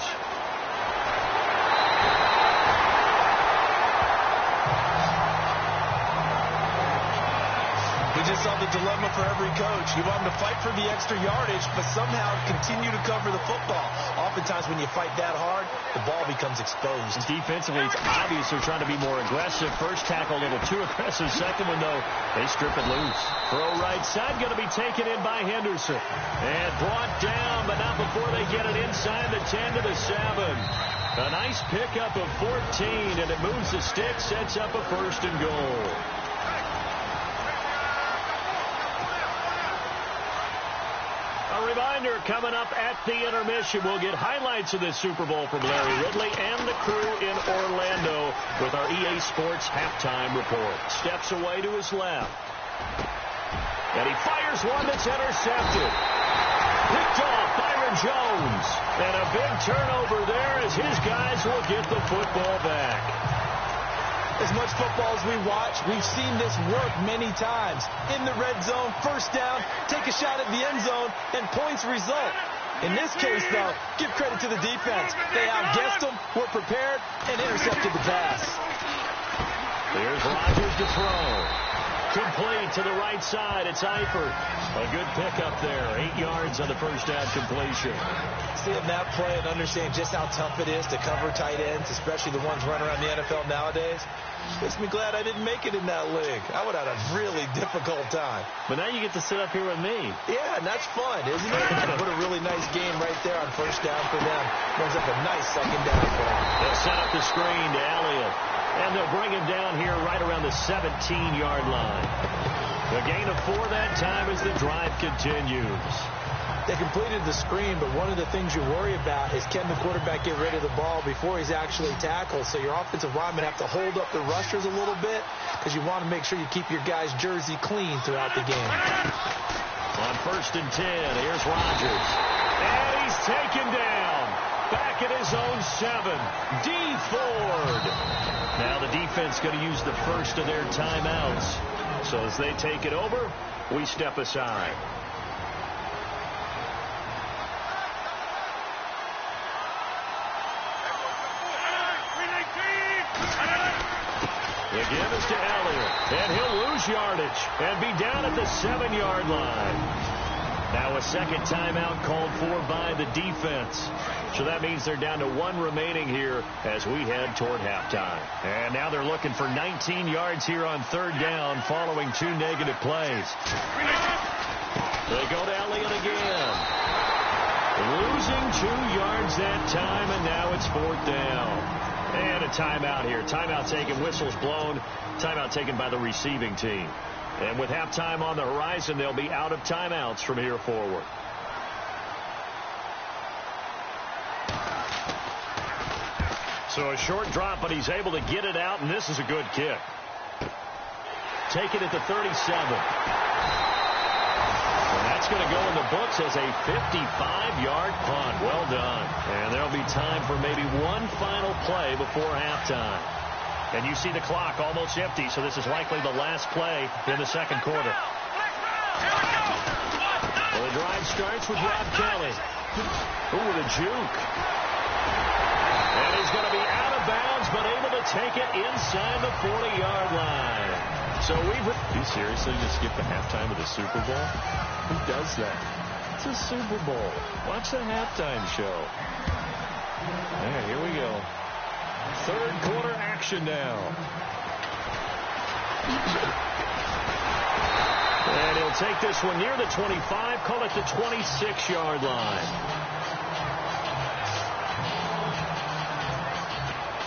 We just saw the dilemma for every coach. You want them to fight for the extra yardage, but somehow continue to cover the football. Oftentimes when you fight that hard, the ball becomes exposed. And defensively, it's obvious they're trying to be more aggressive. First tackle a little too aggressive. Second one, though, they strip it loose. Throw right side, going to be taken in by Henderson. And brought down, but not before they get it inside the 10 to the 7. A nice pickup of 14, and it moves the stick, sets up a 1st and goal. A reminder, coming up at the intermission, we'll get highlights of this Super Bowl from Larry Ridley and the crew in Orlando with our EA Sports halftime report. Steps away to his left. And he fires one that's intercepted. Picked off Byron Jones. And a big turnover there as his guys will get the football back. As much football as we watch, we've seen this work many times. In the red zone, first down, take a shot at the end zone, and points result. In this case, though, give credit to the defense. They outguessed them, were prepared, and intercepted the pass. Here's Rodgers to throw. Complete to the right side. It's Eifert. A good pickup there. 8 yards on the first down completion. Seeing that play and understanding just how tough it is to cover tight ends, especially the ones running around the NFL nowadays, makes me glad I didn't make it in that league. I would have had a really difficult time. But now you get to sit up here with me. Yeah, and that's fun, isn't it? What a really nice game right there on first down for them. Brings up a nice second down for them. They'll set up the screen to Elliott. And they'll bring him down here right around the 17-yard line. A gain of 4 that time as the drive continues. They completed the screen, but one of the things you worry about is can the quarterback get rid of the ball before he's actually tackled? So your offensive linemen have to hold up the rushers a little bit because you want to make sure you keep your guy's jersey clean throughout the game. On 1st and 10, here's Rodgers. And he's taken down. Back at his own 7. D. Ford. Now the defense going to use the first of their timeouts. So as they take it over, we step aside. The give is to Elliott. And he'll lose yardage and be down at the 7-yard line. Now a second timeout called for by the defense. So that means they're down to 1 remaining here as we head toward halftime. And now they're looking for 19 yards here on 3rd down following 2 negative plays. They go to Elliott again. Losing 2 yards that time, and now it's 4th down. And a timeout here. Timeout taken, whistles blown. Timeout taken by the receiving team. And with halftime on the horizon, they'll be out of timeouts from here forward. So a short drop, but he's able to get it out, and this is a good kick. Take it at the 37. And that's going to go in the books as a 55-yard punt. Well done. And there'll be time for maybe one final play before halftime. And you see the clock almost empty, so this is likely the last play in the second quarter. Well, the drive starts with Rob Kelly. Ooh, with a juke. And he's going to be out of bounds, but able to take it inside the 40-yard line. So we've... You seriously just skip the halftime of the Super Bowl? Who does that? It's a Super Bowl. Watch the halftime show. All right, here we go. Third quarter action now. And he'll take this one near the 25, call it the 26-yard line.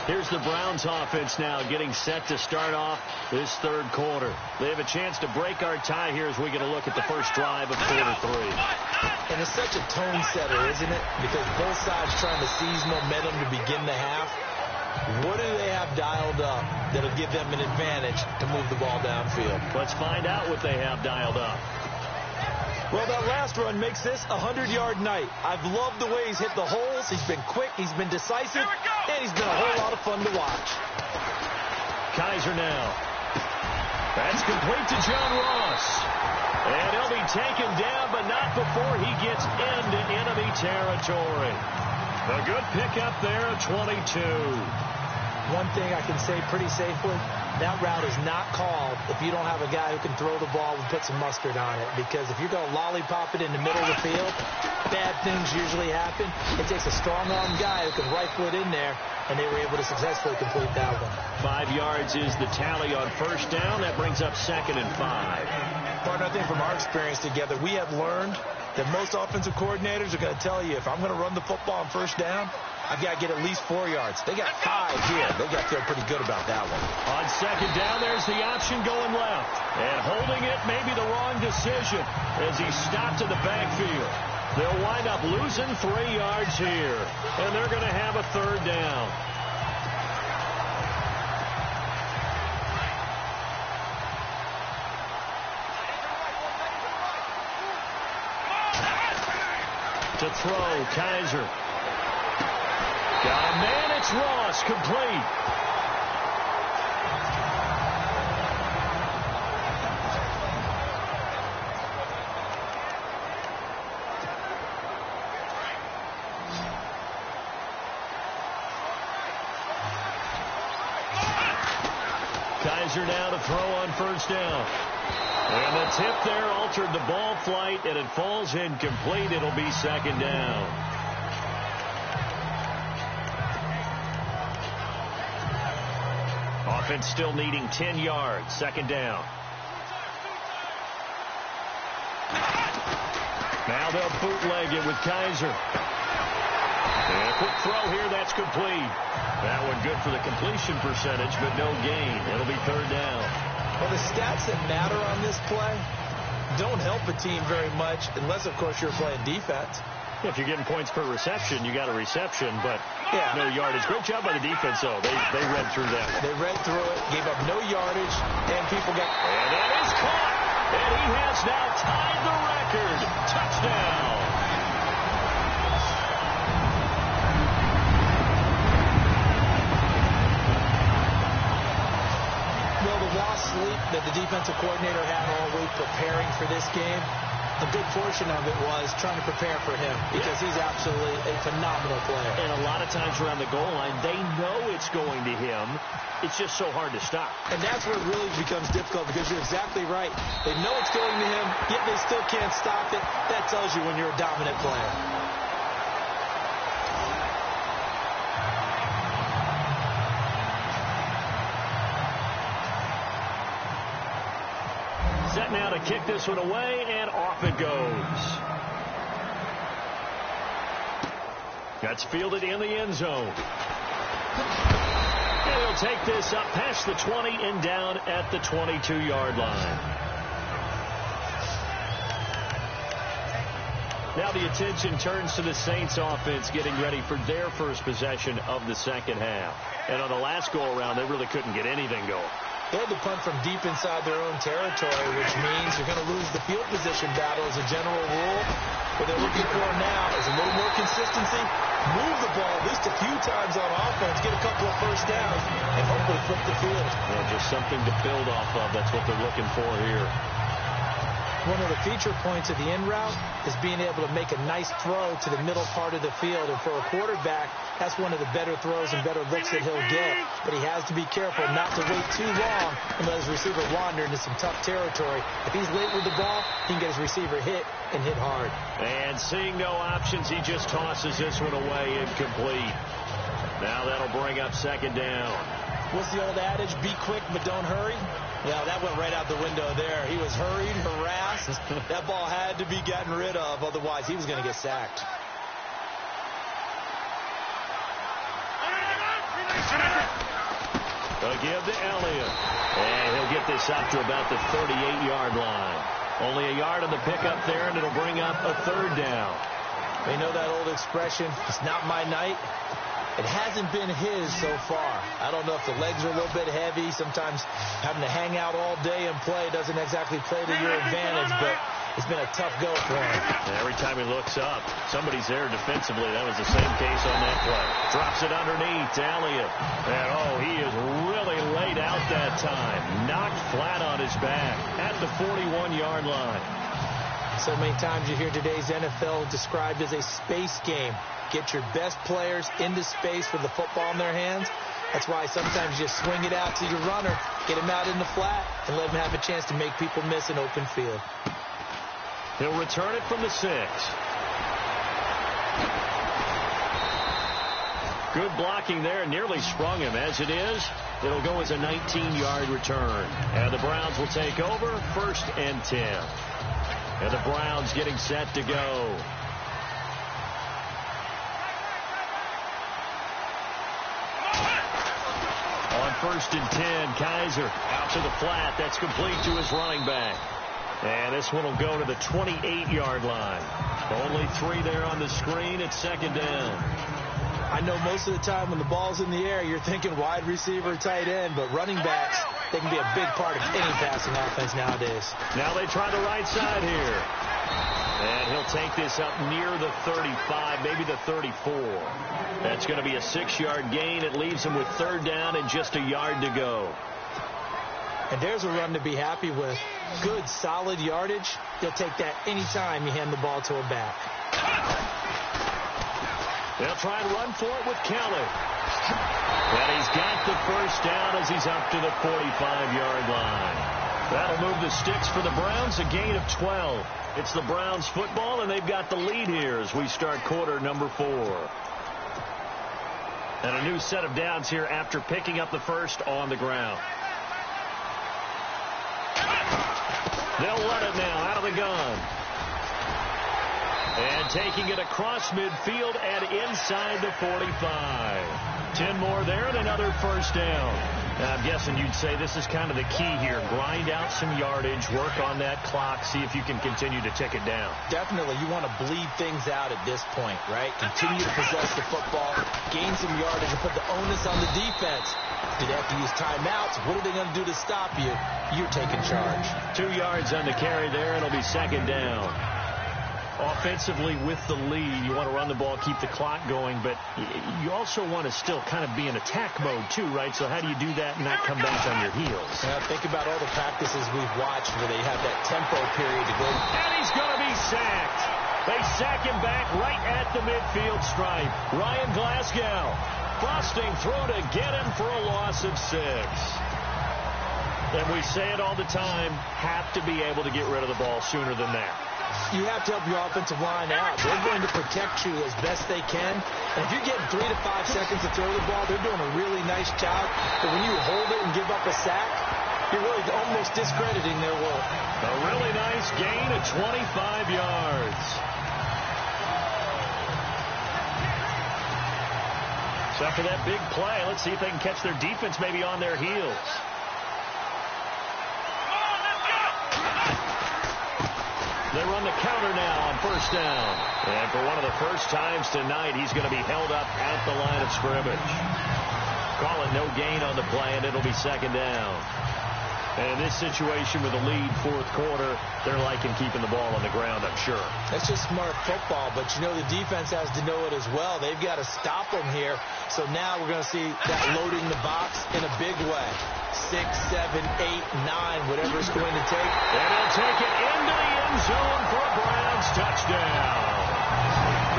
Here's the Browns offense now getting set to start off this third quarter. They have a chance to break our tie here as we get a look at the first drive of quarter 3. And it's such a tone setter, isn't it? Because both sides trying to seize momentum to begin the half. What do they have dialed up that'll give them an advantage to move the ball downfield? Let's find out what they have dialed up. Well, that last run makes this a 100-yard night. I've loved the way he's hit the holes. He's been quick. He's been decisive. And he's been a whole lot of fun to watch. Kaiser now. That's complete to John Ross. And he'll be taken down, but not before he gets into enemy territory. A good pickup there at 22. One thing I can say pretty safely, that route is not called if you don't have a guy who can throw the ball and put some mustard on it. Because if you're going to lollipop it in the middle of the field, bad things usually happen. It takes a strong-armed guy who can rifle it in there, and they were able to successfully complete that one. 5 yards is the tally on first down. That brings up 2nd and 5. Partner, I think from our experience together, we have learned that most offensive coordinators are going to tell you, if I'm going to run the football on first down, I've got to get at least 4 yards. They got 5 here. They got to feel pretty good about that one. On second down, there's the option going left. And holding it may be the wrong decision as he stopped in the backfield. They'll wind up losing 3 yards here. And they're going to have a third down. To throw, Kaiser. Got a man, it's Ross, complete. Kaiser now to throw on first down. And the tip there altered the ball flight, and it falls incomplete. It'll be second down. Offense still needing 10 yards. Second down. Now they'll bootleg it with Kaiser. And a quick throw here, that's complete. That one good for the completion percentage, but no gain. It'll be third down. Well, the stats that matter on this play don't help a team very much unless, of course, you're playing defense. If you're getting points per reception, you got a reception, but no yardage. Great job by the defense, though. They read through that. They read through it, gave up no yardage, and people got... And that is caught. And he has now tied the record. Touchdown. Well, the lost sleep that the defensive coordinator had all week preparing for this game, a good portion of it was trying to prepare for him because he's absolutely a phenomenal player. And a lot of times around the goal line, they know it's going to him. It's just so hard to stop. And that's where it really becomes difficult because you're exactly right. They know it's going to him, yet they still can't stop it. That tells you when you're a dominant player. set now to kick this one away, and off it goes. That's fielded in the end zone. And he'll take this up past the 20 and down at the 22-yard line. Now the attention turns to the Saints offense getting ready for their first possession of the second half. And on the last go-around, they really couldn't get anything going. They had to punt from deep inside their own territory, which means you're going to lose the field position battle as a general rule. What they're looking for now is a little more consistency, move the ball at least a few times on offense, get a couple of first downs, and hopefully flip the field. Yeah, just something to build off of. That's what they're looking for here. One of the feature points of the in route is being able to make a nice throw to the middle part of the field. And for a quarterback, that's one of the better throws and better looks that he'll get. But he has to be careful not to wait too long and let his receiver wander into some tough territory. If he's late with the ball, he can get his receiver hit and hit hard. And seeing no options, he just tosses this one away incomplete. Now that'll bring up second down. What's the old adage? Be quick, but don't hurry. Yeah, that went right out the window there. He was hurried, harassed. That ball had to be gotten rid of. Otherwise, he was going to get sacked. They'll give to Elliott. And he'll get this up to about the 38-yard line. Only a yard on the pickup there, and it'll bring up a third down. They know that old expression, it's not my night. It hasn't been his so far. I don't know if the legs are a little bit heavy. Sometimes having to hang out all day and play doesn't exactly play to your advantage, but it's been a tough go for him. And every time he looks up, somebody's there defensively. That was the same case on that play. Drops it underneath to Elliott. And, he is really laid out that time. Knocked flat on his back at the 41-yard line. So many times you hear today's NFL described as a space game. Get your best players into space with the football in their hands. That's why sometimes you swing it out to your runner, get him out in the flat, and let him have a chance to make people miss an open field. He'll return it from the 6. Good blocking there, nearly sprung him. As it is, it'll go as a 19-yard return. And the Browns will take over, 1st and 10. And the Browns getting set to go. On 1st and 10, Kaiser out to the flat. That's complete to his running back. And this one will go to the 28-yard line. Only 3 there on the screen. It's second down. I know most of the time when the ball's in the air, you're thinking wide receiver, tight end, but running backs, they can be a big part of any passing offense nowadays. Now they try the right side here. And he'll take this up near the 35, maybe the 34. That's going to be a 6-yard gain. It leaves him with 3rd down and just a yard to go. And there's a run to be happy with. Good, solid yardage. You'll take that anytime you hand the ball to a back. They'll try and run for it with Kelly. And he's got the first down as he's up to the 45-yard line. That'll move the sticks for the Browns, a gain of 12. It's the Browns football, and they've got the lead here as we start quarter number 4. And a new set of downs here after picking up the first on the ground. They'll run it now out of the gun. And taking it across midfield and inside the 45. 10 more there and another first down. Now, I'm guessing you'd say this is kind of the key here. Grind out some yardage, work on that clock, see if you can continue to tick it down. Definitely. You want to bleed things out at this point, right? Continue to possess the football, gain some yardage, and put the onus on the defense. Do they have to use timeouts? What are they going to do to stop you? You're taking charge. 2 yards on the carry there, and it'll be second down. Offensively with the lead, you want to run the ball, keep the clock going, but you also want to still kind of be in attack mode too, right? So how do you do that and not come back on your heels? Think about all the practices we've watched where they have that tempo period to go. And he's going to be sacked. They sack him back right at the midfield stripe. Ryan Glasgow busting through to get him for a loss of 6. And we say it all the time, have to be able to get rid of the ball sooner than that. You have to help your offensive line out. They're going to protect you as best they can. And if you're getting 3 to 5 seconds to throw the ball, they're doing a really nice job. But when you hold it and give up a sack, you're really almost discrediting their work. No nice gain of 25 yards. So after that big play, let's see if they can catch their defense maybe on their heels. They run the counter now on first down. And for one of the first times tonight, he's going to be held up at the line of scrimmage. Call it no gain on the play, and it'll be second down. And in this situation with the lead fourth quarter, they're liking keeping the ball on the ground, I'm sure. That's just smart football, but you know the defense has to know it as well. They've got to stop them here. So now we're going to see that loading the box in a big way. 6, 7, 8, 9, whatever it's going to take. And he'll take it into the end zone for a Browns touchdown.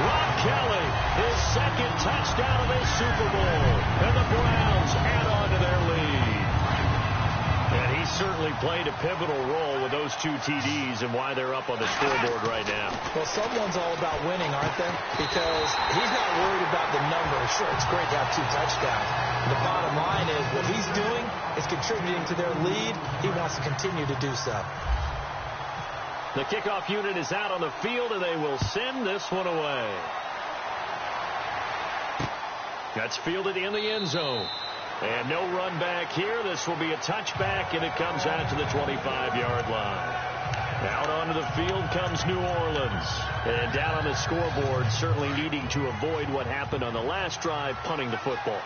Rob Kelly, his second touchdown of this Super Bowl. And the Browns add on to their lead. And he certainly played a pivotal role with those 2 TDs and why they're up on the scoreboard right now. Well, someone's all about winning, aren't they? Because he's not worried about the number. Sure, it's great to have 2 touchdowns. The bottom line is what he's doing is contributing to their lead. He wants to continue to do so. The kickoff unit is out on the field, and they will send this one away. That's fielded in the end zone. And no run back here. This will be a touchback, and it comes out to the 25-yard line. Out onto the field comes New Orleans. And down on the scoreboard, certainly needing to avoid what happened on the last drive, punting the football.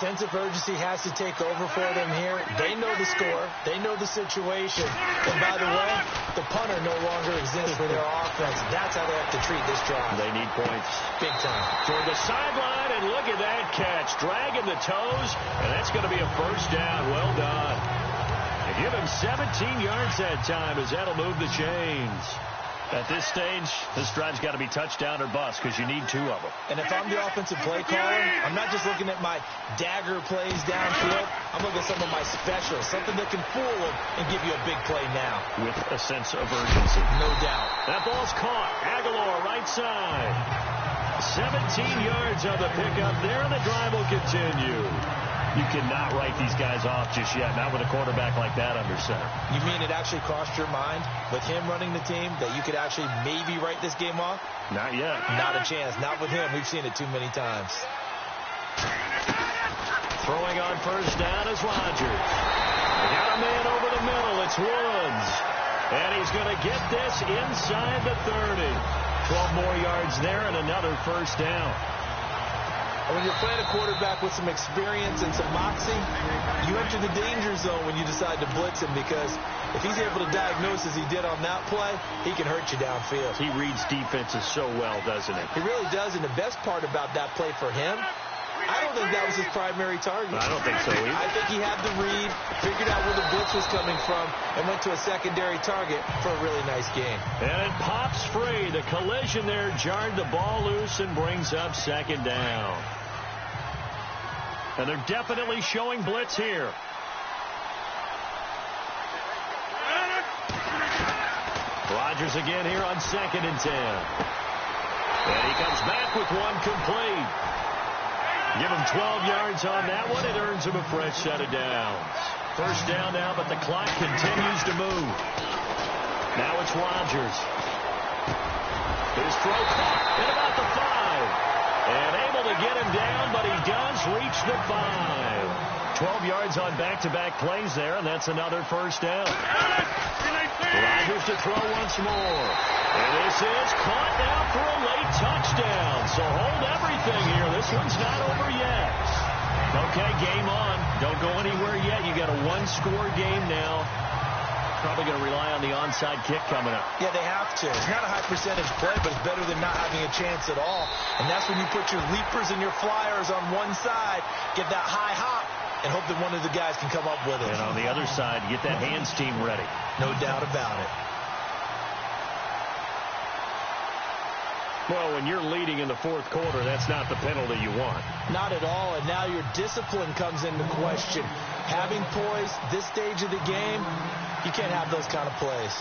Sense of urgency has to take over for them here. They know the score. They know the situation. And by the way, the punter no longer exists for their offense. That's how they have to treat this drive. They need points. Big time. Toward the sideline, and look at that catch. Dragging the toes, and that's going to be a first down. Well done. They give him 17 yards that time as that'll move the chains. At this stage, this drive's got to be touchdown or bust because you need 2 of them. And if I'm the offensive play caller, I'm not just looking at my dagger plays downfield. I'm looking at some of my specials, something that can fool them and give you a big play now. With a sense of urgency. No doubt. That ball's caught. Aguilar, right side. 17 yards on the pickup there, and the drive will continue. You cannot write these guys off just yet, not with a quarterback like that under center. You mean it actually crossed your mind with him running the team that you could actually maybe write this game off? Not yet. Not a chance. Not with him. We've seen it too many times. Throwing on first down is Rodgers. They got a man over the middle. It's Woods. And he's going to get this inside the 30. 12 more yards there and another first down. When you're playing a quarterback with some experience and some moxie, you enter the danger zone when you decide to blitz him, because if he's able to diagnose as he did on that play, he can hurt you downfield. He reads defenses so well, doesn't he? He really does, and the best part about that play for him, I don't think that was his primary target. I don't think so either. I think he had the read, figured out where the blitz was coming from, and went to a secondary target for a really nice game. And it pops free. The collision there jarred the ball loose and brings up second down. And they're definitely showing blitz here. Rodgers again here on 2nd and 10. And he comes back with one complete. Give him 12 yards on that one. It earns him a fresh set of downs. First down now, but the clock continues to move. Now it's Rodgers. His throw caught at about the 5. And able to get him down, but he does reach the 5. 12 yards on back-to-back plays there, and that's another first down. Rodgers to throw once more. And this is caught now for a late touchdown. So hold everything here. This one's not over yet. Okay, game on. Don't go anywhere yet. You got a one-score game now. Probably going to rely on the onside kick coming up. Yeah, they have to. It's not a high percentage play, but it's better than not having a chance at all. And that's when you put your leapers and your flyers on one side, get that high hop, and hope that one of the guys can come up with it. And on the other side, get that hands team ready. No doubt about it. Well, when you're leading in the fourth quarter, that's not the penalty you want. Not at all, and now your discipline comes into question. Having poise this stage of the game, you can't have those kind of plays.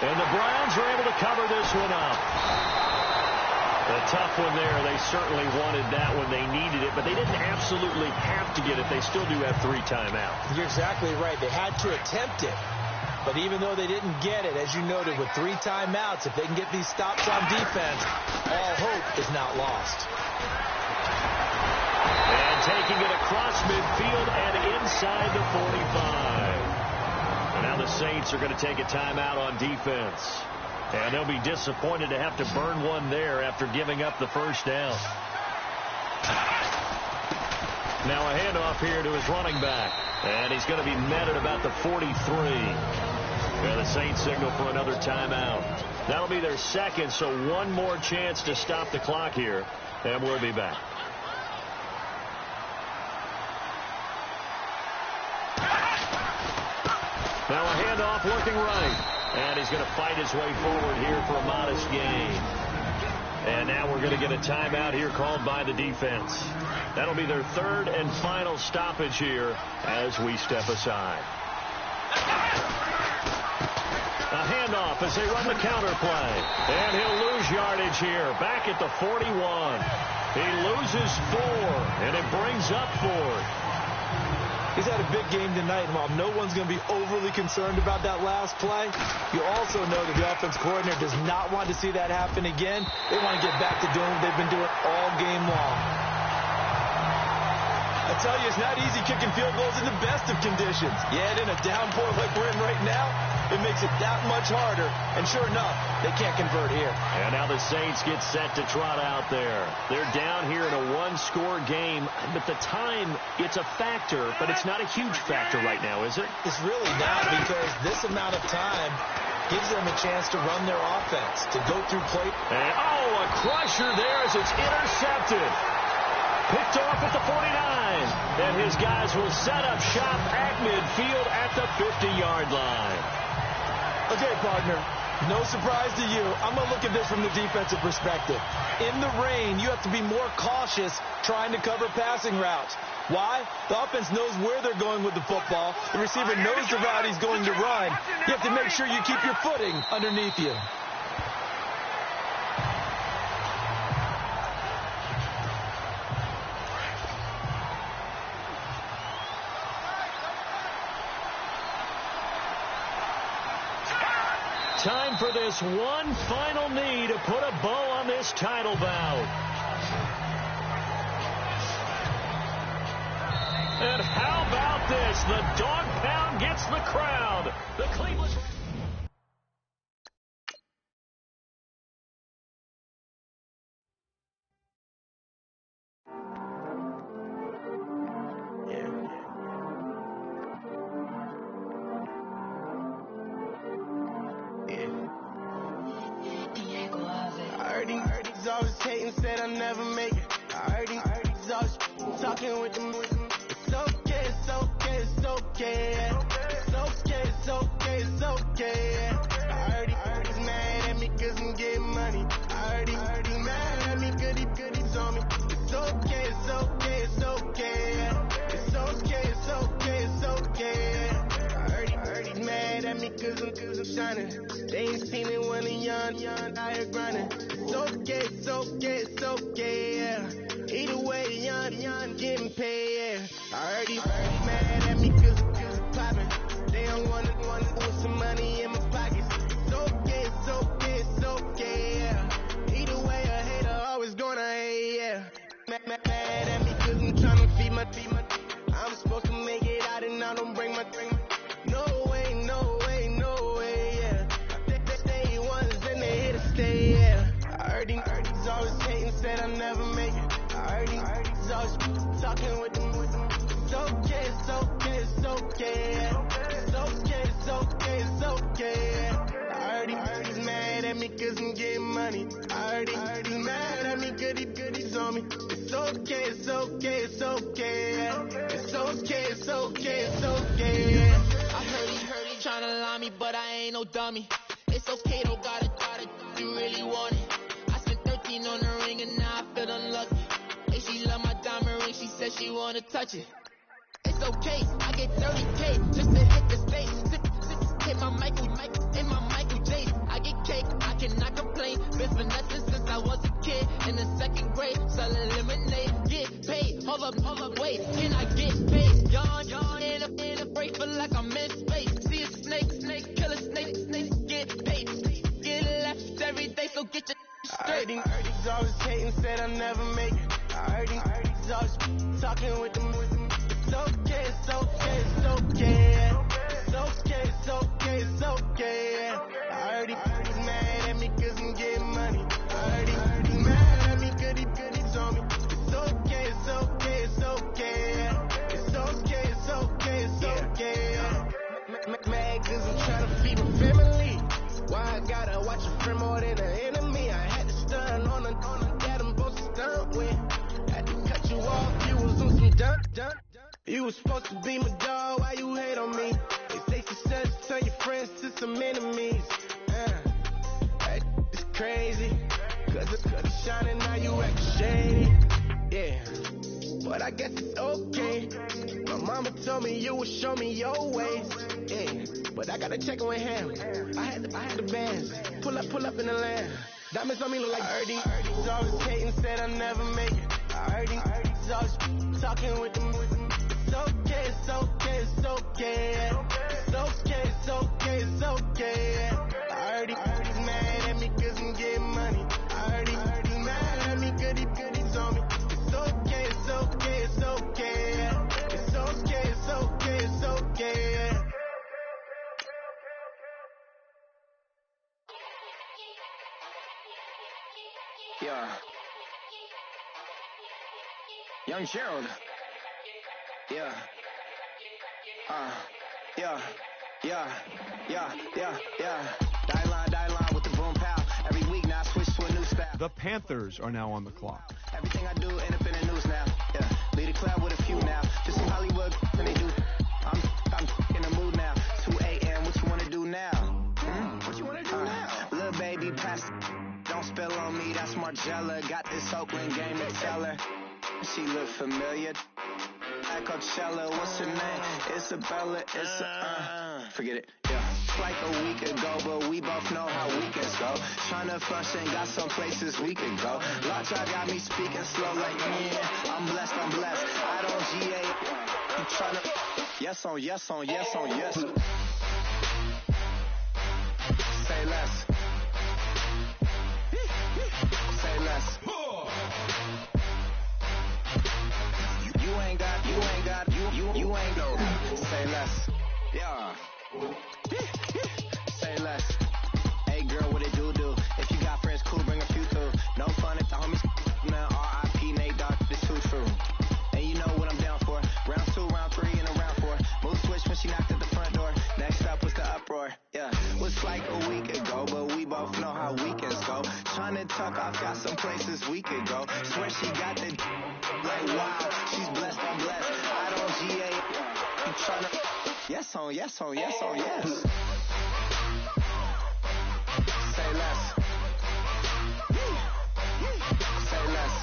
And the Browns are able to cover this one up. A tough one there. They certainly wanted that when they needed it, but they didn't absolutely have to get it. They still do have 3 timeouts. You're exactly right. They had to attempt it. But even though they didn't get it, as you noted, with 3 timeouts, if they can get these stops on defense, all hope is not lost. And taking it across midfield and inside the 45. And now the Saints are going to take a timeout on defense. And they'll be disappointed to have to burn one there after giving up the first down. Now a handoff here to his running back. And he's going to be met at about the 43. And the Saints signal for another timeout. That'll be their second, so one more chance to stop the clock here. And we'll be back. Now a handoff looking right. And he's going to fight his way forward here for a modest gain. And now we're going to get a timeout here called by the defense. That'll be their 3rd and final stoppage here as we step aside. A handoff as they run the counter play. And he'll lose yardage here. Back at the 41. He loses 4. And it brings up 4. He's had a big game tonight, and while no one's going to be overly concerned about that last play, you also know that the offense coordinator does not want to see that happen again. They want to get back to doing what they've been doing all game long. I tell you, it's not easy kicking field goals in the best of conditions. Yet in a downpour like we're in right now, it makes it that much harder. And sure enough, they can't convert here. And now the Saints get set to trot out there. They're down here in a 1-score game. But the time, it's a factor, but it's not a huge factor right now, is it? It's really not, because this amount of time gives them a chance to run their offense, to go through play. And, a crusher there as it's intercepted. Picked off at the 49. And his guys will set up shop at midfield at the 50-yard line. Okay, partner, no surprise to you. I'm going to look at this from the defensive perspective. In the rain, you have to be more cautious trying to cover passing routes. Why? The offense knows where they're going with the football. The receiver knows the route he's going to run. You have to make sure you keep your footing underneath you. Time for this one final knee to put a bow on this title bout. And how about this? The dog pound gets the crowd. The Cleveland... He's always hating, said I'll never make it. I heard he's always talking with them. It's okay, it's okay, it's okay. It's okay, it's okay, it's okay. I heard he's mad at me cause I'm getting money. I heard he's mad at me cause he's on me. It's okay, it's okay, it's okay. It's okay, it's okay, it's okay. I heard he's mad at me cause I'm shining. They ain't seen it when I'm young, out here grinding. It's okay, it's okay, it's okay, yeah. Either way, young, getting paid, yeah. I heard he's mad at me cause I'm poppin'. They don't want to put some money in my pockets. It's okay, it's okay, it's okay, yeah. Either way, a hater always gonna hate, yeah. Mad at me cause I'm tryna feed my I'm supposed to make it out and I don't bring my no way, no way, no way, yeah. They ones and they here to stay, yeah. I heard he's always hating, said I'll never make it. I heard he's always talking with them. It's okay, it's okay, it's okay. It's okay, it's okay, it's okay. I heard he's mad at me cause I'm getting money. I heard he's mad at me cause he's on me. It's okay, it's okay, it's okay. It's okay, it's okay, it's okay. I heard he tryna lie me, but I ain't no dummy. It's okay, though, gotta, you really want it. I spent 13 on the ring and now I feel unlucky. Hey, she love my diamond ring, she said she wanna touch it. It's okay, I get 30K just to hit the stage. Hit my Michael J. I get cake, I cannot complain. Been finessing since I was a kid. feel like I'm in space. See a snake, kill a snake, get paid. Get left every day, so get your straight. I heard these always hating, said I'll never make it. I heard these always talking with them. It's okay, it's okay, it's okay. It's okay, it's okay, it's okay. I heard he's mad at me cause I'm getting money. I heard he's mad at me cause he's on me. It's okay, it's okay, it's okay. It's okay, it's okay, it's okay. Mad cause I'm trying to feed my family. Why I gotta watch a friend more than an enemy? I had to stun on the dad I'm supposed to stunt with. Had to cut you off, you was on some dun. You was supposed to be my dog, why you hate on me? They say success turn your friends to some enemies. That is crazy, cause it's shining, now you act shady. Yeah, but I guess it's okay. My mama told me you would show me your ways. Yeah, but I gotta check with him. I had the bands, pull up in the land. Diamonds on me look like I heard these always hating, said I'll never make it. I heard these always talking with them. It's okay, it's okay, it's okay. It's okay, it's okay, it's okay. I heard he's mad at me cause I'm getting money. I heard he's mad at me cause he's on me. It's okay, it's okay, it's okay. It's okay, it's okay, it's okay. Yeah. Young Gerald. Yeah. Die line with the boom pow. Every week now I switch to a new style. The Panthers are now on the clock. Everything I do end up in the news now. Yeah. Lead a club with a few now. Just some Hollywood and they do. I'm in the mood now. 2 a.m. What you wanna do now? What you wanna do now? Little baby pass. Don't spill on me. That's Margella. Got this Oakland game to tell her. She look familiar. At Coachella, what's her name? Isabella, forget it, yeah. It's like a week ago, but we both know how weekends go. Tryna function, got some places we could go. Lockjaw got me speaking slow like, yeah, I'm blessed. I don't GA, I'm tryna, yes on yes. Say less. Say less. You ain't go. Say less. Yeah. Say less. Hey girl, what it do? If you got friends, cool, bring a few through. No fun if the homies now. R.I.P. Nate Dogg, this too true. And you know what I'm down for. Round 2, round 3, and a round 4. Move switch when she knocked at the front door. Next up was the uproar. Yeah. Was like a week ago, but we both know how weekends go. Tryna tuck off, got some places we could go. Swear she got the like wow, she's blessed, I'm blessed. I don't GA. You tryna yes on yes. Say less. Say less.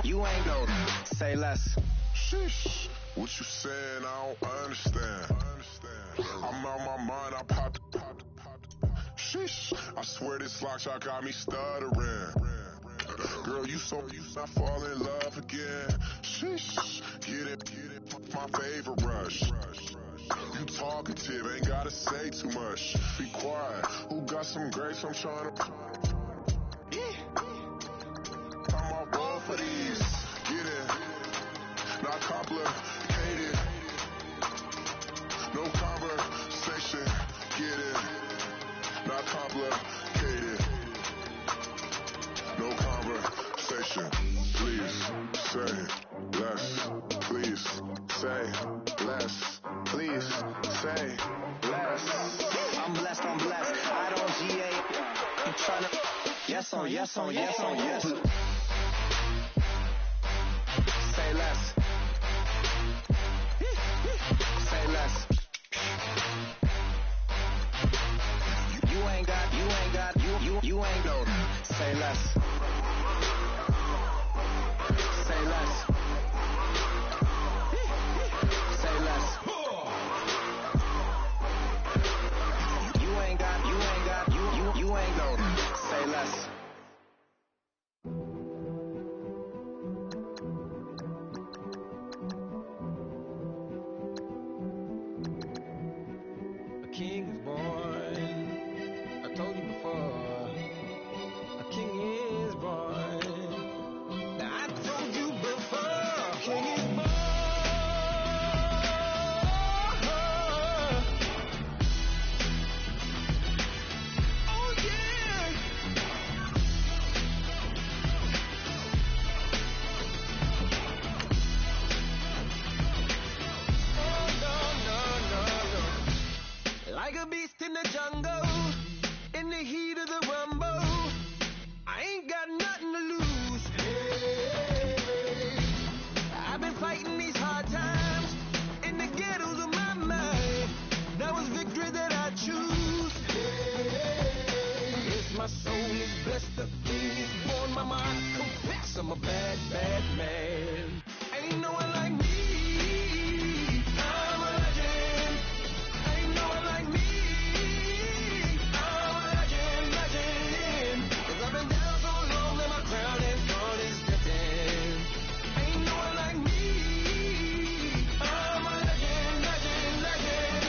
You ain't go. Say less. Sheesh. What you saying? I don't understand. I'm out my mind. I popped. Sheesh. I swear this lockjaw got me stuttering. Girl, you not fall in love again. Sheesh. Get it. My favorite rush. You talkative, ain't gotta say too much. Be quiet. Who got some grapes? I'm trying to. I'm all ball for these. Get it. Not complicated. No conversation. Get it. Not complicated. No conversation. Please say less. Please say less. Please say less. I'm blessed. I don't GA. You tryna yes on yes. Say less. Say less. You ain't got. You ain't go. Say less. Say less. Say less. You ain't go. Say less. in the jungle, in the heat of the rumble. I ain't got nothing to lose. Hey, I've been fighting these hard times in the ghettos of my mind. Now it's victory that I choose. Hey, yes, my soul is blessed, the king is born. My mind confess I'm a bad, bad man. Ain't no one like me. I'm a legend. Ain't no one like me. I'm a legend, legend. 'Cause I've been down so long that my crown and thorn is drifting. Ain't no one like me. I'm a legend, legend, legend.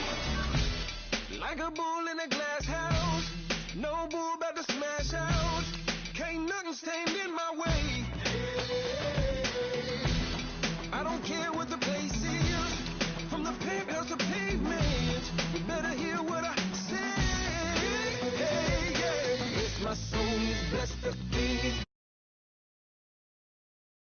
Like a bull in a glass house. No bull about to smash out. Can't nothing stand in my way.